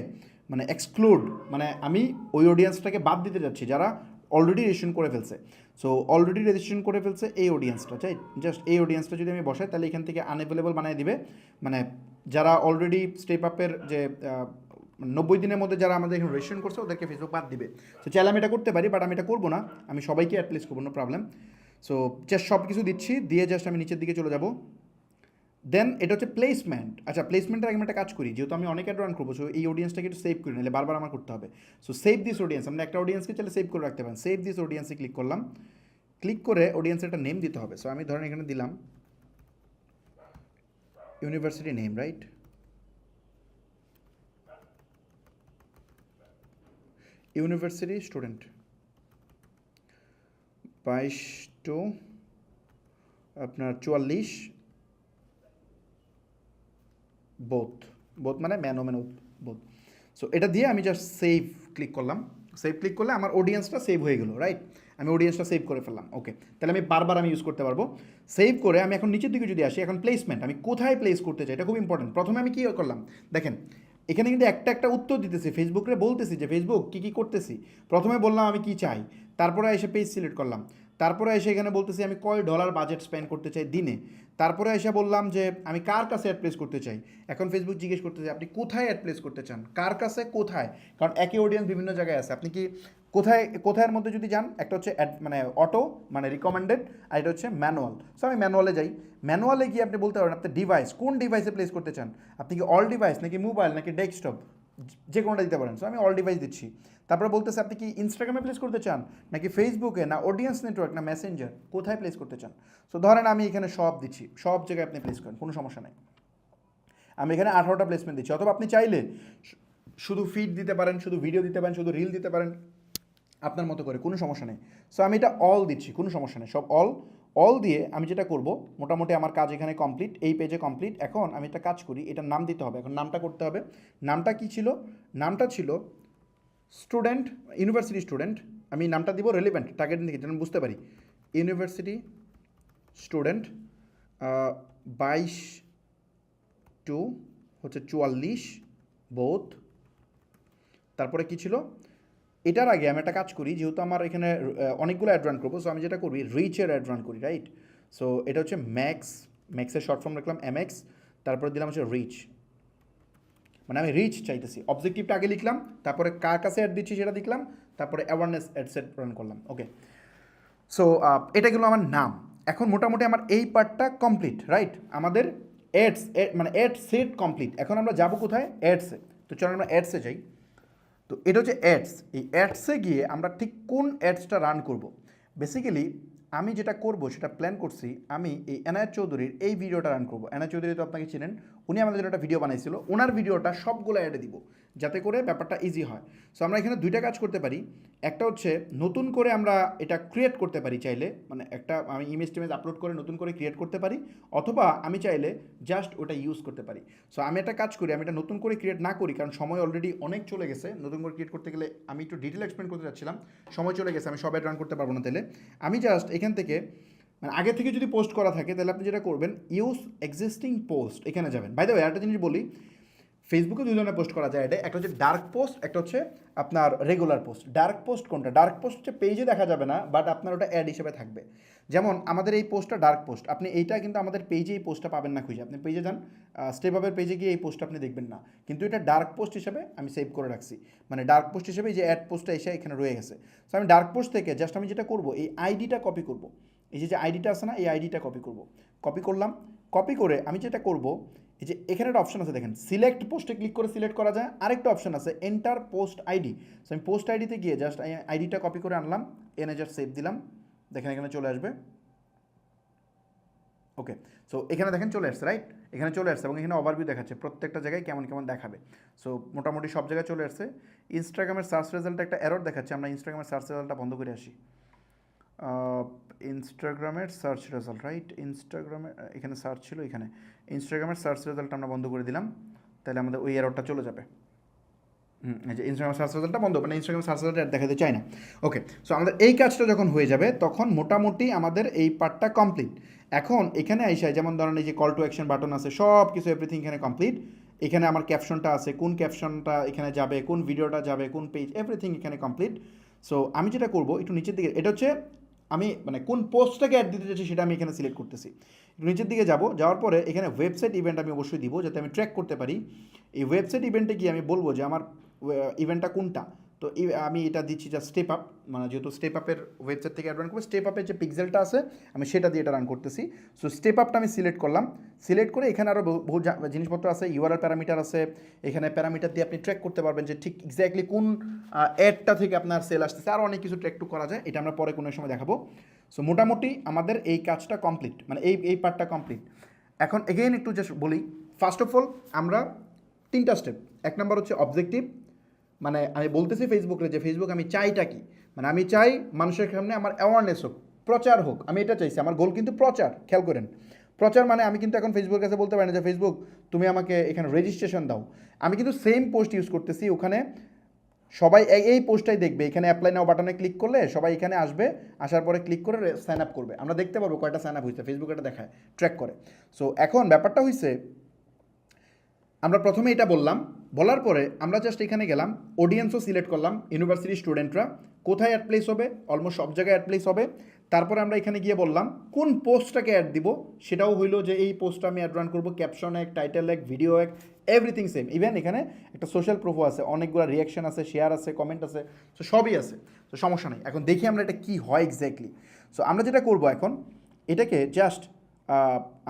Speaker 1: মানে এক্সক্লুড, মানে আমি ওই অডিয়েন্সটাকে বাদ দিতে যাচ্ছি যারা অলরেডি রেজিস্ট্রেশন করে ফেলছে। সো অলরেডি রেজিস্ট্রেশন করে ফেলছে এই অডিয়েন্সটা, চাই জাস্ট এই অডিয়েন্সটা যদি আমি বসাই, তাহলে এখান থেকে আনএভেলেবল বানিয়ে দিবে, মানে যারা অলরেডি স্টেপ আপের যে 90 দিনের মধ্যে যারা আমাদের এখানে রেজিস্ট্রেশন করছে ওদেরকে ফেসবুক বাদ দিবে। সো চাইলে আমি এটা করতে পারি, বাট আমি এটা করবো না, আমি সবাইকে অ্যাড প্লেস করবো, নো প্রবলেম। সো জাস্ট সব কিছু দিচ্ছি, দিয়ে জাস্ট আমি নিচের দিকে চলে যাব। দেন এটা হচ্ছে প্লেসমেন্ট। আচ্ছা প্লেসমেন্টের আগে আমি একটা কাজ করি, যেহেতু আমি অনেক অ্যাড রান করবো, সো এই অডিয়েন্সটাকে একটু সেভ করি, নাহলে বারবার আমার করতে হবে। সো সেভ দিস অডিয়েন্স, আমরা একটা অডিয়েন্সকে চাইলে সেভ করে রাখতে পারেন, সেভ দিস অডিয়েন্সে ক্লিক করলাম, ক্লিক করে অডিয়েন্সের একটা নেম দিতে হবে। সো আমি ধরেন এখানে দিলাম university name, right? University student 22 to আপনার 44, বোথ, বোথ মানে ম্যান ওমেন বোথ। সো এটা দিয়ে আমি জাস্ট সেভ ক্লিক করলাম, সেভ ক্লিক করলে আমার অডিয়েন্সটা সেভ হয়ে গেলো, রাইট? আমি অডিয়েন্সটা সেভ করে ফেললাম, ওকে। তাহলে আমি বারবার আমি ইউজ করতে পারবো। সেভ করে আমি এখন নিচের দিকে যদি আসি, এখন প্লেসমেন্ট, আমি কোথায় প্লেস করতে চাই এটা খুব ইম্পর্টেন্ট। প্রথমে আমি কী করলাম দেখেন, এখানে কিন্তু একটা একটা উত্তর দিতেছি, ফেসবুকে বলতেছি যে ফেসবুক কী কী করতেছি। প্রথমে বললাম আমি কি চাই, তারপরে এসে পেজ সিলেক্ট করলাম, তারপরে এসে এখানে বলতেছি আমি কয় ডলার বাজেট স্পেন্ড করতে চাই দিনে, তারপরে এসে বললাম যে আমি কার কাছে অ্যাড প্লেস করতে চাই। এখন ফেসবুক জিজ্ঞেস করতে চাই আপনি কোথায় অ্যাড প্লেস করতে চান, কার কাছে, কোথায়, কারণ একই অডিয়েন্স বিভিন্ন জায়গায় আছে। আপনি কি কোথায়, কোথায়ের মধ্যে যদি যান, একটা হচ্ছে মানে অটো মানে রিকমেন্ডেড, আর এটা হচ্ছে ম্যানুয়াল। সো আমি ম্যানুয়ালে যাই, ম্যানুয়ালে গিয়ে আপনি বলতে পারেন আপনার ডিভাইস, কোন ডিভাইসে প্লেস করতে চান, আপনি কি অল ডিভাইস নাকি মোবাইল নাকি ডেস্কটপ, যে কোনোটা দিতে পারেন। সো আমি অল ডিভাইস দিচ্ছি। তারপরে বলতেছে আপনি কি ইনস্টাগ্রামে প্লেস করতে চান নাকি ফেসবুকে, না অডিয়েন্স নেটওয়ার্ক, না মেসেঞ্জার, কোথায় প্লেস করতে চান। সো ধরেন আমি এখানে সব দিচ্ছি, সব জায়গায় আপনি প্লেস করেন, কোনো সমস্যা নেই। আমি এখানে 18টা প্লেসমেন্ট দিচ্ছি, অথবা আপনি চাইলে শুধু ফিড দিতে পারেন, শুধু ভিডিও দিতে পারেন, শুধু রিল দিতে পারেন, আপনার মতো করে, কোনো সমস্যা নেই। সো আমি এটা অল দিচ্ছি, কোনো সমস্যা নেই, সব অল। অল দিয়ে আমি যেটা করব, মোটামুটি আমার কাজ এখানে কমপ্লিট, এই পেজে কমপ্লিট। এখন আমি একটা কাজ করি, এটার নাম দিতে হবে, এখন নামটা করতে হবে। নামটা কি ছিল? নামটা ছিল স্টুডেন্ট, ইউনিভার্সিটি স্টুডেন্ট। আমি নামটা দিব রেলিভেন্ট, টার্গেট দিকে যেন বুঝতে পারি। ইউনিভার্সিটি স্টুডেন্ট 22 টু হচ্ছে 44 বোথ। তারপরে কি ছিল? এটার আগে আমি একটা কাজ করি, যেহেতু আমার এখানে অনেকগুলো অ্যাড রান করবো, সো আমি যেটা করি রিচের অ্যাড রান করি, রাইট? সো এটা হচ্ছে ম্যাক্স, ম্যাক্সের শর্ট ফর্ম রাখলাম এমএক্স, তারপরে দিলাম হচ্ছে রিচ, মানে আমি রিচ চাইতেছি। অবজেক্টিভটা আগে লিখলাম, তারপরে কার কাছে অ্যাড দিচ্ছি সেটা লিখলাম, তারপরে অ্যাওয়ারনেস অ্যাড সেট রান করলাম, ওকে। সো এটা গেলো আমার নাম। এখন মোটামুটি আমার এই পার্টটা কমপ্লিট, রাইট? আমাদের অ্যাডস মানে অ্যাড সেট কমপ্লিট। এখন আমরা যাব কোথায়? অ্যাডসে। তো চলো আমরা অ্যাডসে যাই। তো এটা হচ্ছে অ্যাডস। এই অ্যাডসে গিয়ে আমরা ঠিক কোন অ্যাডসটা রান করব। বেসিক্যালি আমি যেটা করব সেটা প্ল্যান করছি, আমি এই এনায়েত চৌধুরীর এই ভিডিওটা রান করব। এনায়েত চৌধুরী তো আপনাকে চিনেন, উনি আমাদের জন্য একটা ভিডিও বানাইছিল, ওনার ভিডিওটা সবগুলো অ্যাডে দিব যাতে করে ব্যাপারটা ইজি হয়। সো আমরা এখানে দুইটা কাজ করতে পারি। একটা হচ্ছে নতুন করে আমরা এটা ক্রিয়েট করতে পারি চাইলে, মানে একটা আমি ইমেজ টিমেজ আপলোড করে নতুন করে ক্রিয়েট করতে পারি, অথবা আমি চাইলে জাস্ট ওটা ইউজ করতে পারি। সো আমি একটা কাজ করি, আমি এটা নতুন করে ক্রিয়েট না করি, কারণ সময় অলরেডি অনেক চলে গেছে। নতুন করে ক্রিয়েট করতে গেলে আমি একটু ডিটেল এক্সপ্লেন করতে চাচ্ছিলাম, সময় চলে গেছে, আমি সব অ্যাড রান করতে পারবো না। তাহলে আমি জাস্ট এখান থেকে মানে আগে থেকে যদি পোস্ট করা থাকে তাহলে আপনি যেটা করবেন, ইউজ এক্সিস্টিং পোস্ট, এখানে যাবেন। বাই দ্য ওয়ে একটা জিনিস বলি, ফেসবুকে দুই ধরনের পোস্ট করা যায় এটা, একটা হচ্ছে ডার্ক পোস্ট, একটা হচ্ছে আপনার রেগুলার পোস্ট। ডার্ক পোস্ট কোনটা? ডার্ক পোস্ট হচ্ছে পেজে দেখা যাবে না, বাট আপনার ওটা অ্যাড হিসেবে থাকবে। যেমন আমাদের এই পোস্টটা ডার্ক পোস্ট, আপনি এইটা কিন্তু আমাদের পেজে এই পোস্টটা পাবেন না খুঁজে। আপনি পেজে যান, স্টেপ আপের পেজে গিয়ে এই পোস্টটা আপনি দেখবেন না, কিন্তু এটা ডার্ক পোস্ট হিসেবে আমি সেভ করে রাখছি। মানে ডার্ক পোস্ট হিসেবে এই যে অ্যাড পোস্টটা এসে এখানে রয়ে গেছে। সো আমি ডার্ক পোস্ট থেকে জাস্ট আমি যেটা করবো, এই আইডিটা কপি করব। এই যে আইডিটা আছে না, এই আইডিটা কপি করব। কপি করলাম, কপি করে আমি যেটা করব, এই যে এখানে একটা অপশন আছে দেখেন, সিলেক্ট পোস্টে ক্লিক করে সিলেক্ট করা যায়। আরেকটা অপশন আছে এন্টার পোস্ট আইডি। সো আমি পোস্ট আইডিতে গিয়ে জাস্ট আইডিটা কপি করে আনলাম, এনে জাস্ট সেভ দিলাম, দেখেন এখানে চলে আসবে। ওকে, সো এখানে দেখেন চলে আসছে, রাইট? এখানে চলে আসছে এবং এখানে ওভারভিউ দেখাচ্ছে প্রত্যেকটা জায়গায় কেমন কেমন দেখাবে। সো মোটামুটি সব জায়গায় চলে আসছে। ইনস্টাগ্রামের সার্চ রেজাল্টে একটা এরর দেখাচ্ছে, আমরা ইনস্টাগ্রামের সার্চ রেজাল্টটা বন্ধ করে আসি। ইনস্টাগ্রামের সার্চ রেজাল্ট, রাইট? ইনস্টাগ্রামে এখানে সার্চ ছিল, এখানে ইনস্টাগ্রামের সার্চ রেজাল্ট আমরা বন্ধ করে দিলাম, তাহলে আমাদের ওই এররটা চলে যাবে। এই যে ইনস্টাগ্রাম সার্চ রেজাল্টটা বন্ধ, মানে ইনস্টাগ্রাম সার্চ রেজাল্ট দেখাতে চাই না। ওকে, সো আমাদের এই কাজটা যখন হয়ে যাবে তখন মোটামুটি আমাদের এই পার্টটা কমপ্লিট। এখন এখানে আইসায় যেমন ধরেন এই যে কল টু অ্যাকশন বাটন আছে, সব কিছু এভরিথিং এখানে কমপ্লিট। এখানে আমার ক্যাপশনটা আছে, কোন ক্যাপশনটা এখানে যাবে, কোন ভিডিওটা যাবে, কোন পেজ, এভরিথিং এখানে কমপ্লিট। সো আমি যেটা করবো, একটু নিচের দিকে, এটা হচ্ছে আমি মানে কোন পোস্টটাকে অ্যাড দিতে চাচ্ছি সেটা আমি এখানে সিলেক্ট করতেছি। একটু নিচের দিকে যাব, যাওয়ার পরে এখানে ওয়েবসাইট ইভেন্ট আমি অবশ্যই দিব যাতে আমি ট্র্যাক করতে পারি। এই ওয়েবসাইট ইভেন্টে গিয়ে আমি বলবো যে আমার ইভেন্টটা কোনটা। তো আমি এটা দিচ্ছি যা স্টেপ আপ, মানে যেহেতু স্টেপ আপের ওয়েবসাইট থেকে অ্যাড রান করবো, স্টেপ আপের যে পিক্সেলটা আছে আমি সেটা দিয়ে এটা রান করতেছি। সো স্টেপ আপটা আমি সিলেক্ট করলাম, সিলেক্ট করে এখানে আরও বহু জিনিসপত্র আছে, ইউআরএল প্যারামিটার আছে, এখানে প্যারামিটার দিয়ে আপনি ট্র্যাক করতে পারবেন যে ঠিক এক্স্যাক্টলি কোন অ্যাডটা থেকে আপনার সেল আসতেছে, আরও অনেক কিছু ট্র্যাক টু করা যায়, এটা আমরা পরে কোনো সময় দেখাবো। সো মোটামুটি আমাদের এই কাজটা কমপ্লিট, মানে এই পার্টটা কমপ্লিট। এখন এগেইন একটু জাস্ট বলি, ফার্স্ট অফ অল আমরা তিনটা স্টেপ। এক নম্বর হচ্ছে অবজেক্টিভ, মানে আমি বলতেছি ফেসবুকে যে ফেসবুক আমি চাইটা কি, মানে আমি চাই মানুষের সামনে আমার অ্যাওয়ারনেস হোক, প্রচার হোক, আমি এটা চাইছি। আমার গোল কিন্তু প্রচার, খেয়াল করেন। প্রচার মানে আমি কিন্তু এখন ফেসবুকের কাছে বলতে পারি না যে ফেসবুক তুমি আমাকে এখানে রেজিস্ট্রেশন দাও। আমি কিন্তু সেম পোস্ট ইউজ করতেছি, ওখানে সবাই এই পোস্টটাই দেখবে। এখানে অ্যাপ্লাই নাও বাটনে ক্লিক করলে সবাই এখানে আসবে, আসার পরে ক্লিক করে সাইন আপ করবে, আমরা দেখতে পারবো কয়টা সাইন আপ হয়েছে, ফেসবুক এটা দেখায়, ট্র্যাক করে। সো এখন ব্যাপারটা হয়েছে, আমরা প্রথমে এটা বললাম, বলার পরে আমরা জাস্ট এখানে গেলাম, অডিয়েন্সও সিলেক্ট করলাম, ইউনিভার্সিটি স্টুডেন্টরা কোথায় অ্যাড প্লেস হবে, অলমোস্ট সব জায়গায় অ্যাড প্লেস হবে। তারপরে আমরা এখানে গিয়ে বললাম কোন পোস্টটাকে অ্যাড দিব, সেটাও হইলো যে এই পোস্টটা আমি অ্যাড রান করবো, ক্যাপশন এক, টাইটেল এক, ভিডিও এক, এভরিথিং সেম। ইভেন এখানে একটা সোশ্যাল প্রুফও আছে, অনেকগুলো রিয়াকশন আছে, শেয়ার আছে, কমেন্ট আছে, সো সবই আছে। তো সমস্যা নেই, এখন দেখি আমরা এটা কী হয় এক্স্যাক্টলি। সো আমরা যেটা করবো এখন, এটাকে জাস্ট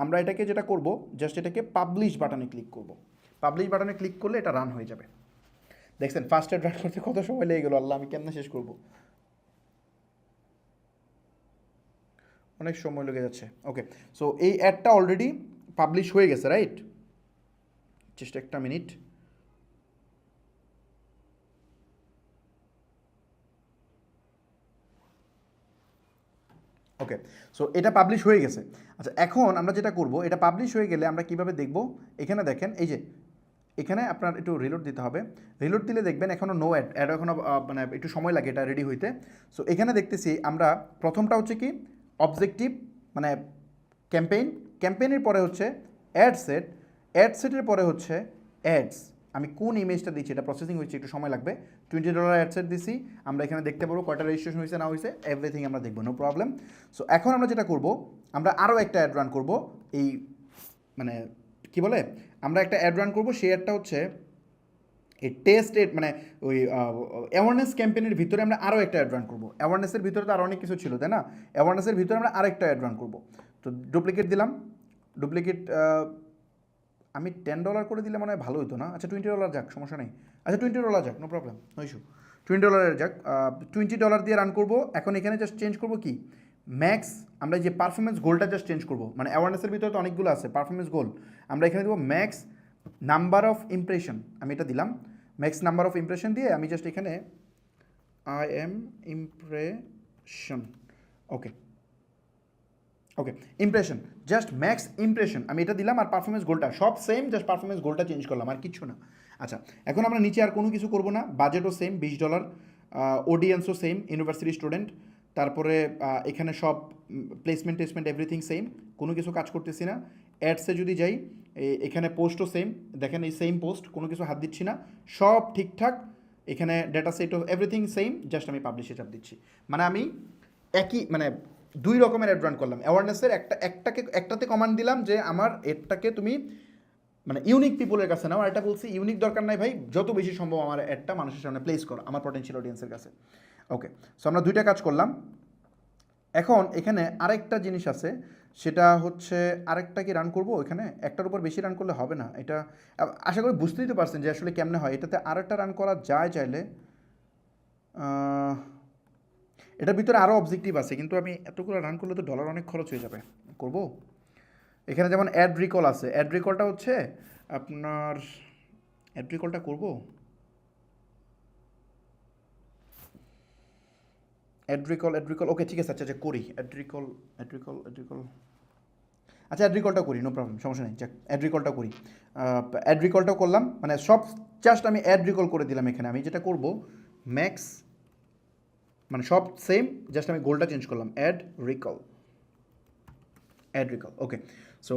Speaker 1: আমরা এটাকে যেটা করবো, জাস্ট এটাকে পাবলিশ বাটনে ক্লিক করবো। পাবলিশ বাটনে ক্লিক করলে এটা রান হয়ে যাবে। দেখছেন ফার্স্ট অ্যাড রান করতে কত সময় লেগে গেলো, আল্লাহ আমি কেমনে শেষ করবো, অনেক সময় লেগে যাচ্ছে। ওকে, সো এই অ্যাডটা অলরেডি পাবলিশ হয়ে গেছে, রাইট? জাস্ট একটা মিনিট। ওকে, সো এটা পাবলিশ হয়ে গেছে। আচ্ছা, এখন আমরা যেটা করব, এটা পাবলিশ হয়ে গেলে আমরা কীভাবে দেখব, এখানে দেখেন এই যে এখানে আপনার একটু রিলোড দিতে হবে। রিলোড দিলে দেখবেন এখনও নো অ্যাড এখনও মানে একটু সময় লাগে এটা রেডি হইতে। সো এখানে দেখতেছি আমরা প্রথমটা হচ্ছে কি অবজেক্টিভ, মানে ক্যাম্পেইনের পরে হচ্ছে অ্যাড সেটের পরে হচ্ছে অ্যাডস। আমি কোন ইমেজটা দিচ্ছি এটা প্রসেসিং হচ্ছে, একটু সময় লাগবে। $20 অ্যাড সেট দিছি, আমরা এখানে দেখতে পারবো কয়টা রেজিস্ট্রেশন হয়েছে না হয়েছে, এভরিথিং আমরা দেখবো, নো প্রবলেম। সো এখন আমরা যেটা করব, আমরা আরও একটা অ্যাড রান করব, এই মানে কি বলে, আমরা একটা অ্যাড রান করবো, সেই অ্যাডটা হচ্ছে এই টেস্ট মানে ওই অ্যাওয়ারনেস ক্যাম্পেইনের ভিতরে আমরা আরও একটা অ্যাড রান করবো। অ্যাওয়ারনেসের ভিতরে তো আরও অনেক কিছু ছিল, তাই না? অ্যাওয়ারনেসের ভিতরে আমরা আরেকটা অ্যাড রান করবো। তো ডুপ্লিকেট দিলাম, ডুপ্লিকেট আমি $10 করে দিলে মনে হয় ভালো হতো না। আচ্ছা $20 যাক, সমস্যা নেই। আচ্ছা $20 যাক, নো প্রবলেম, নো ইস্যু। $20 যাক, $20 দিয়ে রান করবো। এখন এখানে জাস্ট চেঞ্জ করবো কি, ম্যাক্স, আমরা যে পারফরমেন্স গোলটা জাস্ট চেঞ্জ করবো। মানে অ্যাওয়ারনেসের ভিতরে তো অনেকগুলো আছে পারফরমেন্স গোল, আমরা এখানে দেবো ম্যাক্স নাম্বার অফ ইমপ্রেশন। আমি এটা দিলাম, ম্যাক্স নাম্বার অফ ইমপ্রেশন দিয়ে আমি জাস্ট এখানে I am impression, okay okay impression, just max impression আমি এটা দিলাম। আর পারফরমেন্স গোলটা সব সেম, জাস্ট পারফরমেন্স গোলটা চেঞ্জ করলাম, আর কিছু না। আচ্ছা, এখন আমরা নিচে আর কোনো কিছু করবো না। বাজেটও সেম $20, অডিয়েন্সও সেম, ইউনিভার্সিটি স্টুডেন্ট। তারপরে এখানে সব প্লেসমেন্ট টেসমেন্ট এভরিথিং সেম, কোনো কিছু কাজ করতেছি না। অ্যাডসে যদি যাই, এখানে পোস্টও সেম, দেখেন এই সেম পোস্ট, কোনো কিছু হাত দিচ্ছি না, সব ঠিকঠাক। এখানে ডেটা সেটও এভরিথিং সেম, জাস্ট আমি পাবলিশে চাপ দিচ্ছি। মানে আমি একই মানে দুই রকমের অ্যাড রান করলাম। অ্যাওয়ারনেসের একটাতে কমান্ড দিলাম যে আমার এডটাকে তুমি মানে ইউনিক পিপলের কাছে নাও, আর এটা বলছি ইউনিক দরকার নাই ভাই, যত বেশি সম্ভব আমার অ্যাডটা মানুষের সামনে প্লেস করো আমার পটেনশিয়াল অডিয়েন্সের কাছে। ওকে, সো আমরা দুইটা কাজ করলাম। এখন এখানে আরেকটা জিনিস আছে, সেটা হচ্ছে আরেকটা কি রান করব। এখানে একটার উপর বেশি রান করলে হবে না, এটা আশা করি বুঝতেই তো পারছেন যে আসলে কেমনে হয়। এটাতে আরেকটা রান করা যায় চাইলে, এটার ভিতরে আরও অবজেক্টিভ আছে, কিন্তু আমি এতগুলো রান করলে তো ডলার অনেক খরচ হয়ে যাবে। করব এখানে যেমন অ্যাড রিকল আছে, অ্যাড রিকলটা হচ্ছে আপনার, অ্যাড রিকলটা করবো, অ্যাড রিকল ওকে ঠিক আছে। আচ্ছা আচ্ছা করি অ্যাড রিকল, আচ্ছা অ্যাড রিকলটা করি, নো প্রবলেম, সমস্যা নেই। যাক অ্যাড রিকলটা করি, অ্যাড রিকলটাও করলাম। মানে সব জাস্ট আমি অ্যাড রিকল করে দিলাম। এখানে আমি যেটা করব ম্যাক্স, মানে সব সেম, জাস্ট আমি গোলটা চেঞ্জ করলাম, অ্যাড রিকল, ওকে। সো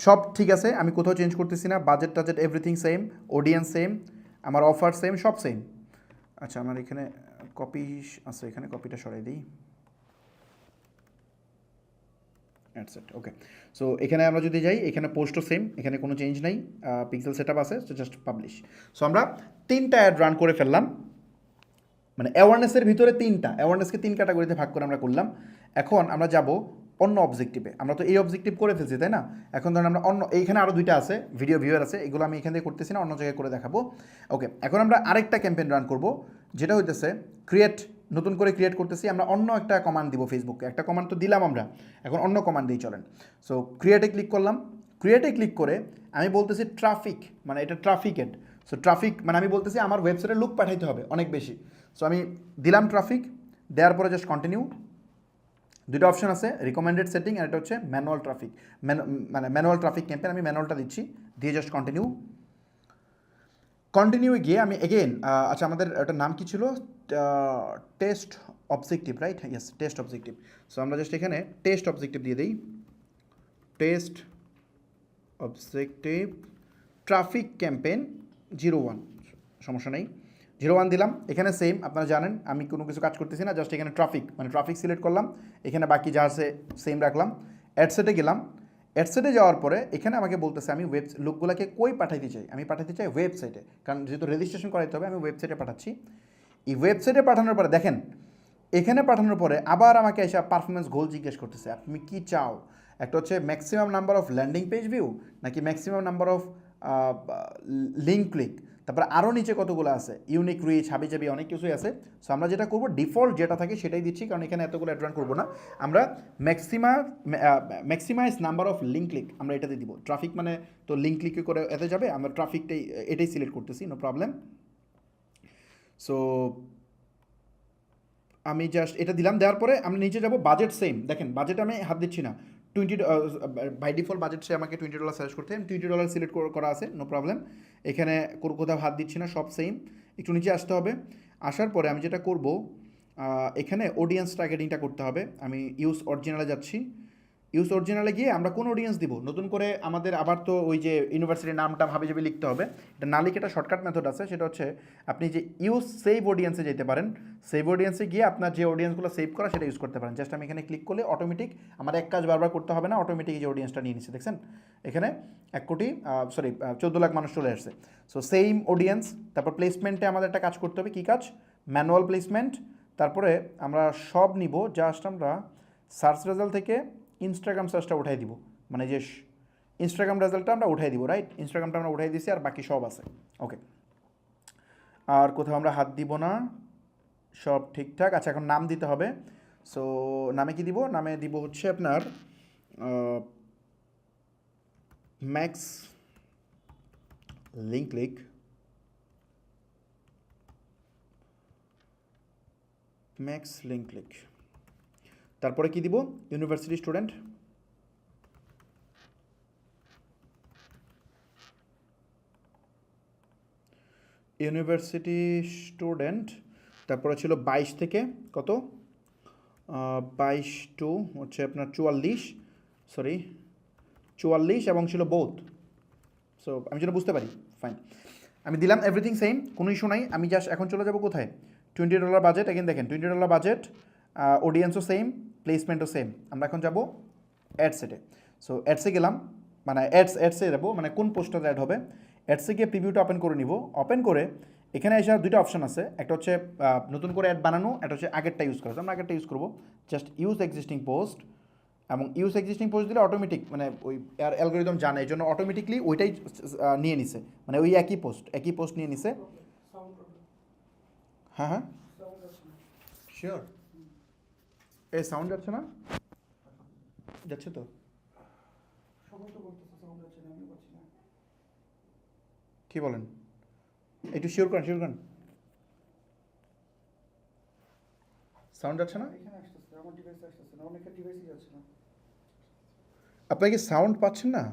Speaker 1: সব ঠিক আছে, আমি কোথাও চেঞ্জ করতেছি না। বাজেট টাজেট এভরিথিং সেম, অডিয়েন্স সেম, আমার অফার সেম, সব সেম। আচ্ছা আমার এখানে কপি আছে, এখানে কপিটা সরাই দিই, অ্যাডসেট, ওকে। সো এখানে আমরা যদি যাই, এখানে পোস্টও সেম, এখানে কোনো চেঞ্জ নাই, পিক্সেল সেট আপ আছে, সো জাস্ট পাবলিশ। সো আমরা 3টা অ্যাড রান করে ফেললাম। মানে অ্যাওয়ারনেসের ভিতরে 3টা, অ্যাওয়ারনেসকে 3 ক্যাটাগরিতে ভাগ করে আমরা করলাম। এখন আমরা যাব অন্য অবজেক্টিভে। আমরা তো এই অবজেক্টিভ করে ফেলছি, তাই না? এখন ধরুন আমরা অন্য, এইখানে আরও 2টা আছে, ভিডিও ভিউয়ার আছে, এগুলো আমি এখান থেকে করতেছি না, অন্য জায়গায় করে দেখাবো। ওকে, এখন আমরা আরেকটা ক্যাম্পেইন রান করব, যেটা হইতেছে ক্রিয়েট, নতুন করে ক্রিয়েট করতেছি। আমরা অন্য একটা কমান্ড দিব ফেসবুকে, একটা কমান্ড তো দিলাম আমরা, এখন অন্য কমান্ড দিই চলেন। সো ক্রিয়েটে ক্লিক করলাম, ক্রিয়েটে ক্লিক করে আমি বলতেছি ট্রাফিক, মানে এটা ট্রাফিক এড। সো ট্রাফিক মানে আমি বলতেছি আমার ওয়েবসাইটে লুক পাঠাইতে হবে অনেক বেশি। সো আমি দিলাম ট্রাফিক, দেওয়ার পরে জাস্ট কন্টিনিউ। 2টা অপশন আছে, রিকমেন্ডেড সেটিং, আর এটা হচ্ছে ম্যানুয়াল ট্রাফিক, মানে ম্যানুয়াল ট্রাফিক ক্যাম্পেইন। আমি ম্যানুয়ালটা দিচ্ছি, দিয়ে জাস্ট কন্টিনিউ। কন্টিনিউ গিয়ে আমি এগেন, আচ্ছা আমাদের ওটার নাম কি ছিল, test objective, right? Yes, test objective. So আমরা জাস্ট এখানে টেস্ট অবজেক্টিভ দিয়ে দিই, টেস্ট অবজেক্টিভ ট্রাফিক ক্যাম্পেইন 01, সমস্যা নেই, 01 দিলাম। এখানে সেম, আপনারা জানেন আমি কোনো কিছু কাজ করতেছি না, জাস্ট এখানে ট্রাফিক, মানে ট্রাফিক সিলেক্ট করলাম, এখানে বাকি যা আছে সেম রাখলাম। অ্যাডসেটে গেলাম, অ্যাডসেটে যাওয়ার পরে এখানে আমাকে বলতেছে আমি লোকগুলোকে কই পাঠাইতে চাই, আমি পাঠাতে চাই ওয়েবসাইটে, কারণ যেহেতু রেজিস্ট্রেশন করাইতে হবে আমি ওয়েবসাইটে পাঠাচ্ছি। এই ওয়েবসাইটে পাঠানোর পরে দেখেন, এখানে পাঠানোর পরে আবার আমাকে এসে পারফরমেন্স গোল জিজ্ঞেস করতেছে, আপনি কি চাও, একটা হচ্ছে maximum number of landing page view, নাকি maximum number of link click, তারপরে আরও নিচে কতগুলো আছে, ইউনিক রিচ, হাবি জাবি, অনেক কিছুই আছে। সো আমরা যেটা করবো ডিফল্ট যেটা থাকে সেটাই দিচ্ছি, কারণ এখানে এতগুলো অ্যাড রান করবো না। আমরা maximize number of link click আমরা এটাতে দিব। ট্রাফিক মানে তো লিঙ্ক ক্লিক করে এতে যাবে, আমরা ট্রাফিকটাই এটাই সিলেক্ট করতেছি, নো প্রবলেম। সো আমি জাস্ট এটা দিলাম, দেওয়ার পরে আমি নিচে যাব, বাজেট সেম, দেখেন বাজেট আমি হাত দিচ্ছি না, 20, বাই ডিফল্ট বাজেট সে আমাকে $20 সাজেস্ট করতে, আমি $20 সিলেক্ট করা আছে, নো প্রবলেম। এখানে কোথাও হাত দিচ্ছি না, সব সেম। একটু নিচে আসতে হবে, আসার পরে আমি যেটা করব, এখানে অডিয়েন্স টার্গেটিংটা করতে হবে। আমি ইউজ অরিজিনালে যাচ্ছি, ইউজ অরিজিনালে গিয়ে আমরা কোন অডিয়েন্স দিব, নতুন করে আমাদের আবার তো ওই যে ইউনিভার্সিটির নামটা হাবিজাবি লিখতে হবে। এটা না লিখে একটা শর্টকাট মেথড আছে, সেটা হচ্ছে আপনি যে ইউজ সেভ অডিয়েন্সে যেতে পারেন, সেভ অডিয়েন্সে গিয়ে আপনার যে অডিয়েন্সগুলো সেভ করা সেটা ইউজ করতে পারেন। জাস্ট আমি এখানে ক্লিক করলে অটোমেটিক আমার এক কাজ বারবার করতে হবে না, অটোমেটিক যে অডিয়েন্সটা নিয়ে নিচ্ছে দেখছেন এখানে 14 লাখ মানুষ চলে আসছে। So same audience. তারপর প্লেসমেন্টে আমাদের একটা কাজ করতে হবে, কী কাজ? Manual placement. তারপরে আমরা সব নিব, জাস্ট আমরা সার্চ রেজাল্ট থেকে ইনস্টাগ্রাম সার্চটা উঠাই দিব, মানে যে ইনস্টাগ্রাম রেজাল্টটা আমরা উঠাই দিব, রাইট? ইনস্টাগ্রামটা আমরা উঠাই দিয়েছি, আর বাকি সব আছে। ওকে, আর কোথাও আমরা হাত দিব না, সব ঠিকঠাক। আচ্ছা, এখন নাম দিতে হবে। সো নামে কি দিব? নামে দিব হচ্ছে আপনার ম্যাক্স লিঙ্কলিক, ম্যাক্স লিঙ্কলিক। তারপরে কি দিব? University student. University student. তারপরে ছিল 22 থেকে কত, 22 টু হচ্ছে আপনার 44 এবং ছিল বোথ। সো আমি যেন বুঝতে পারি, ফাইন। আমি দিলাম এভরিথিং সেম, কোনো ইস্যু নাই। আমি জাস্ট এখন চলে যাব কোথায়? $20 বাজেট। এগেন দেখেন $20 বাজেট, অডিয়েন্সও সেম, প্লেসমেন্টও সেম। আমরা এখন যাব অ্যাডসেটে। সো অ্যাডসে গেলাম, মানে অ্যাডসে যাবো, মানে কোন পোস্টটা অ্যাড হবে। অ্যাডসে গিয়ে প্রিভিউটা ওপেন করে নিব। ওপেন করে এখানে এসে দুইটা অপশন আছে, একটা হচ্ছে নতুন করে অ্যাড বানানো, একটা হচ্ছে আগেরটা ইউজ করা। আমরা আগেরটা ইউজ করবো, জাস্ট ইউজ এক্সিস্টিং পোস্ট। এবং ইউজ এক্সিস্টিং পোস্ট দিলে অটোমেটিক, মানে ওই অ্যালগোরিদম জানে, এই জন্য অটোমেটিকলি ওইটাই নিয়ে নিছে, মানে ওই একই পোস্ট নিয়ে নিছে। হ্যাঁ হ্যাঁ শিওর। এই সাউন্ড যাচ্ছে না? যাচ্ছে তো? কি বলেন? একটু শিওর করেন। সাউন্ড যাচ্ছে না? আপনারা কি সাউন্ড পাচ্ছেন না?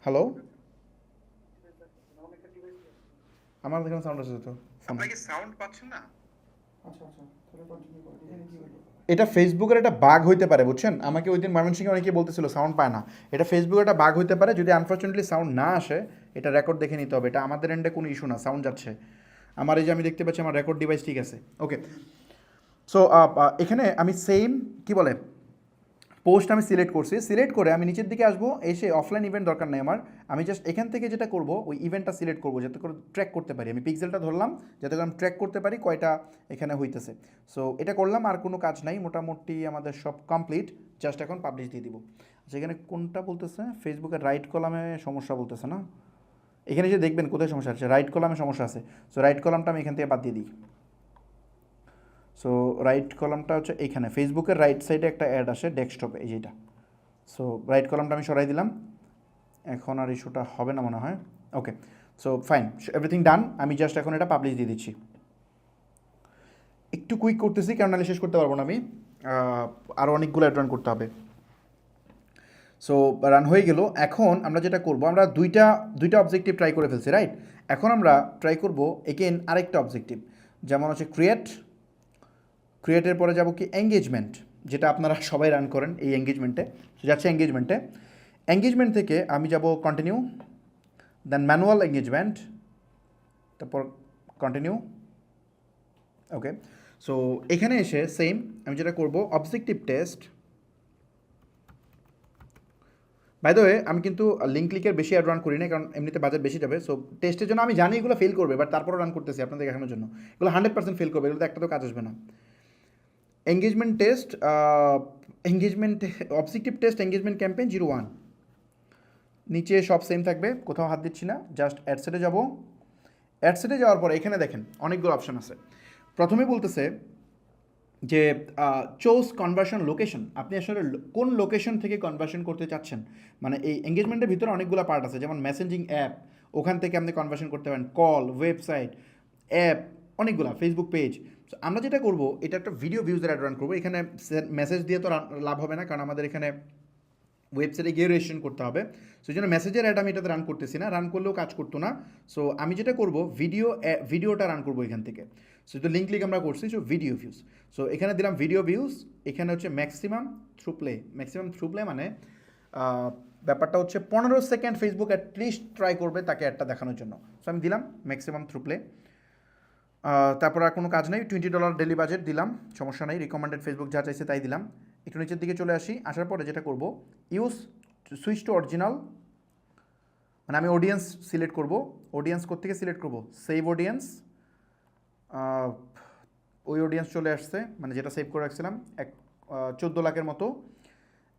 Speaker 1: হ্যালো, আমার এখানে সাউন্ড আছে তো। আপনারা কি সাউন্ড পাচ্ছেন না? এটা ফেসবুকের একটা বাগ হইতে পারে, বুঝছেন? আমাকে ওই দিন ময়মনসিংহে অনেকে বলতেছিল সাউন্ড পায় না। এটা ফেসবুকের একটা বাগ হইতে পারে, যদি আনফর্চুনেটলি সাউন্ড না আসে এটা রেকর্ড দেখে নিতে হবে। এটা আমাদের এন্ডে কোনো ইস্যু না, সাউন্ড যাচ্ছে। আমার এই যে আমি দেখতে পাচ্ছি আমার রেকর্ড ডিভাইস ঠিক আছে। ওকে, সো এখানে আমি সেম কি বলে পোস্ট আমি সিলেক্ট করছি। সিলেক্ট করে আমি নিচের দিকে আসবো, এসে অফলাইন ইভেন্ট দরকার নেই আমার। আমি জাস্ট এখান থেকে যেটা করব, ওই ইভেন্টটা সিলেক্ট করবো যাতে করে ট্র্যাক করতে পারি। আমি পিক্সেলটা ধরলাম যাতে করে আমি ট্র্যাক করতে পারি কয়টা এখানে হইতেছে। সো এটা করলাম, আর কোনো কাজ নাই, মোটামুটি আমাদের সব কমপ্লিট। জাস্ট এখন পাবলিশ দিয়ে দিব। আচ্ছা, এখানে কোনটা বলতেছে? ফেসবুকের রাইট কলামে সমস্যা বলতেছে না? এখানে যে দেখবেন কোথায় সমস্যা আছে, রাইট কলামে সমস্যা আছে। সো রাইট কলামটা আমি এখান থেকে বাদ দিয়ে দিই। সো রাইট কলামটা হচ্ছে এইখানে, ফেসবুকের রাইট সাইডে একটা অ্যাড আসে ডেস্কটপে, এই যেটা। সো রাইট কলামটা আমি সরাই দিলাম, এখন আর ইস্যুটা হবে না মনে হয়। ওকে, সো ফাইন, এভরিথিং ডান। আমি জাস্ট এখন এটা পাবলিশ দিয়ে দিচ্ছি। একটু কুইক করতেছি কারণ নাহলে শেষ করতে পারবো না আমি, আরও অনেকগুলো অ্যাড রান করতে হবে। সো রান হয়ে গেল। এখন আমরা যেটা করব, আমরা দুইটা অবজেক্টিভ ট্রাই করে ফেলছি, রাইট? এখন আমরা ট্রাই করব এগেন আরেকটা অবজেক্টিভ, যেমন হচ্ছে ক্রিয়েটের পরে যাব কি এঙ্গেজমেন্ট, যেটা আপনারা সবাই রান করেন এই এঙ্গেজমেন্টে। যাচ্ছে এঙ্গেজমেন্ট থেকে আমি যাব কন্টিনিউ, দেন ম্যানুয়াল এঙ্গেজমেন্ট, তারপর কন্টিনিউ। ওকে, সো এখানে এসে সেম আমি যেটা করব objective test. By the way, আমি কিন্তু লিঙ্ক ক্লিকের বেশি অ্যাড রান করি না, কারণ এমনিতে বাজেট বেশি যাবে। সো টেস্টের জন্য আমি জানি এগুলো ফেল করবে, বাট তারপরও রান করতেছি আপনাদের দেখানোর জন্য। এগুলো 100% ফেল করবে, এগুলো একটা তো কাজ আসবে না। Engagement test, objective test engagement campaign 01, নিচে সব সেম থাকবে, কোথাও হাত দিচ্ছি না। জাস্ট অ্যাডসেটে যাব। অ্যাডসেটে যাওয়ার পরে এখানে দেখেন অনেকগুলো অপশন আছে। প্রথমে বলতেছে যে চোজ কনভার্সন লোকেশন, আপনি আসলে কোন লোকেশন থেকে কনভার্সন করতে চাচ্ছেন। মানে এই এঙ্গেজমেন্টের ভিতরে অনেকগুলো পার্ট আছে, যেমন মেসেঞ্জিং অ্যাপ, ওখান থেকে আপনি কনভার্সন করতে পারেন, কল, ওয়েবসাইট, অ্যাপ, অনেকগুলো, ফেসবুক পেজ। সো আমরা যেটা করব, এটা একটা ভিডিও ভিউজের অ্যাড রান করবো। এখানে মেসেজ দিয়ে তো লাভ হবে না, কারণ আমাদের এখানে ওয়েবসাইটে গিয়ে রেজিস্ট্রেশন করতে হবে। সো এই জন্য মেসেজের অ্যাড আমি এটাতে রান করতেছি না, রান করলেও কাজ করতো না। সো আমি যেটা করবো ভিডিওটা রান করবো এখান থেকে। সো তো লিঙ্ক আমরা করছি, সো ভিডিও ভিউজ। সো এখানে দিলাম ভিডিও ভিউজ, এখানে হচ্ছে ম্যাক্সিমাম থ্রু প্লে মানে ব্যাপারটা হচ্ছে 15 সেকেন্ড ফেসবুক অ্যাটলিস্ট ট্রাই করবে তাকে অ্যাডটা দেখানোর জন্য। সো আমি দিলাম ম্যাক্সিমাম থ্রু প্লে। তারপর আর কোনো কাজ নেই, $20 ডেলি বাজেট দিলাম, সমস্যা নেই, রিকমেন্ডেড ফেসবুক যা চাইছে তাই দিলাম। একটু নিচের দিকে চলে আসি, আসার পরে যেটা করব সুইচ টু অরিজিনাল, মানে আমি অডিয়েন্স সিলেক্ট করব। অডিয়েন্স কোত্থেকে সিলেক্ট করব, সেভ অডিয়েন্স, ওই অডিয়েন্স চলে আসছে, মানে যেটা সেভ করে রাখছিলাম 14 লাখের মতো।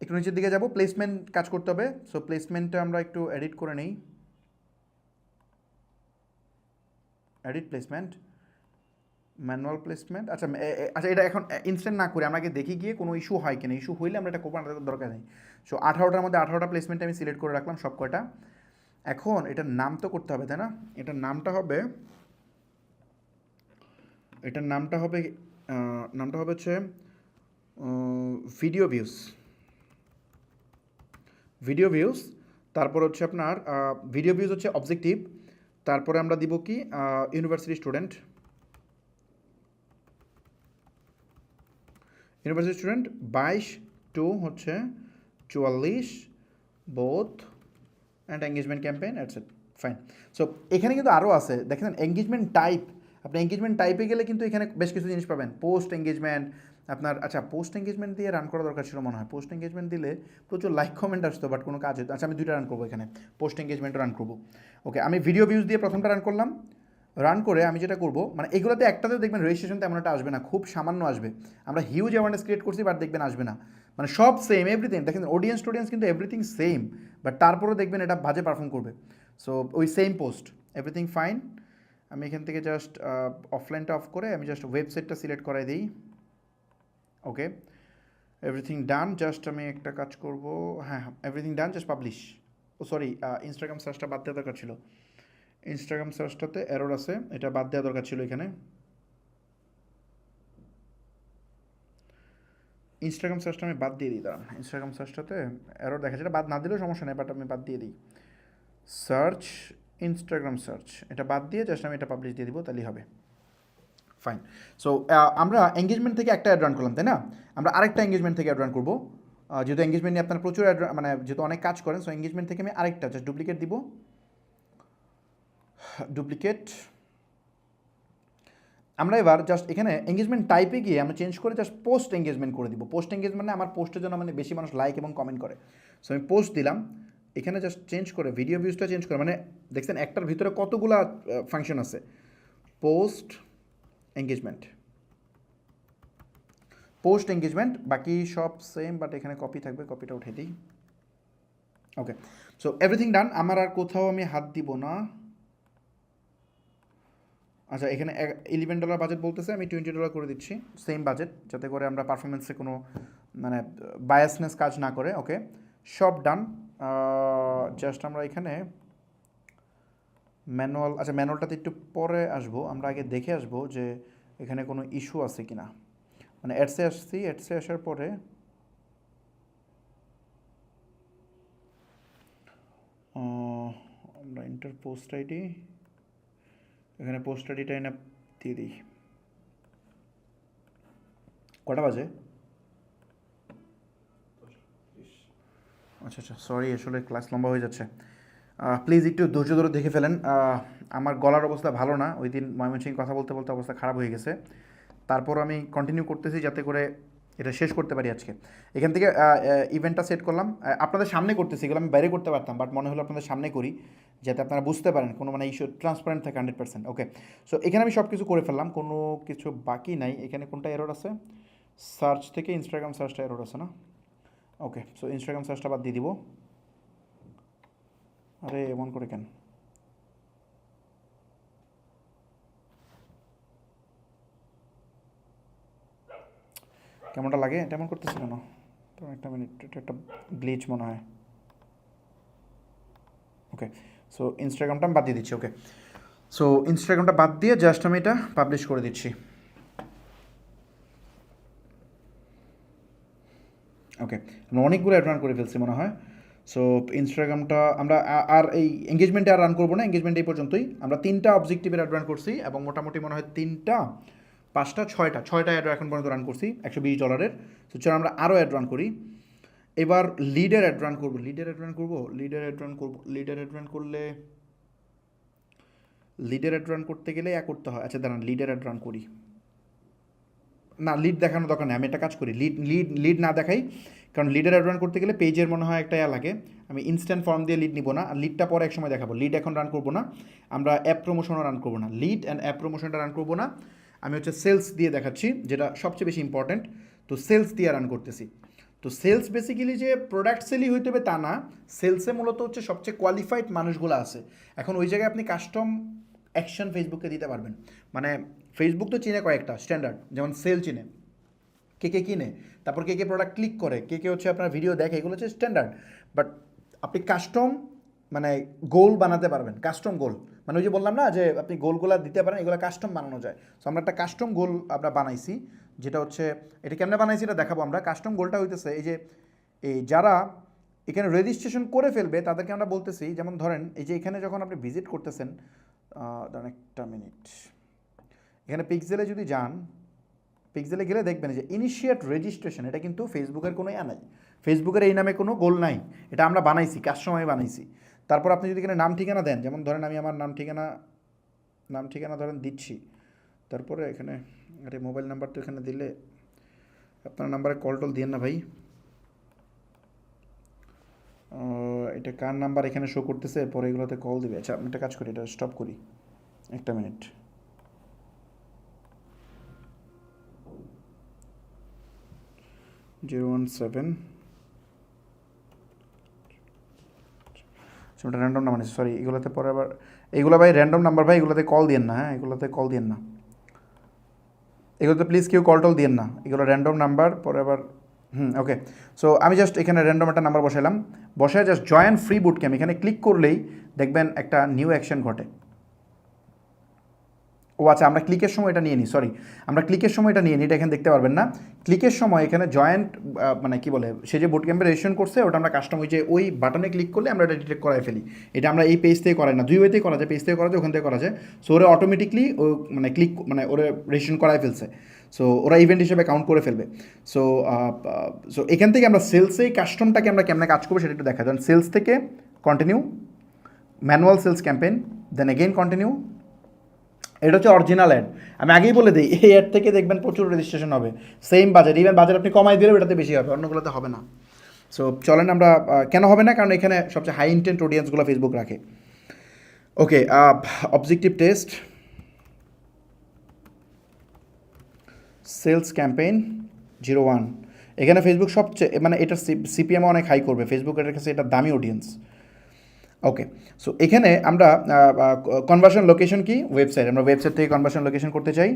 Speaker 1: একটু নিচের দিকে যাব, প্লেসমেন্ট কাজ করতে হবে। সো প্লেসমেন্টটা আমরা একটু এডিট করে নেই, এডিট প্লেসমেন্ট, ম্যানুয়াল প্লেসমেন্ট। আচ্ছা আচ্ছা, এটা এখন ইনস্ট্যান্ট না করে আমাকে দেখি গিয়ে কোনো ইস্যু হয় কিনা, ইস্যু হইলে আমরা এটা করবো, আমাদের দরকার নেই। সো 18টার মধ্যে 18টা প্লেসমেন্ট আমি সিলেক্ট করে রাখলাম সব কয়টা। এখন এটার নাম তো করতে হবে, তাই না? এটার নামটা হবে হচ্ছে ভিডিও ভিউজ। তারপর হচ্ছে আপনার ভিডিও ভিউজ হচ্ছে অবজেক্টিভ। তারপরে আমরা দিব কি ইউনিভার্সিটি স্টুডেন্ট 22 টু হচ্ছে 44 both and engagement campaign ad set, fine. So এখানে কিন্তু আরও আছে, দেখেন এঙ্গেজমেন্ট টাইপ। আপনি এঙ্গেজমেন্ট টাইপে গেলে কিন্তু এখানে বেশ কিছু জিনিস পাবেন, পোস্ট এঙ্গেজমেন্ট আপনার। আচ্ছা, পোস্ট এঙ্গেজমেন্ট দিয়ে রান করা দরকার ছিল মনে হয়। পোস্ট এঙ্গেজমেন্ট দিলে প্রচুর লাইক কমেন্ট আসতো, বাট কোনো কাজ হতো। আচ্ছা, আমি 2টা রান করবো এখানে, পোস্ট এঙ্গেজমেন্টও রান করবো। ওকে, আমি ভিডিও ভিউজ দিয়ে প্রথমটা রান করলাম। রান করে আমি যেটা করবো, মানে এগুলোতে একটাতেও দেখবেন রেজিস্ট্রেশন তেমন একটা আসবে না, খুব সামান্য আসবে। আমরা হিউজ অ্যাওয়ারনেস ক্রিয়েট করছি, বাট দেখবেন আসবে না, মানে সব সেম এভরিথিং। দেখেন অডিয়েন্স কিন্তু এভরিথিং সেম, বাট তারপরেও দেখবেন এটা বাজে পারফর্ম করবে। সো ওই সেম পোস্ট, এভরিথিং ফাইন। আমি এখান থেকে জাস্ট অফলাইনটা অফ করে আমি জাস্ট ওয়েবসাইটটা সিলেক্ট করাই দিই। ওকে, এভরিথিং ডান। জাস্ট আমি একটা কাজ করবো, হ্যাঁ এভরিথিং ডান, জাস্ট পাবলিশ। ও সরি, ইনস্টাগ্রাম সার্চটা বাদ দেওয়া দরকার ছিল। ইনস্টাগ্রাম সার্চটাতে এরর আছে, এটা বাদ দেওয়া দরকার ছিল এখানে। ইনস্টাগ্রাম সার্চটা আমি বাদ দিয়ে দিই, দাঁড়ান। ইনস্টাগ্রাম সার্চটাতে এরর দেখা যায়, বাদ না দিলেও সমস্যা নেই, বাট আমি বাদ দিয়ে দিই। সার্চ, ইনস্টাগ্রাম সার্চ, এটা বাদ দিয়ে জাস্ট আমি এটা পাবলিশ দিয়ে দিব, তাহলেই হবে, ফাইন। সো আমরা এঙ্গেজমেন্ট থেকে একটা অ্যাড রান করলাম, তাই না? আমরা আরেকটা এঙ্গেজমেন্ট থেকে অ্যাড রান করবো, যেহেতু এঙ্গেজমেন্ট নিয়ে আপনার প্রচুর অ্যাড, মানে যেহেতু অনেক কাজ করেন। সো এঙ্গেজমেন্ট থেকে আমি আরেকটা জাস্ট ডুপ্লিকেট দিব, ডুপ্লিকেট। আমরা এবার জাস্ট এখানে এঙ্গেজমেন্ট টাইপে গিয়ে আমরা চেঞ্জ করে জাস্ট পোস্ট এঙ্গেজমেন্ট করে দিব। পোস্ট এঙ্গেজমেন্টে আমার পোস্টের জন্য মানে বেশি মানুষ লাইক এবং কমেন্ট করে। সো আমি পোস্ট দিলাম, এখানে জাস্ট চেঞ্জ করে ভিডিও ভিউজটা চেঞ্জ করে, মানে দেখছেন একটার ভিতরে কতগুলা ফাংশন আছে। পোস্ট এঙ্গেজমেন্ট, বাকি সব সেম, বাট এখানে কপি থাকবে, কপিটা উঠে দিই। ওকে, সো এভরিথিং ডান, আমার আর কোথাও আমি হাত দিব না। আচ্ছা, এখানে $11 বাজেট বলতেছে, আমি $20 করে দিচ্ছি, সেম বাজেট, যাতে করে আমরা পারফরমেন্সে কোনো মানে বায়াসনেস কাজ না করে। ওকে, সব ডান। জাস্ট আমরা এখানে ম্যানুয়াল, আচ্ছা ম্যানুয়ালটাতে একটু পরে আসবো, আমরা আগে দেখে আসবো যে এখানে কোনো ইস্যু আছে কি না। মানে অ্যাডসে আসার পরে আমরা ইন্টার পোস্ট আইডি, এখানে পোস্ট আইডিটা এনে দিয়ে দিই। কটা বাজে? আচ্ছা আচ্ছা, সরি, আসলে ক্লাস লম্বা হয়ে যাচ্ছে। প্লিজ একটু ধৈর্য ধরে দেখে ফেলেন। আমার গলার অবস্থা ভালো না, ওই দিন ময়মনসিংহে কথা বলতে বলতে অবস্থা খারাপ হয়ে গেছে। তারপর আমি কন্টিনিউ করতেছি যাতে করে এটা শেষ করতে পারি আজকে। এখান থেকে ইভেন্টটা সেট করলাম, আপনাদের সামনে করতেছি, এগুলো আমি বাইরে করতে পারতাম, বাট মনে হলো আপনাদের সামনে করি, যাতে আপনারা বুঝতে পারেন, কোনো মানে ইস্যু ট্রান্সপারেন্ট থাকে 100%। ওকে, সো এখানে আমি সব কিছু করে ফেললাম, কোনো কিছু বাকি নাই। এখানে কোনটা এরর আছে? সার্চ থেকে ইনস্টাগ্রাম সার্চটা এরর আছে না? ওকে, সো ইনস্টাগ্রাম সার্চটা বাদ দিয়ে দিব। আরে এমন করে কেন? কেমনটা লাগে? এটা এমন করতেছি কেন? তো একটা মিনিট, এটা একটা গ্লিচ মনে হয়। ওকে, সো ইনস্টাগ্রামটা আমি বাদ দিয়ে দিচ্ছি। ওকে, সো ইনস্টাগ্রামটা বাদ দিয়ে জাস্ট আমি এটা পাবলিশ করে দিচ্ছি। ওকে, আমরা অনেকগুলো অ্যাড রান করে ফেলছি মনে হয়। সো ইনস্টাগ্রামটা আমরা আর এই এঙ্গেজমেন্টে আর রান করবো না, এঙ্গেজমেন্ট এই পর্যন্তই। আমরা 3টা অবজেক্টিভের অ্যাড রান করছি এবং মোটামুটি মনে হয় 3টা 5টা 6টা অ্যাড এখন পর্যন্ত রান করছি $120। সো চলো আমরা আরও অ্যাড রান করি। এবার লিডের অ্যাড রান করবো, লিডের অ্যাড করতে গেলে করতে হয়। আচ্ছা দাঁড়ান, লিডের অ্যাড রান করি না, লিড দেখানোর দরকার নেই, আমি একটা কাজ করি, লিড না দেখাই, কারণ লিডের অ্যাড রান করতে গেলে পেজের মনে হয় একটা লাগে। আমি ইনস্ট্যান্ট ফর্ম দিয়ে লিড নিব না, আর লিডটা পরে এক সময় দেখাবো। লিড এখন রান করবো না, আমরা অ্যাপ প্রমোশনও রান করবো না, লিড অ্যান্ড অ্যাপ প্রমোশনটা রান করবো না। আমি হচ্ছে সেলস দিয়ে দেখাচ্ছি, যেটা সবচেয়ে বেশি ইম্পর্ট্যান্ট। তো সেলস দিয়ে রান করতেছি। তো সেলস বেসিক্যালি যে প্রোডাক্ট সেলই হইতে হবে তা না, সেলসে মূলত হচ্ছে সবচেয়ে কোয়ালিফাইড মানুষগুলো আছে। এখন ওই জায়গায় আপনি কাস্টম অ্যাকশন ফেসবুককে দিতে পারবেন। মানে ফেসবুক তো চিনে কয়েকটা স্ট্যান্ডার্ড, যেমন সেল চিনে, কে কিনে, তারপর কে প্রোডাক্ট ক্লিক করে, কে হচ্ছে আপনার ভিডিও দেখে, এগুলো হচ্ছে স্ট্যান্ডার্ড। বাট আপনি কাস্টম মানে গোল বানাতে পারবেন, কাস্টম গোল, মানে ওই যে বললাম না যে আপনি গোলগুলো দিতে পারেন, এগুলো কাস্টম বানানো যায়। সো আমরা একটা কাস্টম গোল আমরা বানাইছি, যেটা হচ্ছে, এটা কেমনে বানাইছি এটা দেখাবো আমরা। কাস্টম গোলটা হইতেছে এই যারা এখানে রেজিস্ট্রেশন করে ফেলবে তাদেরকে আমরা বলতেছি, যেমন ধরেন এই যে এখানে যখন আপনি ভিজিট করতেছেন, ধরেন একটা মিনিট, এখানে পিক্সেলে যদি যান, পিক্সেলে গেলে দেখবেন যে ইনিশিয়েট রেজিস্ট্রেশন, এটা কিন্তু ফেসবুকের কোনো নাই, ফেসবুকের এই নামে কোনো গোল নাই, এটা আমরা বানাইছি, কাস্টমাই বানাইছি। তারপর আপনি যদি এখানে নাম ঠিকানা দেন, যেমন ধরেন আমি আমার নাম ঠিকানা ধরেন দিচ্ছি, তারপরে এখানে আরে মোবাইল নাম্বার তো এখানে দিলে আপনার নাম্বারে কল টল দিয়েন না ভাই। এটা কার নাম্বার এখানে শো করতেছে, পরে এগুলোতে কল দিবে। আচ্ছা আমি একটা কাজ করি, এটা স্টপ করি, একটা মিনিট। ওটা র্যান্ডম নাম্বার, সরি এগুলোতে পরে আবার, এগুলো ভাই র্যান্ডম নাম্বার ভাই, এগুলোতে কল দিয়েন না, হ্যাঁ এগুলোতে কল দিয়েন না, এগুলোতে প্লিজ কেউ কল টল দিয়েন না, এগুলো র্যান্ডম নাম্বার, পরে আবার ওকে। সো আমি জাস্ট এখানে র্যান্ডম একটা নাম্বার বসাইলাম, বসায় just join free boot camp, এখানে ক্লিক করলেই দেখবেন একটা নিউ অ্যাকশন ঘটে। ও আচ্ছা, আমরা ক্লিকের সময় এটা নিয়ে নিই, সরি আমরা ক্লিকের সময় এটা নিয়ে নিই, এটা এখানে দেখতে পারবেন না। ক্লিকের সময় এখানে জয়েন্ট মানে কি বলে, সে যে বুট ক্যাম্পে রেজিস্ট্রেশন করছে ওটা আমরা কাস্টম হয়েছে ওই বাটনে ক্লিক করলে আমরা এটা ডিটেক্ট করাই ফেলি। এটা আমরা এই পেজ থেকে করাই না, দুই ওয়েতেই করা যায়, পেজ থেকে করা যায়, ওখান থেকে করা যায়। সো ওরা অটোমেটিকলি ও মানে ক্লিক মানে ওরা রেজিস্ট্রেশন করাই ফেলছে, সো ওরা ইভেন্ট হিসেবে কাউন্ট করে ফেলবে। সো সো এখান থেকে আমরা সেলসেই কাস্টমটাকে আমরা কেমন কাজ করবো সেটা একটু দেখা যায়। সেলস থেকে continue, manual sales campaign, then again continue, এটা হচ্ছে অরিজিনাল অ্যাড। আমি আগেই বলে দিই, এই অ্যাড থেকে দেখবেন প্রচুর রেজিস্ট্রেশন হবে, সেম বাজেট, ইভেন বাজেট আপনি কমাই দিলেও এটাতে বেশি হবে, অন্যগুলোতে হবে না। সো চলেন আমরা, কেন হবে না, কারণ এখানে সবচেয়ে হাই ইন্টেন্ট অডিয়েন্সগুলো ফেসবুক রাখে। ওকে, অবজেক্টিভ টেস্ট, সেলস ক্যাম্পেইন 01, এখানে ফেসবুক সবচেয়ে মানে এটা সিপিএমও অনেক হাই করবে, ফেসবুক এটার কাছে এটা দামি অডিয়েন্স। ওকে, সো এখানে আমরা কনভার্সন লোকেশন কি, ওয়েবসাইট, আমরা ওয়েবসাইট থেকে কনভার্সন লোকেশন করতে চাই।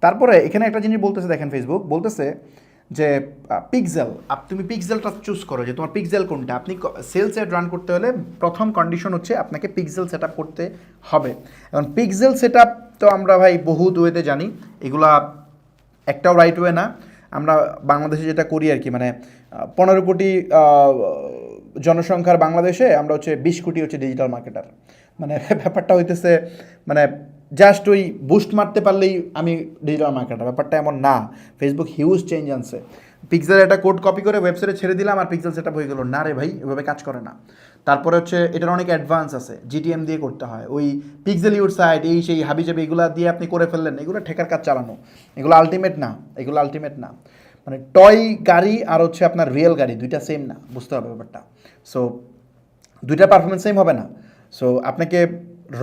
Speaker 1: তারপরে এখানে একটা জিনিস বলতেছে, দেখেন ফেসবুক বলতেছে যে পিক্সেল, তুমি পিক্সেলটা চুজ করো যে তোমার পিক্সেল কোনটা। আপনি সেলস অ্যাড রান করতে হলে প্রথম কন্ডিশন হচ্ছে আপনাকে পিক্সেল সেট আপ করতে হবে। এখন পিক্সেল সেট আপ তো আমরা ভাই বহুত ওয়েতে জানি, এগুলা একটাও রাইট ওয়ে না। আমরা বাংলাদেশে যেটা করি আর কি, মানে 15 কোটি জনসংখ্যার বাংলাদেশে আমরা হচ্ছে 20 কোটি হচ্ছে ডিজিটাল মার্কেটার। মানে ব্যাপারটা হইতেছে মানে জাস্ট ওই বুস্ট মারতে পারলেই আমি ডিজিটাল মার্কেটার, ব্যাপারটা এমন না। ফেসবুক হিউজ চেঞ্জ আনছে। পিক্সেলের একটা কোড কপি করে ওয়েবসাইটে ছেড়ে দিলাম আর পিক্সেল সেট আপ হয়ে গেল, না রে ভাই, এভাবে কাজ করে না। তারপরে হচ্ছে এটার অনেক অ্যাডভান্স আছে, জিটিএম দিয়ে করতে হয়, ওই পিক্সেল ইউর সাইট এই সেই হাবিজাবি এগুলো দিয়ে আপনি করে ফেললেন, এগুলো ঠেকার কাজ চালানো, এগুলো আলটিমেট না, এগুলো আলটিমেট না। মানে টয় গাড়ি আর হচ্ছে আপনার রিয়েল গাড়ি দুইটা সেম না, বুঝতে হবে ব্যাপারটা। সো দুইটা পারফরমেন্স সেম হবে না। সো আপনাকে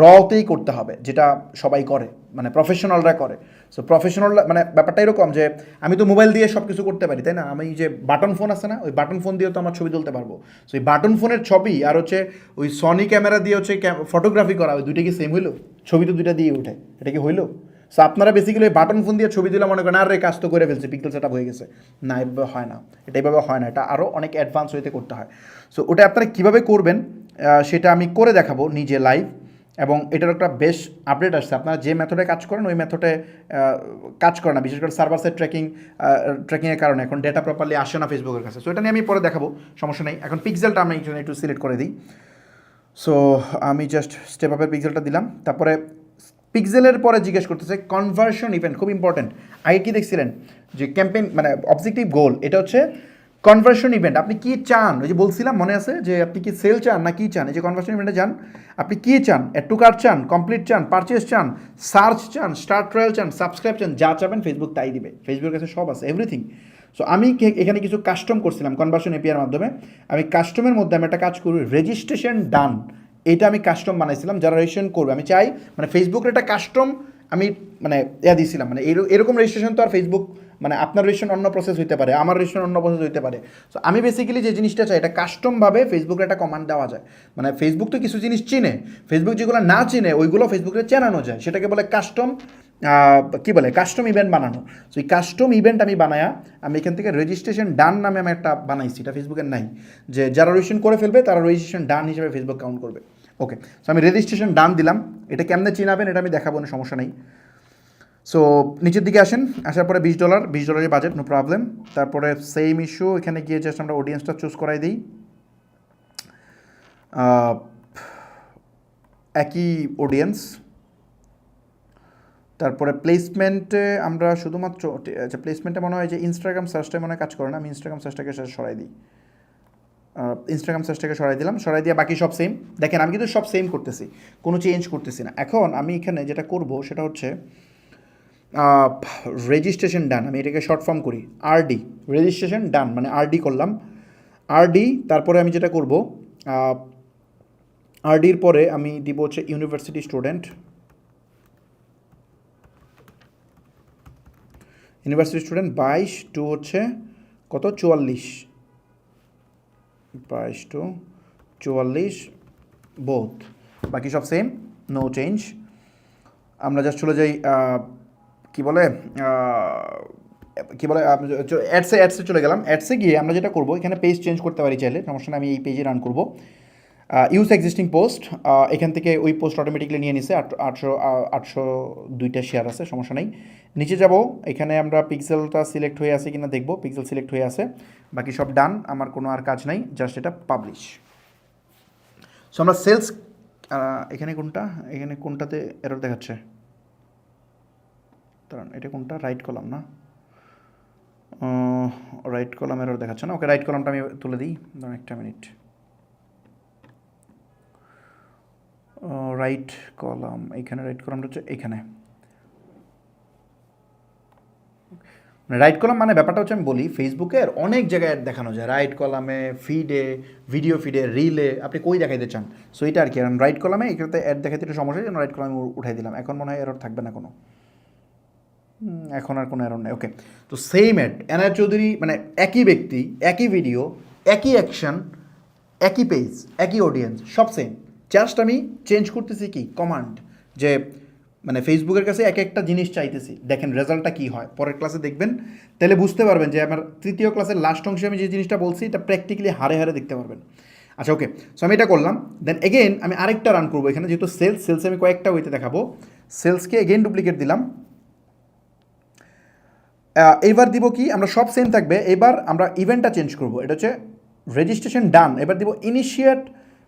Speaker 1: রতেই করতে হবে, যেটা সবাই করে, মানে প্রফেশনালরা করে। সো প্রফেশনাল মানে ব্যাপারটা এরকম যে আমি তো মোবাইল দিয়ে সব কিছু করতে পারি, তাই না? আমি যে বাটন ফোন আছে না, ওই বাটন ফোন দিয়েও তো আমার ছবি তুলতে পারবো। সো এই বাটন ফোনের ছবি আর হচ্ছে ওই সনি ক্যামেরা দিয়ে হচ্ছে ফটোগ্রাফি করা, ওই দুইটা কি সেম হইলো? ছবি তো দুইটা দিয়ে উঠে, এটা কি হইলো? সো আপনারা বেসিক্যালি বাটন ফোন দিয়ে ছবি দিলে মনে করেন আর কাজ তো করে ফেলছে, পিক্সেল সেট আপ হয়ে গেছে, না এভাবে হয় না, এটা এভাবে হয় না, এটা আরও অনেক অ্যাডভান্স হইতে করতে হয়। সো ওটা আপনারা কীভাবে করবেন সেটা আমি করে দেখাবো নিজে লাইভ। এবং এটার একটা বেশ আপডেট আসছে। আপনারা যে মেথডে কাজ করেন ওই মেথডে কাজ করে না, বিশেষ করে সার্ভার সাইড ট্র্যাকিংয়ের কারণে এখন ডেটা প্রপারলি আসে না ফেসবুকের কাছে। সো এটা নিয়ে আমি পরে দেখাবো, সমস্যা নেই। এখন পিক্সেলটা আমি একটু সিলেক্ট করে দিই। সো আমি জাস্ট স্টেপ আপের পিক্সেলটা দিলাম, তারপরে পিক্সেলের পরে জিজ্ঞেস করতেছে কনভার্সন ইভেন্ট, খুব ইম্পর্টেন্ট। আগে কি দেখছিলেন যে ক্যাম্পেইন মানে অবজেক্টিভ গোল, এটা হচ্ছে কনভার্সন ইভেন্ট। আপনি কি চান, ওই যে বলছিলাম মনে আছে যে আপনি কি সেল চান না কি চান, এই যে কনভার্সন ইভেন্টে যান, আপনি কি চান, অ্যাড টু কার্ট চান, কমপ্লিট চান, পারচেস চান, সার্চ চান, স্টার্ট ট্রায়াল চান, সাবস্ক্রাইব চান, যা চাবেন ফেসবুক তাই দিবে। ফেসবুকের কাছে সব আছে, এভরিথিং। সো আমি এখানে কিছু কাস্টম করছিলাম কনভার্সন এপিআর মাধ্যমে। আমি কাস্টমের মধ্যে আমি একটা কাজ করি, রেজিস্ট্রেশন ডান, এটা আমি কাস্টম বানাইছিলাম যারা রেজিস্ট্রেশন করবে। আমি চাই মানে ফেসবুকের একটা কাস্টম আমি মানে দিয়েছিলাম, মানে এরকম রেজিস্ট্রেশন তো আর ফেসবুক মানে আপনার রেজিস্ট্রেশন অন্য প্রসেস হইতে পারে, আমার রেজিস্ট্রেশন অন্য প্রসেস হইতে পারে। সো আমি বেসিক্যালি যে জিনিসটা চাই এটা কাস্টমভাবে ফেসবুকের একটা কমান্ড দেওয়া যায়। মানে ফেসবুক তো কিছু জিনিস চিনে, ফেসবুক যেগুলো না চিনে ওইগুলো ফেসবুকে চেনানো যায়, সেটাকে বলে কাস্টম কী বলে কাস্টম ইভেন্ট বানানো। সো এই কাস্টম ইভেন্ট আমি বানায়া আমি এখান থেকে রেজিস্ট্রেশন ডান নামে আমি একটা বানাইছি, এটা ফেসবুকের নাই, যে যারা রেজিস্ট্রেশন করে ফেলবে তারা রেজিস্ট্রেশন ডান হিসেবে ফেসবুক কাউন্ট করবে। ওকে, সো আমি রেজিস্ট্রেশন ডান দিলাম। এটা কেমনে চিনাবেন এটা আমি দেখাবো না, সমস্যা নেই। সো নিচের দিকে আসেন, আসার পরে $20 বাজেট, নো প্রবলেম। তারপরে সেম ইস্যু, এখানে গিয়ে জাস্ট আমরা অডিয়েন্সটা চুজ করাই দিই, একই অডিয়েন্স। তারপরে প্লেসমেন্টে আমরা শুধুমাত্র আচ্ছা প্লেসমেন্টে মনে হয় যে ইনস্টাগ্রাম সার্চটাই মনে হয় কাজ করে না, আমি ইনস্টাগ্রাম সার্চটাকে সরাই দিই। ইনস্টাগ্রাম সার্চটাকে সরাই দিলাম, সরাই দিয়ে বাকি সব সেম। দেখেন আমি কিন্তু সব সেম করতেছি, কোনো চেঞ্জ করতেছি না। এখন আমি এখানে যেটা করব সেটা হচ্ছে রেজিস্ট্রেশন ডান, আমি এটাকে শর্ট ফর্ম করি আরডি, রেজিস্ট্রেশন ডান মানে আরডি করলাম, আরডি। তারপরে আমি যেটা করব আরডির পরে আমি দিব হচ্ছে university student, university student 22 two হচ্ছে কত 44, 22 টু 44 বোথ, বাকি সব সেম, নো চেঞ্জ। আমরা জাস্ট চলে যাই কী বলে অ্যাডসে চলে গেলাম। অ্যাডসে গিয়ে আমরা যেটা করবো এখানে পেজ চেঞ্জ করতে পারি চাইলে, সমস্যা নেই। আমি এই পেজে রান করবো, ইউজ এক্সিস্টিং পোস্ট, এখান থেকে ওই পোস্ট অটোমেটিকলি নিয়ে নিছে, 802টা শেয়ার আছে, সমস্যা নেই। নিচে যাব, এখানে আমরা পিক্সেলটা সিলেক্ট হয়ে আছে কিনা দেখবো, পিক্সেল সিলেক্ট হয়ে আছে, বাকি সব ডান, আমার কোনো আর কাজ নাই, জাস্ট এটা পাবলিশ। সো আমরা সেলস, এখানে কোনটাতে এরর দেখাচ্ছে, কারণ এটা কোনটা রাইট কলাম না, রাইট কলাম এরর দেখাচ্ছে না। ওকে, রাইট কলামটা আমি তুলে দিই, ধরুন একটা মিনিট। রাইট কলাম এইখানে, রাইট কলামটা হচ্ছে এইখানে, রাইট কলাম মানে ব্যাপারটা হচ্ছে আমি বলি ফেসবুকের অনেক জায়গায় অ্যাড দেখানো যায়, রাইট কলামে, ফিডে, ভিডিও ফিডে, রিলে, আপনি কই দেখাইতে চান। সো এটা আর কি, কারণ রাইট কলামে এখানে অ্যাড দেখাইতে একটু সমস্যা, যেন রাইট কলামে উঠাই দিলাম। এখন মনে হয় এরর থাকবে না কোনো, এখন আর কোনো এরর নেই। ওকে, তো সেম অ্যাড, এনআর চৌধুরী মানে একই ব্যক্তি, একই ভিডিও, একই অ্যাকশন, একই পেজ, একই অডিয়েন্স, সব সেম, জাস্ট আমি চেঞ্জ করতেছি কি কমান্ড, যে মানে ফেসবুকের কাছে এক একটা জিনিস চাইতেছি। দেখেন রেজাল্টটা কী হয় পরের ক্লাসে দেখবেন, তাহলে বুঝতে পারবেন যে আমার তৃতীয় ক্লাসের লাস্ট অংশে আমি যে জিনিসটা বলছি এটা প্র্যাকটিক্যালি হারে হারে দেখতে পারবেন। আচ্ছা ওকে, সো আমি এটা করলাম। দেন এগেন আমি আরেকটা রান করবো এখানে, যেহেতু সেলসে আমি কয়েকটা ওইতে দেখাবো, সেলসকে এগেন ডুপ্লিকেট দিলাম। এইবার দিব কি, আমরা সব সেম থাকবে, এবার আমরা ইভেন্টটা চেঞ্জ করব, এটা হচ্ছে রেজিস্ট্রেশন ডান, এবার দিব ইনিশিয়েট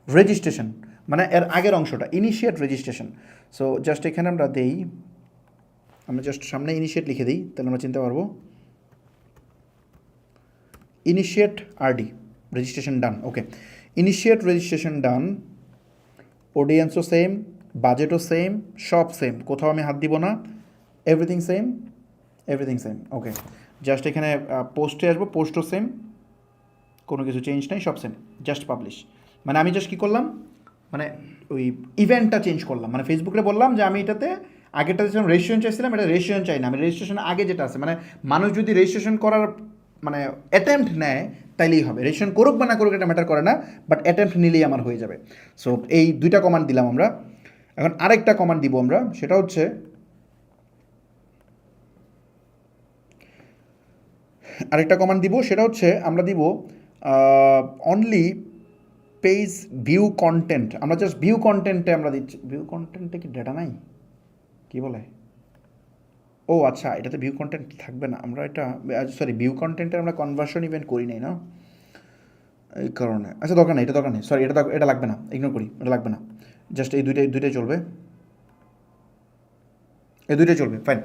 Speaker 1: রেজিস্ট্রেশন, মানে এর আগের অংশটা ইনিশিয়েট রেজিস্ট্রেশন। সো জাস্ট এখানে আমরা দেই, আমরা জাস্ট সামনে ইনিশিয়েট লিখে দিই, তাহলে আমরা চিনতে পারবো। ইনিশিয়েট আরডি, রেজিস্ট্রেশন ডান। ওকে, ইনিশিয়েট রেজিস্ট্রেশন ডান, অডিয়েন্সও সেম, বাজেটও সেম, সব সেম, কোথাও আমি হাত দিব না, এভরিথিং সেম, এভরিথিং সেম। ওকে, জাস্ট এখানে পোস্টে আসবো, পোস্টও সেম, কোনো কিছু চেঞ্জ নেই, সব সেম, জাস্ট পাবলিশ। মানে আমি জাস্ট কী করলাম, মানে ওই ইভেন্টটা চেঞ্জ করলাম, মানে ফেসবুকে বললাম যে আমি এটাতে আগেরটা যেরকম রেজিস্ট্রেশন চাইছিলাম, এটা রেজিস্ট্রেশন চাই না, আমি রেজিস্ট্রেশন আগে যেটা আছে, মানে মানুষ যদি রেজিস্ট্রেশন করার মানে অ্যাটেম্প্ট নেয় তাইলেই হবে, রেজিস্ট্রেশন করুক বা না করুক এটা ম্যাটার করে না, বাট অ্যাটেম্প্ট নিলেই আমার হয়ে যাবে। সো এই দুইটা কমান্ড দিলাম আমরা। এখন আরেকটা কমান্ড দিব আমরা, সেটা হচ্ছে আমরা দিব অনলি পেজ ভিউ কন্টেন্ট, আমরা জাস্ট ভিউ কন্টেন্টে আমরা দিচ্ছি। ভিউ কন্টেন্টে কি ডেটা নাই, কি বলে? ও আচ্ছা, এটাতে ভিউ কন্টেন্ট থাকবে না, আমরা এটা সরি ভিউ কন্টেন্টে আমরা কনভার্সন ইভেন্ট করি নাই না, এই কারণে। আচ্ছা দরকার নেই, এটা দরকার নেই, সরি এটা লাগবে না, ইগনোর করি, এটা লাগবে না। জাস্ট এই দুইটাই চলবে, এই দুইটাই চলবে, ফাইন।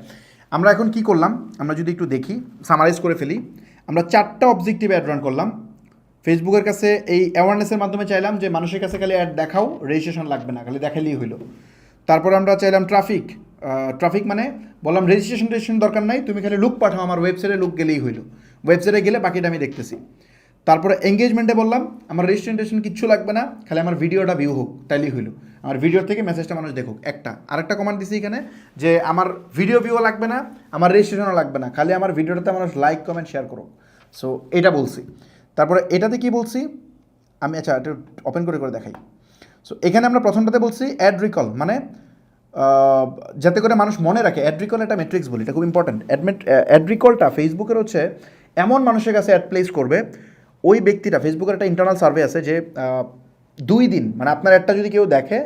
Speaker 1: আমরা এখন কি করলাম, আমরা যদি একটু দেখি, সামারাইজ করে ফেলি। আমরা 4টা অবজেক্টিভ অ্যাড রান করলাম। ফেসবুকের কাছে এই অ্যাওয়ারনেসের মাধ্যমে চাইলাম যে মানুষের কাছে খালি অ্যাড দেখাও, রেজিস্ট্রেশন লাগবে না, খালি দেখালেই হইলো। তারপর আমরা চাইলাম ট্রাফিক মানে বললাম রেজিস্ট্রেশন দরকার নাই, তুমি খালি লুক পাঠাও, আমার ওয়েবসাইটে লুক গেলেই হইলো, ওয়েবসাইটে গেলে বাকিটা আমি দেখতেছি। তারপরে এঙ্গেজমেন্টে বললাম আমার রেজিস্ট্রেশন কিচ্ছু লাগবে না, খালি আমার ভিডিওটা ভিউ হোক, তাইলেই হইলো, আমার ভিডিওর থেকে মেসেজটা মানুষ দেখুক। আরেকটা কমান্ড দিছি এখানে যে আমার ভিডিও ভিউও লাগবে না, আমার রেজিস্ট্রেশনও লাগবে না, খালি আমার ভিডিওটাতে মানুষ লাইক কমেন্ট শেয়ার করুক। সো এটা বলছি। তারপরে এটাতে কি বলছি আমি, আচ্ছা এটা ওপেন করে দেখাই। সো এখানে আমরা প্রথমটাতে বলছি অ্যাড রিকল, মানে যাতে করে মানুষ মনে রাখে। অ্যাড রিকল একটা ম্যাট্রিক্স বলি, এটা খুব ইম্পর্ট্যান্ট। অ্যাড রিকলটা ফেসবুকের হচ্ছে এমন মানুষের কাছে অ্যাড প্লেস করবে, ওই ব্যক্তিটা, ফেসবুকের একটা ইন্টারনাল সার্ভে আছে যে 2 দিন, মানে আপনার অ্যাডটা যদি কেউ দেখে,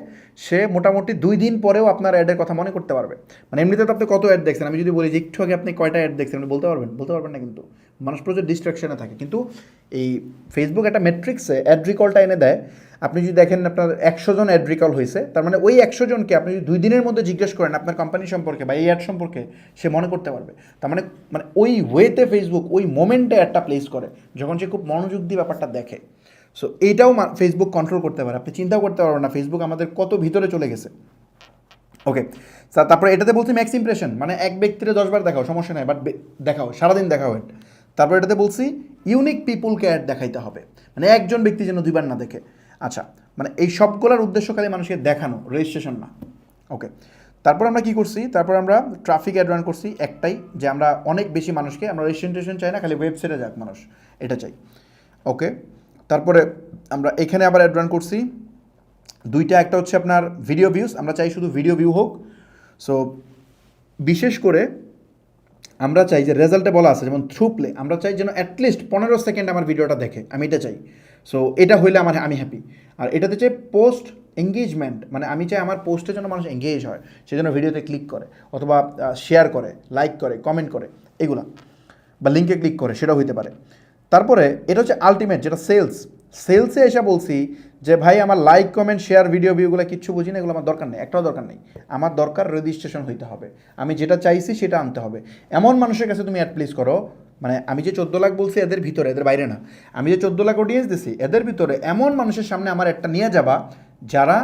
Speaker 1: সে মোটামুটি 2 দিন পরেও আপনার অ্যাডের কথা মনে করতে পারবে। মানে এমনিতে তো আপনি কত অ্যাড দেখছেন, আমি যদি বলি যে একটু আগে আপনি কয়টা অ্যাড দেখছেন, আপনি বলতে পারবেন না, কিন্তু মানুষ প্রচুর ডিস্ট্রাকশনে থাকে। কিন্তু এই ফেসবুক একটা ম্যাট্রিক্সে অ্যাড রিকলটা এনে দেয়। আপনি যদি দেখেন আপনার 100 জন অ্যাড রিকল হয়েছে, তার মানে ওই 100 জনকে আপনি যদি 2 দিনের মধ্যে জিজ্ঞেস করেন আপনার কোম্পানি সম্পর্কে বা এই অ্যাড সম্পর্কে, সে মনে করতে পারবে। তার মানে ওই ওয়েতে ফেসবুক ওই মোমেন্টে অ্যাডটা প্লেস করে, যখন সে খুব মনোযোগ দিয়ে ব্যাপারটা দেখে। সো এইটাও ফেসবুক কন্ট্রোল করতে পারে, আপনি চিন্তাও করতে পারবেন না ফেসবুক আমাদের কত ভিতরে চলে গেছে। ওকে, তারপরে এটাতে বলছি ম্যাক্স ইমপ্রেশন, মানে এক ব্যক্তিরে 10 বার দেখাও, সমস্যা নাই, বাট দেখাও, সারাদিন দেখাও অ্যাড। তারপর এটাতে বলছি ইউনিক পিপুলকে অ্যাড দেখাইতে হবে, মানে একজন ব্যক্তি যেন 2 বার না দেখে। আচ্ছা, মানে এই সবগুলোর উদ্দেশ্য খালি মানুষকে দেখানো, রেজিস্ট্রেশন না। ওকে, তারপর আমরা কি করছি, তারপর আমরা ট্রাফিক অ্যাড রান করছি একটাই, যে আমরা অনেক বেশি মানুষকে, আমরা রেজিস্ট্রেশন চাই না, খালি ওয়েবসাইটে যাক মানুষ, এটা চাই। ওকে, তারপরে আমরা এখানে আবার অ্যাড রান করছি 2টা, একটা হচ্ছে আপনার ভিডিও ভিউজ, আমরা চাই শুধু ভিডিও ভিউ হোক। সো বিশেষ করে আমরা চাই যে রেজাল্টে বলা আছে যেমন থ্রু প্লে, আমরা চাই যেন অ্যাটলিস্ট 15 সেকেন্ড আমার ভিডিওটা দেখে, আমি এটা চাই। সো এটা হইলে আমি হ্যাপি। আর এটাতে চাই পোস্ট এঙ্গেজমেন্ট, মানে আমি চাই আমার পোস্টে যেন মানুষ এঙ্গেজ হয়, সে যেন ভিডিওতে ক্লিক করে অথবা শেয়ার করে, লাইক করে, কমেন্ট করে, এগুলা, বা লিঙ্কে ক্লিক করে, সেটাও হইতে পারে। তারপরে এটা হচ্ছে আলটিমেট, যেটা সেলসে এসে বলছি যে ভাই আমার লাইক কমেন্ট শেয়ার ভিডিও ভিউগুলো কিচ্ছু বুঝি না, এগুলো আমার দরকার নেই, একটাও দরকার নেই। আমার দরকার রেজিস্ট্রেশন হইতে হবে, আমি যেটা চাইছি সেটা আনতে হবে। এমন মানুষের কাছে তুমি অ্যাড প্লেস করো, মানে আমি যে 14 লাখ বলছি এদের ভিতরে, এদের বাইরে না, আমি যে 14 লাখ অডিয়েন্স দিছি এদের ভিতরে এমন মানুষের সামনে আমার একটা নিয়ে যাবা যারা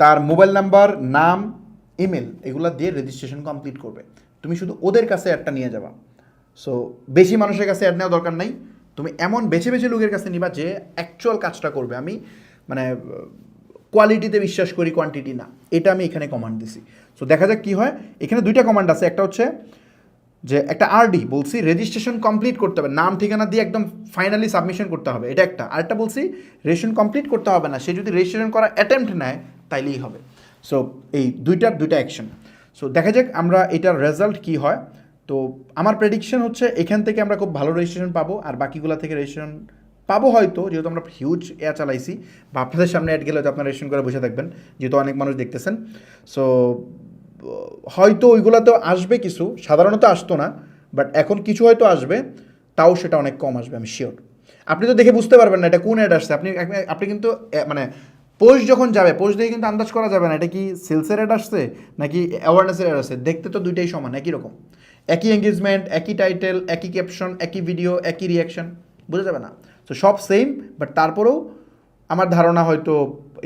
Speaker 1: তার মোবাইল নাম্বার, নাম, ইমেল এগুলো দিয়ে রেজিস্ট্রেশন কমপ্লিট করবে। তুমি শুধু ওদের কাছে একটা নিয়ে যাবা। সো বেশি মানুষের কাছে অ্যাড নেওয়া দরকার নাই, তুমি এমন বেছে বেছে লোকের কাছে নিবা যে অ্যাকচুয়াল কাজটা করবে। আমি মানে কোয়ালিটিতে বিশ্বাস করি, কোয়ান্টিটি না, এটা আমি এখানে কমান্ড দিছি। সো দেখা যাক কী হয়। এখানে 2টা কমান্ড আছে, একটা হচ্ছে যে একটা আরডি বলছি রেজিস্ট্রেশন কমপ্লিট করতে হবে, নাম ঠিকানা দিয়ে একদম ফাইনালি সাবমিশন করতে হবে, এটা একটা। আরেকটা বলছি রেজিস্ট্রেশন কমপ্লিট করতে হবে না, সে যদি রেজিস্ট্রেশন করার অ্যাটেম্প্ট নেয় তাইলেই হবে। সো এই দুইটা অ্যাকশন। সো দেখা যাক আমরা এটার রেজাল্ট কী হয়। তো আমার প্রেডিকশন হচ্ছে এখান থেকে আমরা খুব ভালো রেজিস্ট্রেশন পাবো, আর বাকিগুলো থেকে রেজিস্ট্রেশন পাবো হয়তো, যেহেতু আমরা হিউজ চালাইছি, বা আপনাদের সামনে অ্যাড গেলে হয়তো আপনারা রেজিস্ট্রেশন করে বসে থাকবেন, যেহেতু অনেক মানুষ দেখতেছেন। সো হয়তো ওইগুলোতেও আসবে কিছু, সাধারণত আসতো না, বাট এখন কিছু হয়তো আসবে, তাও সেটা অনেক কম আসবে, আমি শিওর। আপনি তো দেখে বুঝতে পারবেন না এটা কোন অ্যাড আসছে, আপনি কিন্তু মানে পোস্ট যখন যাবে, পোস্ট দেখে কিন্তু আন্দাজ করা যাবে না এটা কি সেলসের অ্যাড আসছে নাকি অ্যাওয়ারনেসের অ্যাড আসছে। দেখতে তো দুইটাই সমান, একই রকম, একই এঙ্গেজমেন্ট, একই টাইটেল, একই ক্যাপশন, একই ভিডিও, একই রিয়াকশন, বোঝা যাবে না। তো সব সেম, বাট তারপরেও আমার ধারণা হয়তো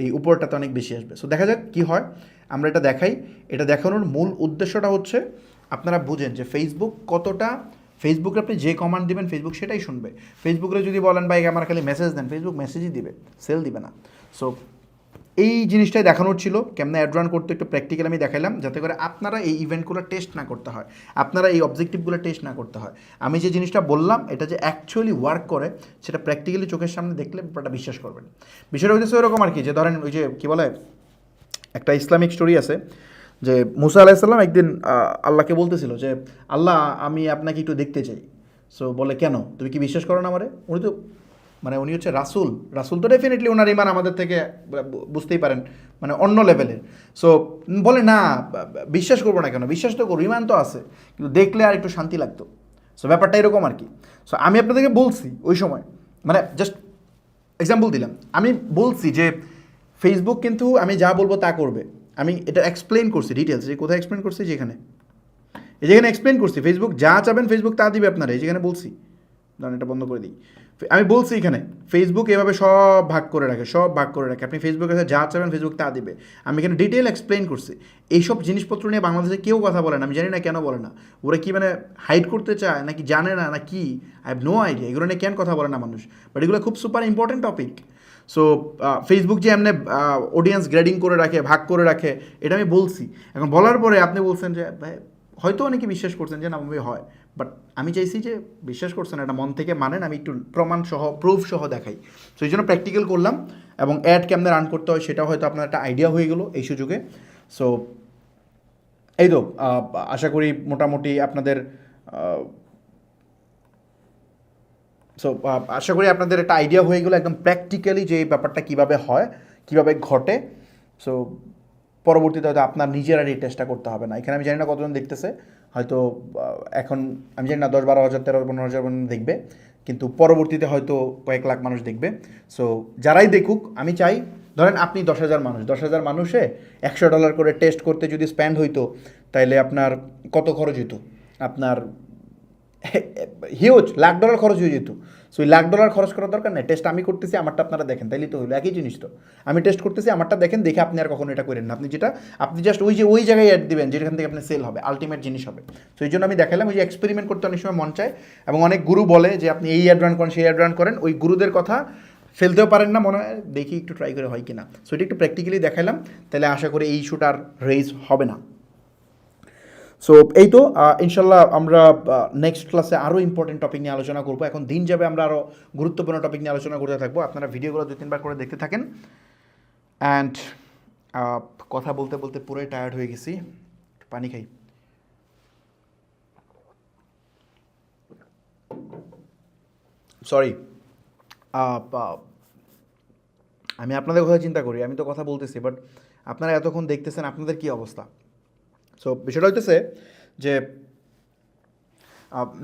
Speaker 1: এই উপরটাতে অনেক বেশি আসবে। সো দেখা যাক কী হয়, আমরা এটা দেখাই। এটা দেখানোর মূল উদ্দেশ্যটা হচ্ছে আপনারা বুঝেন যে ফেসবুক কতটা, ফেসবুকে আপনি যে কমান্ড দিবেন ফেসবুক সেটাই শুনবে। ফেসবুকে যদি বলেন ভাই আমার খালি মেসেজ দেন, ফেসবুক মেসেজই দিবে, সেল দিবে না। সো এই জিনিসটাই দেখানোর ছিল, কেমন অ্যাড রান করতে একটু প্র্যাকটিক্যাল আমি দেখাইলাম, যাতে করে আপনারা এই ইভেন্টগুলো টেস্ট না করতে হয়, আপনারা এই অবজেক্টিভগুলো টেস্ট না করতে হয়। আমি যে জিনিসটা বললাম এটা যে অ্যাকচুয়ালি ওয়ার্ক করে সেটা প্র্যাকটিক্যালি চোখের সামনে দেখলে ব্যাপারটা বিশ্বাস করবেন। বিষয়টা হচ্ছে ওইরকম আর কি, যে ধরেন ওই যে কী বলে একটা ইসলামিক স্টোরি আছে যে মুসা আলাইসাল্লাম একদিন আল্লাহকে বলতেছিল যে আল্লাহ আমি আপনাকে একটু দেখতে চাই। সো বলে কেন, তুমি কি বিশ্বাস করো না আমারে? উনি তো মানে উনি হচ্ছে রাসূল। রাসূল তো ডেফিনেটলি ওনার ইমান আমাদের থেকে বুঝতেই পারেন মানে অন্য লেভেলের। সো বলে না বিশ্বাস করবো না কেন, বিশ্বাস তো করবো, ইমান তো আছে, কিন্তু দেখলে আর একটু শান্তি লাগতো। সো ব্যাপারটা এরকম আর কি। সো আমি আপনাদেরকে বলছি ওই সময়, মানে জাস্ট এক্সাম্পল দিলাম, আমি বলছি যে ফেসবুক কিন্তু আমি যা বলবো তা করবে। আমি এটা এক্সপ্লেন করছি ডিটেলস, যে কোথায় এক্সপ্লেন করছি, যেখানে যেখানে এক্সপ্লেন করছি ফেসবুক যা চাবেন ফেসবুক তা দিবে আপনারা, এই যেখানে বলছি, ধরেন এটা বন্ধ করে দিই। আমি বলছি এখানে ফেসবুক এভাবে সব ভাগ করে রাখে, সব ভাগ করে রাখে, আপনি ফেসবুকের কাছে যা চাবেন ফেসবুক তা দিবে। আমি এখানে ডিটেল এক্সপ্লেন করছি। এইসব জিনিসপত্র নিয়ে বাংলাদেশে কেউ কথা বলে না, আমি জানি না কেন বলে না। ওরা কি মানে হাইড করতে চায় নাকি জানে না, না কি, আই হ্যাভ নো আইডিয়া এগুলো নিয়ে কেন কথা বলে না মানুষ। বাট এগুলো খুব super important topic. So Facebook যে এমনি অডিয়েন্স গ্রেডিং করে রাখে, ভাগ করে রাখে, এটা আমি বলছি। এখন বলার পরে আপনি বলছেন যে ভাই, হয়তো অনেকে বিশ্বাস করছেন যে না হয়, বাট আমি চাইছি যে বিশ্বাস করছেন এটা মন থেকে মানেন, আমি একটু প্রমাণ সহ প্রুফ সহ দেখাই। সো এই জন্য প্র্যাকটিক্যাল করলাম, এবং অ্যাড কেমনে রান করতে হয় সেটাও হয়তো আপনার একটা আইডিয়া হয়ে গেলো এই সুযোগে। সো এই তো আশা করি মোটামুটি আপনাদের সো আশা করি আপনাদের একটা আইডিয়া হয়ে গেলো একদম প্র্যাকটিক্যালি যে এই ব্যাপারটা কীভাবে হয়, কীভাবে ঘটে। সো পরবর্তীতে হয়তো আপনার নিজের আর এই টেস্টটা করতে হবে না। এখানে আমি জানি না কতজন দেখতেছে, হয়তো এখন আমি জানি না 10-12 হাজার 13-15 হাজার দেখবে, কিন্তু পরবর্তীতে হয়তো কয়েক লাখ মানুষ দেখবে। সো যারাই দেখুক, আমি চাই ধরেন আপনি 10,000 মানুষ, 10,000 মানুষে $100 করে টেস্ট করতে যদি স্পেন্ড হইতো, তাইলে আপনার কত খরচ হইতো? আপনার হিউজ $1,00,000 খরচ হয়ে যেত। সো ওই $1,00,000 খরচ করার দরকার নেই। টেস্ট আমি করতেছি, আমারটা আপনারা দেখেন, তাইলেই তো হলো, একই জিনিস তো। আমি টেস্ট করতেছি, আমারটা দেখেন, দেখে আপনি আর কখনো এটা করেন না। আপনি জাস্ট ওই জায়গায় অ্যাড দিবেন যেখান থেকে আপনার সেল হবে, আলটিমেট জিনিস হবে। সো এই জন্য আমি দেখালাম, ওই যে এক্সপেরিমেন্ট করতে অনেক সময় মন চায়, এবং অনেক গুরু বলে যে আপনি এই অ্যাড রান করেন, সেই অ্যাড রান করেন, ওই গুরুদের কথা ফেলতেও পারেন না, মনে হয় দেখি একটু ট্রাই করে হয় কিনা। সো এটা একটু প্র্যাকটিক্যালি দেখালাম, তাহলে আশা করি এই ইস্যুটা আর রেইজ হবে না। সো এই তো ইনশাল্লাহ আমরা নেক্সট ক্লাসে আরও ইম্পর্টেন্ট টপিক নিয়ে আলোচনা করবো। এখন দিন যাবে, আমরা আরও গুরুত্বপূর্ণ টপিক নিয়ে আলোচনা করতে থাকবো। আপনারা ভিডিওগুলো 2-3 বার করে দেখতে থাকেন। অ্যান্ড কথা বলতে বলতে পুরোই টায়ার্ড হয়ে গেছি, পানি খাই। সরি, আমি আপনাদের কথা চিন্তা করি, আমি তো কথা বলতেছি, বাট আপনারা এতক্ষণ দেখতেছেন, আপনাদের কী অবস্থা? সো বিষয়টা হইতেছে যে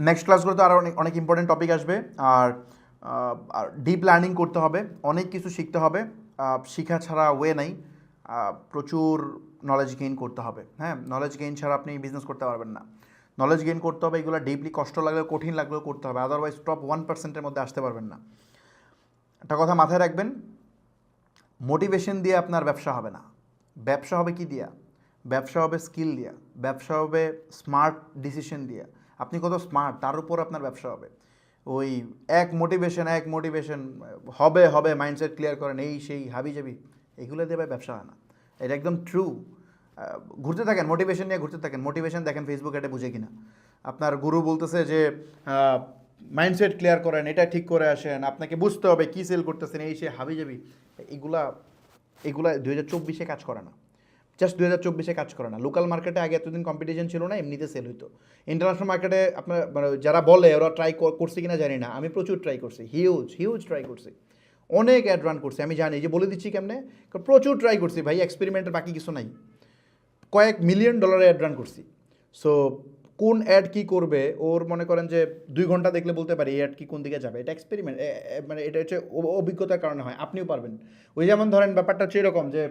Speaker 1: নেক্সট ক্লাসগুলোতে আরও অনেক অনেক ইম্পর্টেন্ট টপিক আসবে, আর ডিপ লার্নিং করতে হবে, অনেক কিছু শিখতে হবে। শিখা ছাড়া ওয়ে নাই, প্রচুর নলেজ গেইন করতে হবে। হ্যাঁ, নলেজ গেইন ছাড়া আপনি বিজনেস করতে পারবেন না। নলেজ গেইন করতে হবে, এগুলো ডিপলি কষ্ট লাগলেও কঠিন লাগলেও করতে হবে, আদারওয়াইজ টপ 1%-এর মধ্যে আসতে পারবেন না। একটা কথা মাথায় রাখবেন, মোটিভেশন দিয়ে আপনার ব্যবসা হবে না। ব্যবসা হবে কি দিয়া? ব্যবসা হবে স্কিল দিয়া, ব্যবসা হবে স্মার্ট ডিসিশন দিয়া। আপনি কত স্মার্ট তার উপর আপনার ব্যবসা হবে। ওই এক মোটিভেশন হবে হবে মাইন্ডসেট ক্লিয়ার করেন, এই সেই হাবি যাবি, এগুলো দিয়ে ভাই ব্যবসা হয় না। এটা একদম ট্রু। ঘুরতে থাকেন, মোটিভেশন নিয়ে ঘুরতে থাকেন, মোটিভেশন দেখেন ফেসবুক এটা বুঝে কিনা। আপনার গুরু বলতেছে যে মাইন্ডসেট ক্লিয়ার করেন, এটা ঠিক করে আসেন, আপনাকে বুঝতে হবে কী সেল করতেছেন, এই সে হাবি যাবি, এগুলা 2024-এ কাজ করে না। জাস্ট 2024-এ কাজ করে না। লোকাল মার্কেটে আগে এতদিন কম্পিটিশন ছিল না, এমনিতে সেল হইতো। ইন্টারন্যাশনাল মার্কেটে আপনার মানে যারা বলে ওরা ট্রাই করছে কিনা জানি না, আমি প্রচুর ট্রাই করছি, হিউজ ট্রাই করছি, অনেক অ্যাড রান করছি। আমি জানি যে বলে দিচ্ছি কেমনে, প্রচুর ট্রাই করছি ভাই, এক্সপেরিমেন্টের বাকি কিছু নাই। কয়েক $1 মিলিয়ন অ্যাড রান করছি। সো কোন অ্যাড কী করবে, ওর মনে করেন যে 2 ঘন্টা দেখলে বলতে পারি এই অ্যাড কি কোন দিকে যাবে। এটা এক্সপেরিমেন্ট, মানে এটা হচ্ছে অভিজ্ঞতার কারণে হয়, আপনিও পারবেন। ওই যেমন ধরেন ব্যাপারটা হচ্ছে এরকম যে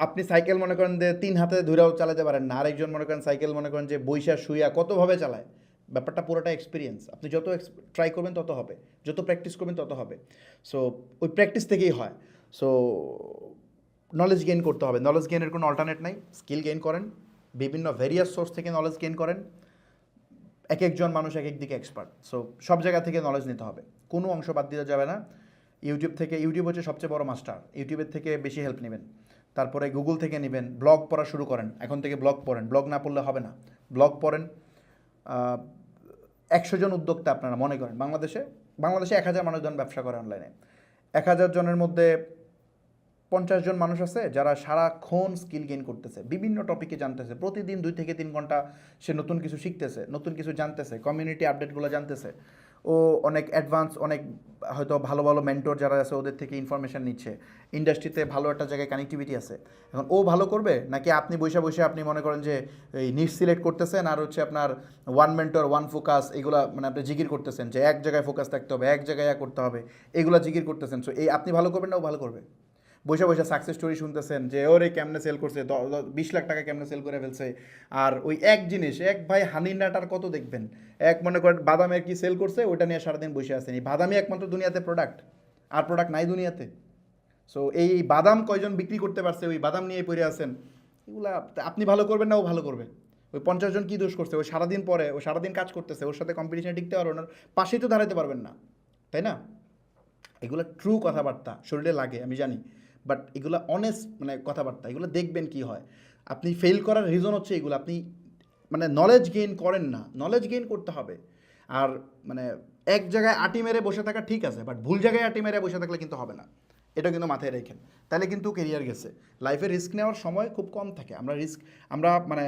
Speaker 1: আপনি সাইকেল মনে করেন যে 3 হাতে ধরেও চালাতে পারেন না, আরেকজন মনে করেন সাইকেল মনে করেন যে বইসা শুইয়া কতভাবে চালায়। ব্যাপারটা পুরোটা এক্সপিরিয়েন্স, আপনি যত ট্রাই করবেন তত হবে, যত প্র্যাকটিস করবেন তত হবে। সো ওই প্র্যাকটিস থেকেই হয়। সো নলেজ গেইন করতে হবে, নলেজ গেইনের কোনো অল্টারনেট নাই। স্কিল গেইন করেন, বিভিন্ন ভেরিয়াস সোর্স থেকে নলেজ গেইন করেন। এক একজন মানুষ এক এক দিকে এক্সপার্ট। সো সব জায়গা থেকে নলেজ নিতে হবে, কোনো অংশ বাদ দিতে যাবে না। ইউটিউব হচ্ছে সবচেয়ে বড় মাস্টার, ইউটিউবের থেকে বেশি হেল্প নেবেন। তারপরে গুগল থেকে নেবেন, ব্লগ পড়া শুরু করেন, এখন থেকে ব্লগ পড়েন, ব্লগ না পড়লে হবে না, ব্লগ পড়েন। 100 জন উদ্যোক্তা আপনারা মনে করেন বাংলাদেশে 1000 মানুষ জন ব্যবসা করে অনলাইনে, 1000 জনের মধ্যে 50 জন মানুষ আছে যারা সারাক্ষণ স্কিল গেইন করতেছে, বিভিন্ন টপিকে জানতেছে, প্রতিদিন 2 থেকে 3 ঘন্টা সে নতুন কিছু শিখতেছে, নতুন কিছু জানতেছে, কমিউনিটি আপডেটগুলো জানতেছে। ও অনেক অ্যাডভান্স, অনেক হয়তো ভালো ভালো মেন্টর যারা আছে ওদের থেকে ইনফরমেশান নিচ্ছে, ইন্ডাস্ট্রিতে ভালো একটা জায়গায় কানেক্টিভিটি আছে। এখন ও ভালো করবে নাকি আপনি বসে বসে আপনি মনে করেন যে এই নিট সিলেক্ট করতেছেন আর হচ্ছে আপনার ওয়ান মেন্টর ওয়ান ফোকাস এগুলা মানে আপনি জিকির করতেছেন যে এক জায়গায় ফোকাস থাকতে হবে, এক জায়গায় করতে হবে, এগুলা জিকির করতেছেন। সো এই আপনি ভালো করবেন না ও ভালো করবে? বসে বসে সাকসেস স্টোরি শুনতেছেন যে ওরে কেমনে সেল করছে, 20 লাখ টাকা কেমনে সেল করে ফেলছে। আর ওই এক জিনিস, এক ভাই হানি নাটার কত দেখবেন, এক মনে করেন বাদামের কি সেল করছে ওইটা নিয়ে সারাদিন বসে আছেন। এই বাদামই একমাত্র দুনিয়াতে প্রোডাক্ট, আর প্রোডাক্ট নাই দুনিয়াতে। সো এই বাদাম কয়জন বিক্রি করতে পারছে ওই বাদাম নিয়ে পড়ে আছেন। এগুলা আপনি ভালো করবেন না ও ভালো করবে? ওই 50 জন কী দোষ করছে, ওই সারাদিন পরে ও সারাদিন কাজ করতেছে, ওর সাথে কম্পিটিশনে টিকতে পারবেন না, পাশেই তো দাঁড়াতে পারবেন না, তাই না? এগুলো ট্রু কথাবার্তা, শরীরে লাগে আমি জানি, বাট এগুলো অনেস্ট মানে কথাবার্তা, এগুলো দেখবেন কি হয়। আপনি ফেল করার রিজন হচ্ছে এগুলো, আপনি মানে নলেজ গেইন করেন না, নলেজ গেইন করতে হবে। আর মানে এক জায়গায় আটি মেরে বসে থাকা ঠিক আছে, বাট ভুল জায়গায় আটি মেরে বসে থাকলে কিন্তু হবে না, এটা কিন্তু মাথায় রেখেন। তাহলে কিন্তু কেরিয়ার গেছে। লাইফে রিস্ক নেওয়ার সময় খুব কম থাকে। আমরা মানে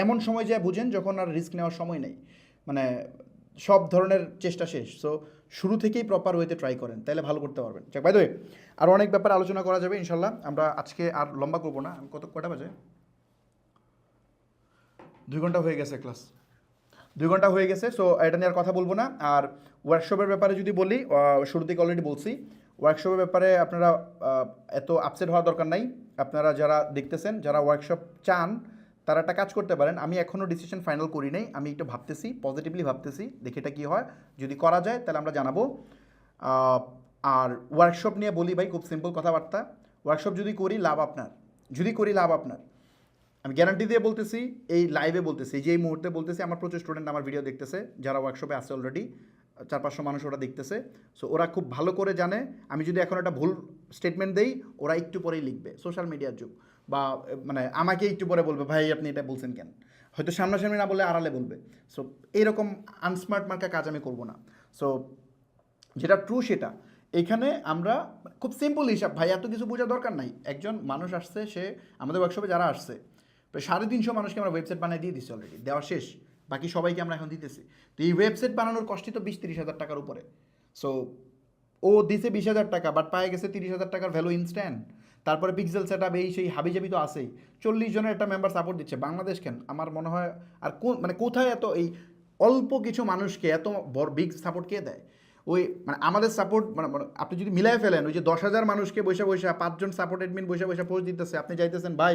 Speaker 1: এমন সময় যায় বুঝেন যখন আর রিস্ক নেওয়ার সময় নেই, মানে সব ধরনের চেষ্টা শেষ। সো শুরু থেকেই প্রপার ওয়েতে ট্রাই করেন, তাহলে ভালো করতে পারবেন। যাক, বাই দ্য ওয়ে আরও অনেক ব্যাপারে আলোচনা করা যাবে ইনশাল্লাহ। আমরা আজকে আর লম্বা করবো না। কটা বাজে? 2 ঘন্টা হয়ে গেছে ক্লাস, 2 ঘন্টা হয়ে গেছে। সো এটা নিয়ে আর কথা বলবো না। আর ওয়ার্কশপের ব্যাপারে যদি বলি, শুরু থেকে অলরেডি বলছি, ওয়ার্কশপের ব্যাপারে আপনারা এত আপসেট হওয়ার দরকার নাই। আপনারা যারা দেখতেছেন, যারা ওয়ার্কশপ চান, তারা একটা কাজ করতে পারেন। আমি এখনও ডিসিশন ফাইনাল করি নাই, আমি একটু ভাবতেছি, পজিটিভলি ভাবতেছি, দেখি এটা কী হয়। যদি করা যায় তাহলে আমরা জানাবো। আর ওয়ার্কশপ নিয়ে বলি ভাই, খুব সিম্পল কথাবার্তা। ওয়ার্কশপ যদি করি লাভ আপনার, যদি করি লাভ আপনার। আমি গ্যারান্টি দিয়ে বলতেছি, এই লাইভে বলতেছি, যে এই মুহূর্তে বলতেছি, আমার প্রচুর স্টুডেন্ট আমার ভিডিও দেখতেছে, যারা ওয়ার্কশপে আছে অলরেডি 400-500 মানুষ ওরা দেখতেছে। সো ওরা খুব ভালো করে জানে আমি যদি এখন একটা ভুল স্টেটমেন্ট দেই, ওরা একটু পরেই লিখবে, সোশ্যাল মিডিয়ার যুগ, বা মানে আমাকে একটু পরে বলবে ভাই আপনি এটা বলছেন কেন, হয়তো সামনাসামনি না বলে আড়ালে বলবে। সো এইরকম আনস্মার্ট মার্কা কাজ আমি করব না। সো যেটা ট্রু সেটা। এখানে আমরা খুব সিম্পল হিসাব ভাই, এত কিছু বোঝার দরকার নাই। একজন মানুষ আসছে, সে আমাদের ওয়ার্কশপে যারা আসছে প্রায় 350 মানুষকে আমরা ওয়েবসাইট বানিয়ে দিয়ে দিচ্ছি, অলরেডি দেওয়া শেষ, বাকি সবাইকে আমরা এখন দিতেছি। তো এই ওয়েবসাইট বানানোর কষ্টই তো 20-30 হাজার টাকার উপরে। সো ও দিছে 20,000 টাকা, বাট পায়ে গেছে 30,000 টাকার ভ্যালু ইনস্ট্যান্ট। তারপরে পিক্সেল সেট আপ, এই সেই হাবিজাবি তো আছেই। 40 জনের একটা মেম্বার সাপোর্ট দিচ্ছে। বাংলাদেশ কেন আমার মনে হয় আর মানে কোথায় এত এই অল্প কিছু মানুষকে এত বড় বিগ সাপোর্ট কে দেয়? ওই মানে আমাদের সাপোর্ট মানে আপনি যদি মিলাই ফেলেন, ওই যে 10,000 মানুষকে বসে বসে 5 জন সাপোর্ট অ্যাডমিন বসে বসে পোস্ট দিতেছে, আপনি চাইতেছেন ভাই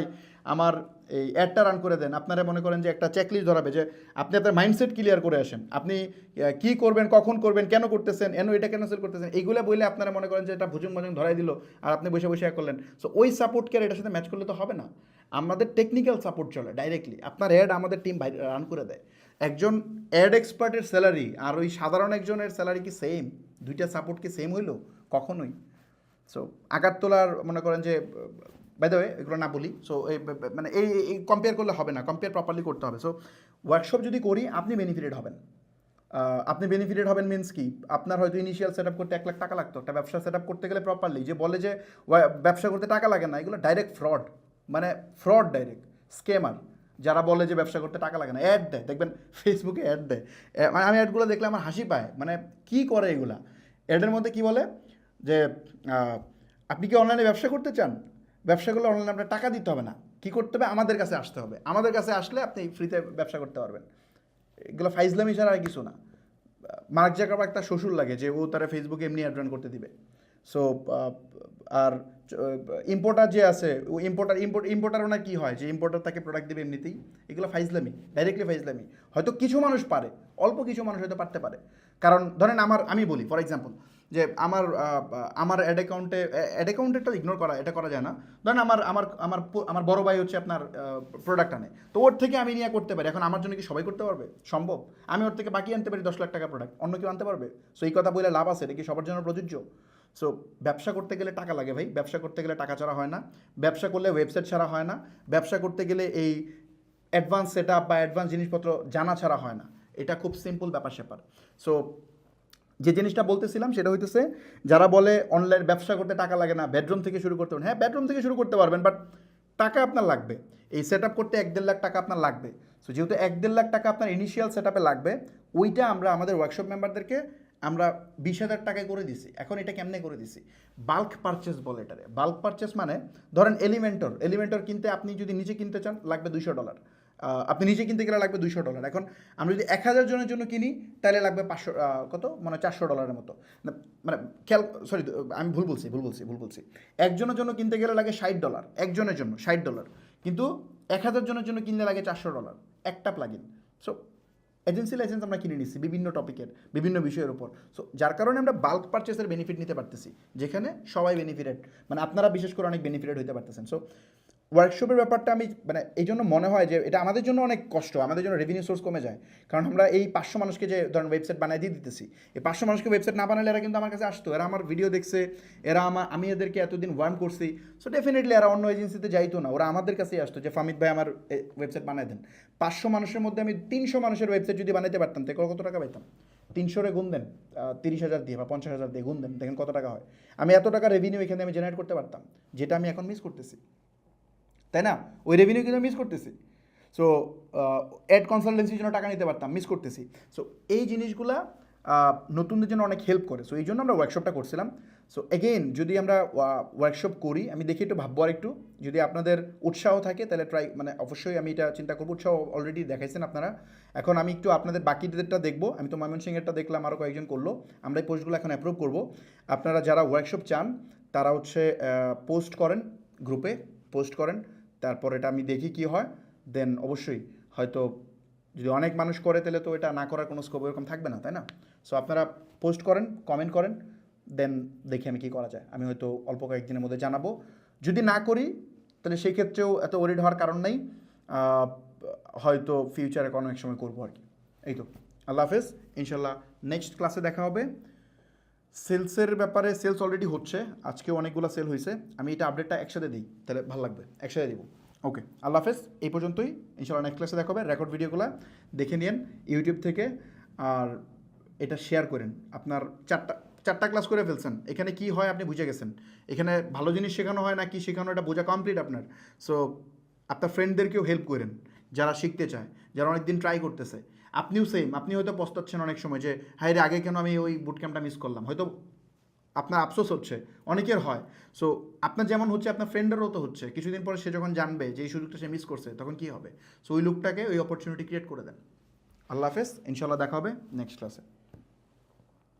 Speaker 1: আমার এই অ্যাডটা রান করে দেন। আপনারা মনে করেন যে একটা চেকলিস্ট ধরাবে যে আপনি আপনার মাইন্ডসেট ক্লিয়ার করে আসেন, আপনি কী করবেন, কখন করবেন, কেন করতেছেন, এটা কেন সেল করতেছেন, এইগুলো বললে আপনারা মনে করেন যে এটা ভুজুং ভুজুং ধরাই দিল, আর আপনি বসে বসে করলেন। সো ওই সাপোর্টকে আর এটার সাথে ম্যাচ করলে তো হবে না। আমাদের টেকনিক্যাল সাপোর্ট চলে ডাইরেক্টলি, আপনার অ্যাড আমাদের টিম রান করে দেয়। একজন অ্যাড এক্সপার্টের স্যালারি আর ওই সাধারণ একজনের স্যালারি কি সেম? দুইটা সাপোর্ট কি সেম হইলো? কখনোই। সো আঘাত তোলার মনে করেন যে বাই দ্য ওয়ে এগুলো না বলি। সো মানে এই কম্পেয়ার করলে হবে না, কম্পেয়ার প্রপারলি করতে হবে। সো ওয়ার্কশপ যদি করি আপনি বেনিফিটেড হবেন। আপনি বেনিফিটেড হবেন মিনস কি, আপনার হয়তো ইনিশিয়াল সেট আপ করতে 1 লাখ টাকা লাগতো। একটা ব্যবসা সেট আপ করতে গেলে প্রপারলি, যে বলে যে ব্যবসা করতে টাকা লাগে না, এগুলো ডাইরেক্ট ফ্রড, মানে ফ্রড, ডাইরেক্ট স্কেমার। যারা বলে যে ব্যবসা করতে টাকা লাগে না, অ্যাড দেয়, দেখবেন ফেসবুকে অ্যাড দেয়। মানে আমি অ্যাডগুলো দেখলে আমার হাসি পায়, মানে কি করে এগুলা। অ্যাডের মধ্যে কি বলে যে আপনি কি অনলাইনে ব্যবসা করতে চান, ব্যবসা করলে অনলাইনে আপনার টাকা দিতে হবে না, কী করতে হবে, আমাদের কাছে আসতে হবে, আমাদের কাছে আসলে আপনি ফ্রিতে ব্যবসা করতে পারবেন। এগুলো ফাইজলামি ছাড়া আর কিছু না। মার্ক জাকারবার্গ তার শ্বশুর লাগে যে ও তারা ফেসবুকে এমনি অ্যাড রান করতে দিবে। সো আর ইম্পোর্টার যে আছে, ও ইম্পোর্টার ওনার কী হয় যে ইম্পোর্টার তাকে প্রোডাক্ট দেবে এমনিতেই। এগুলো ফাইজলামি, ডাইরেক্টলি ফাইজলামি। হয়তো কিছু মানুষ পারে, অল্প কিছু মানুষ হয়তো পারতে পারে। কারণ ধরেন আমি বলি ফর এক্সাম্পল যে আমার অ্যাড অ্যাকাউন্টেরটা ইগনোর করা, এটা করা যায় না। ধরেন আমার বড় ভাই হচ্ছে আপনার প্রোডাক্ট আনে, তো ওর থেকে আমি নিয়ে করতে পারি। এখন আমার জন্য কি সবাই করতে পারবে? সম্ভব? আমি ওর থেকে বাকি আনতে পারি 10 লাখ টাকা প্রোডাক্ট, অন্য কেউ আনতে পারবে? সো এই কথা বলে লাভ আছে? এটা কি সবার জন্য প্রযোজ্য? সো ব্যবসা করতে গেলে টাকা লাগে ভাই, ব্যবসা করতে গেলে টাকা ছাড়া হয় না, ব্যবসা করলে ওয়েবসাইট ছাড়া হয় না, ব্যবসা করতে গেলে এই অ্যাডভান্স সেট আপ বা অ্যাডভান্স জিনিসপত্র জানা ছাড়া হয় না। এটা খুব সিম্পল ব্যাপার স্যাপার। সো যে জিনিসটা বলতেছিলাম সেটা হইতেছে, যারা বলে অনলাইন ব্যবসা করতে টাকা লাগে না, বেডরুম থেকে শুরু করতে পারেন, হ্যাঁ বেডরুম থেকে শুরু করতে পারবেন, বাট টাকা আপনার লাগবে। এই সেট আপ করতে 1-1.5 লাখ টাকা আপনার লাগবে। সো যেহেতু 1-1.5 লাখ টাকা আপনার ইনিশিয়াল সেট আপে লাগবে, ওইটা আমরা আমাদের ওয়ার্কশপ মেম্বারদেরকে আমরা 20,000 টাকায় করে দিছি। এখন এটা কেমনে করে দিছি? বাল্ক পারচেস বলে এটারে। বাল্ক পারচেস মানে ধরেন এলিমেন্টর কিনতে আপনি যদি নিজে কিনতে চান লাগবে $200, আপনি নিজে কিনতে গেলে লাগবে $200। এখন আমরা যদি 1,000 জনের জন্য কিনি তাহলে লাগবে 500, কত মানে $400 মতো। মানে খেয়াল, সরি আমি ভুল বলছি। একজনের জন্য কিনতে গেলে লাগে $60, একজনের জন্য $60, কিন্তু 1,000 জনের জন্য কিনলে লাগে $400 একটা প্লাগইন। সো এজেন্সি লাইসেন্স আমরা কিনে নিচ্ছি বিভিন্ন টপিকের, বিভিন্ন বিষয়ের উপর। সো যার কারণে আমরা বাল্ক পারচেসের বেনিফিট নিতে পারতেছি, যেখানে সবাই বেনিফিটেড, মানে আপনারা বিশেষ করে অনেক বেনিফিটেড হতে পারতেছেন। সো ওয়ার্কশপের ব্যাপারটা আমি মানে এই জন্য মনে হয় যে এটা আমাদের জন্য অনেক কষ্ট, আমাদের জন্য রেভিনিউ সোর্স কমে যায়। কারণ আমরা এই 500 মানুষকে যে ধরেন ওয়েবসাইট বানিয়ে দিয়ে দিতেছি, এই 500 মানুষকে ওয়েবসাইট না বানালে এরা কিন্তু আমার কাছে আসতো, এরা আমার ভিডিও দেখছে, আমি এদেরকে এতদিন ওয়ার্ন করছি। সো ডেফিনেটলি এরা অন্য এজেন্সিতে যাইতো না, ওরা আমাদের কাছেই আসতো যে ফামিদ ভাই আমার ওয়েবসাইট বানিয়ে দেন। 500 মানুষের মধ্যে আমি 300 মানুষের ওয়েবসাইট যদি বানাইতে পারতাম তাহলে কত টাকা পাইতাম? 300 গুণ দেন 30,000 দিয়ে বা 50,000 দিয়ে গুণ দেন, দেখেন কত টাকা হয়। আমি এত টাকা রেভিনিউ এখানে আমি জেনারেট করতে পারতাম, যেটা আমি এখন মিস করতেছি, তাই না? ওই রেভিনিউ কিন্তু মিস করতেছি। সো অ্যাড কনসালটেন্সির জন্য টাকা নিতে পারতাম, মিস করতেছি। সো এই জিনিসগুলা নতুনদের জন্য অনেক হেল্প করে। সো এই জন্য আমরা ওয়ার্কশপটা করছিলাম। সো এগেইন যদি আমরা ওয়ার্কশপ করি, আমি দেখি একটু ভাববো আর একটু, যদি আপনাদের উৎসাহ থাকে তাহলে মানে অবশ্যই আমি এটা চিন্তা করবো। উৎসাহ অলরেডি দেখাইছেন আপনারা, এখন আমি একটু আপনাদের বাকিদেরটা দেখবো। আমি তো ময়মনসিংহেরটা দেখলাম, আরও কয়েকজন করলো, আমরা এই পোস্টগুলো এখন অ্যাপ্রুভ করবো। আপনারা যারা ওয়ার্কশপ চান তারা হচ্ছে পোস্ট করেন, গ্রুপে পোস্ট করেন, তারপর এটা আমি দেখি কি হয়। দেন অবশ্যই হয়তো যদি অনেক মানুষ করে তাহলে তো এটা না করার কোনো স্কোপ এরকম থাকবে না, তাই না? সো আপনারা পোস্ট করেন, কমেন্ট করেন, দেন দেখি আমি কী করা যায়। আমি হয়তো অল্প কয়েকদিনের মধ্যে জানাবো। যদি না করি তাহলে সেই ক্ষেত্রেও এত ওরিড হওয়ার কারণ নেই, হয়তো ফিউচারে কোনো এক সময় করবো আর কি। এই তো, আল্লাহ হাফেজ, ইনশাল্লাহ নেক্সট ক্লাসে দেখা হবে। সেলসের ব্যাপারে সেলস অলরেডি হচ্ছে, আজকে অনেকগুলো সেল হয়েছে। আমি এটা আপডেটটা একসাথে দিই, তাহলে ভালো লাগবে, একসাথে দিব। ওকে, আল্লাহ হাফেজ, এই পর্যন্তই। ইনশাআল্লাহ নেক্সট ক্লাসে দেখা হবে। রেকর্ড ভিডিওগুলো দেখে নিন ইউটিউব থেকে, আর এটা শেয়ার করেন। আপনার চারটা ক্লাস করে ফেলছেন, এখানে কি হয় আপনি বুঝে গেছেন। এখানে ভালো জিনিস শেখানো হয় না কি শেখানো, এটা বোঝা কমপ্লিট আপনার। সো আপনার ফ্রেন্ডদেরকেও হেল্প করেন যারা শিখতে চায়, যারা অনেকদিন ট্রাই করতেছে। আপনিও সেম, আপনি হয়তো পস্তাচ্ছেন অনেক সময় যে হায় রে আগে কেন আমি ওই বুট ক্যাম্পটা মিস করলাম, হয়তো আপনার আফসোস হচ্ছে, অনেকের হয়। সো আপনার যেমন হচ্ছে আপনার ফ্রেন্ডেরও তো হচ্ছে, কিছুদিন পরে সে যখন জানবে যে এই সুযোগটা সে মিস করছে তখন কী হবে। সো ওই লোকটাকে ওই অপরচুনিটি ক্রিয়েট করে দেন। আল্লাহ হাফেজ, ইনশাল্লাহ দেখা হবে নেক্সট ক্লাসে।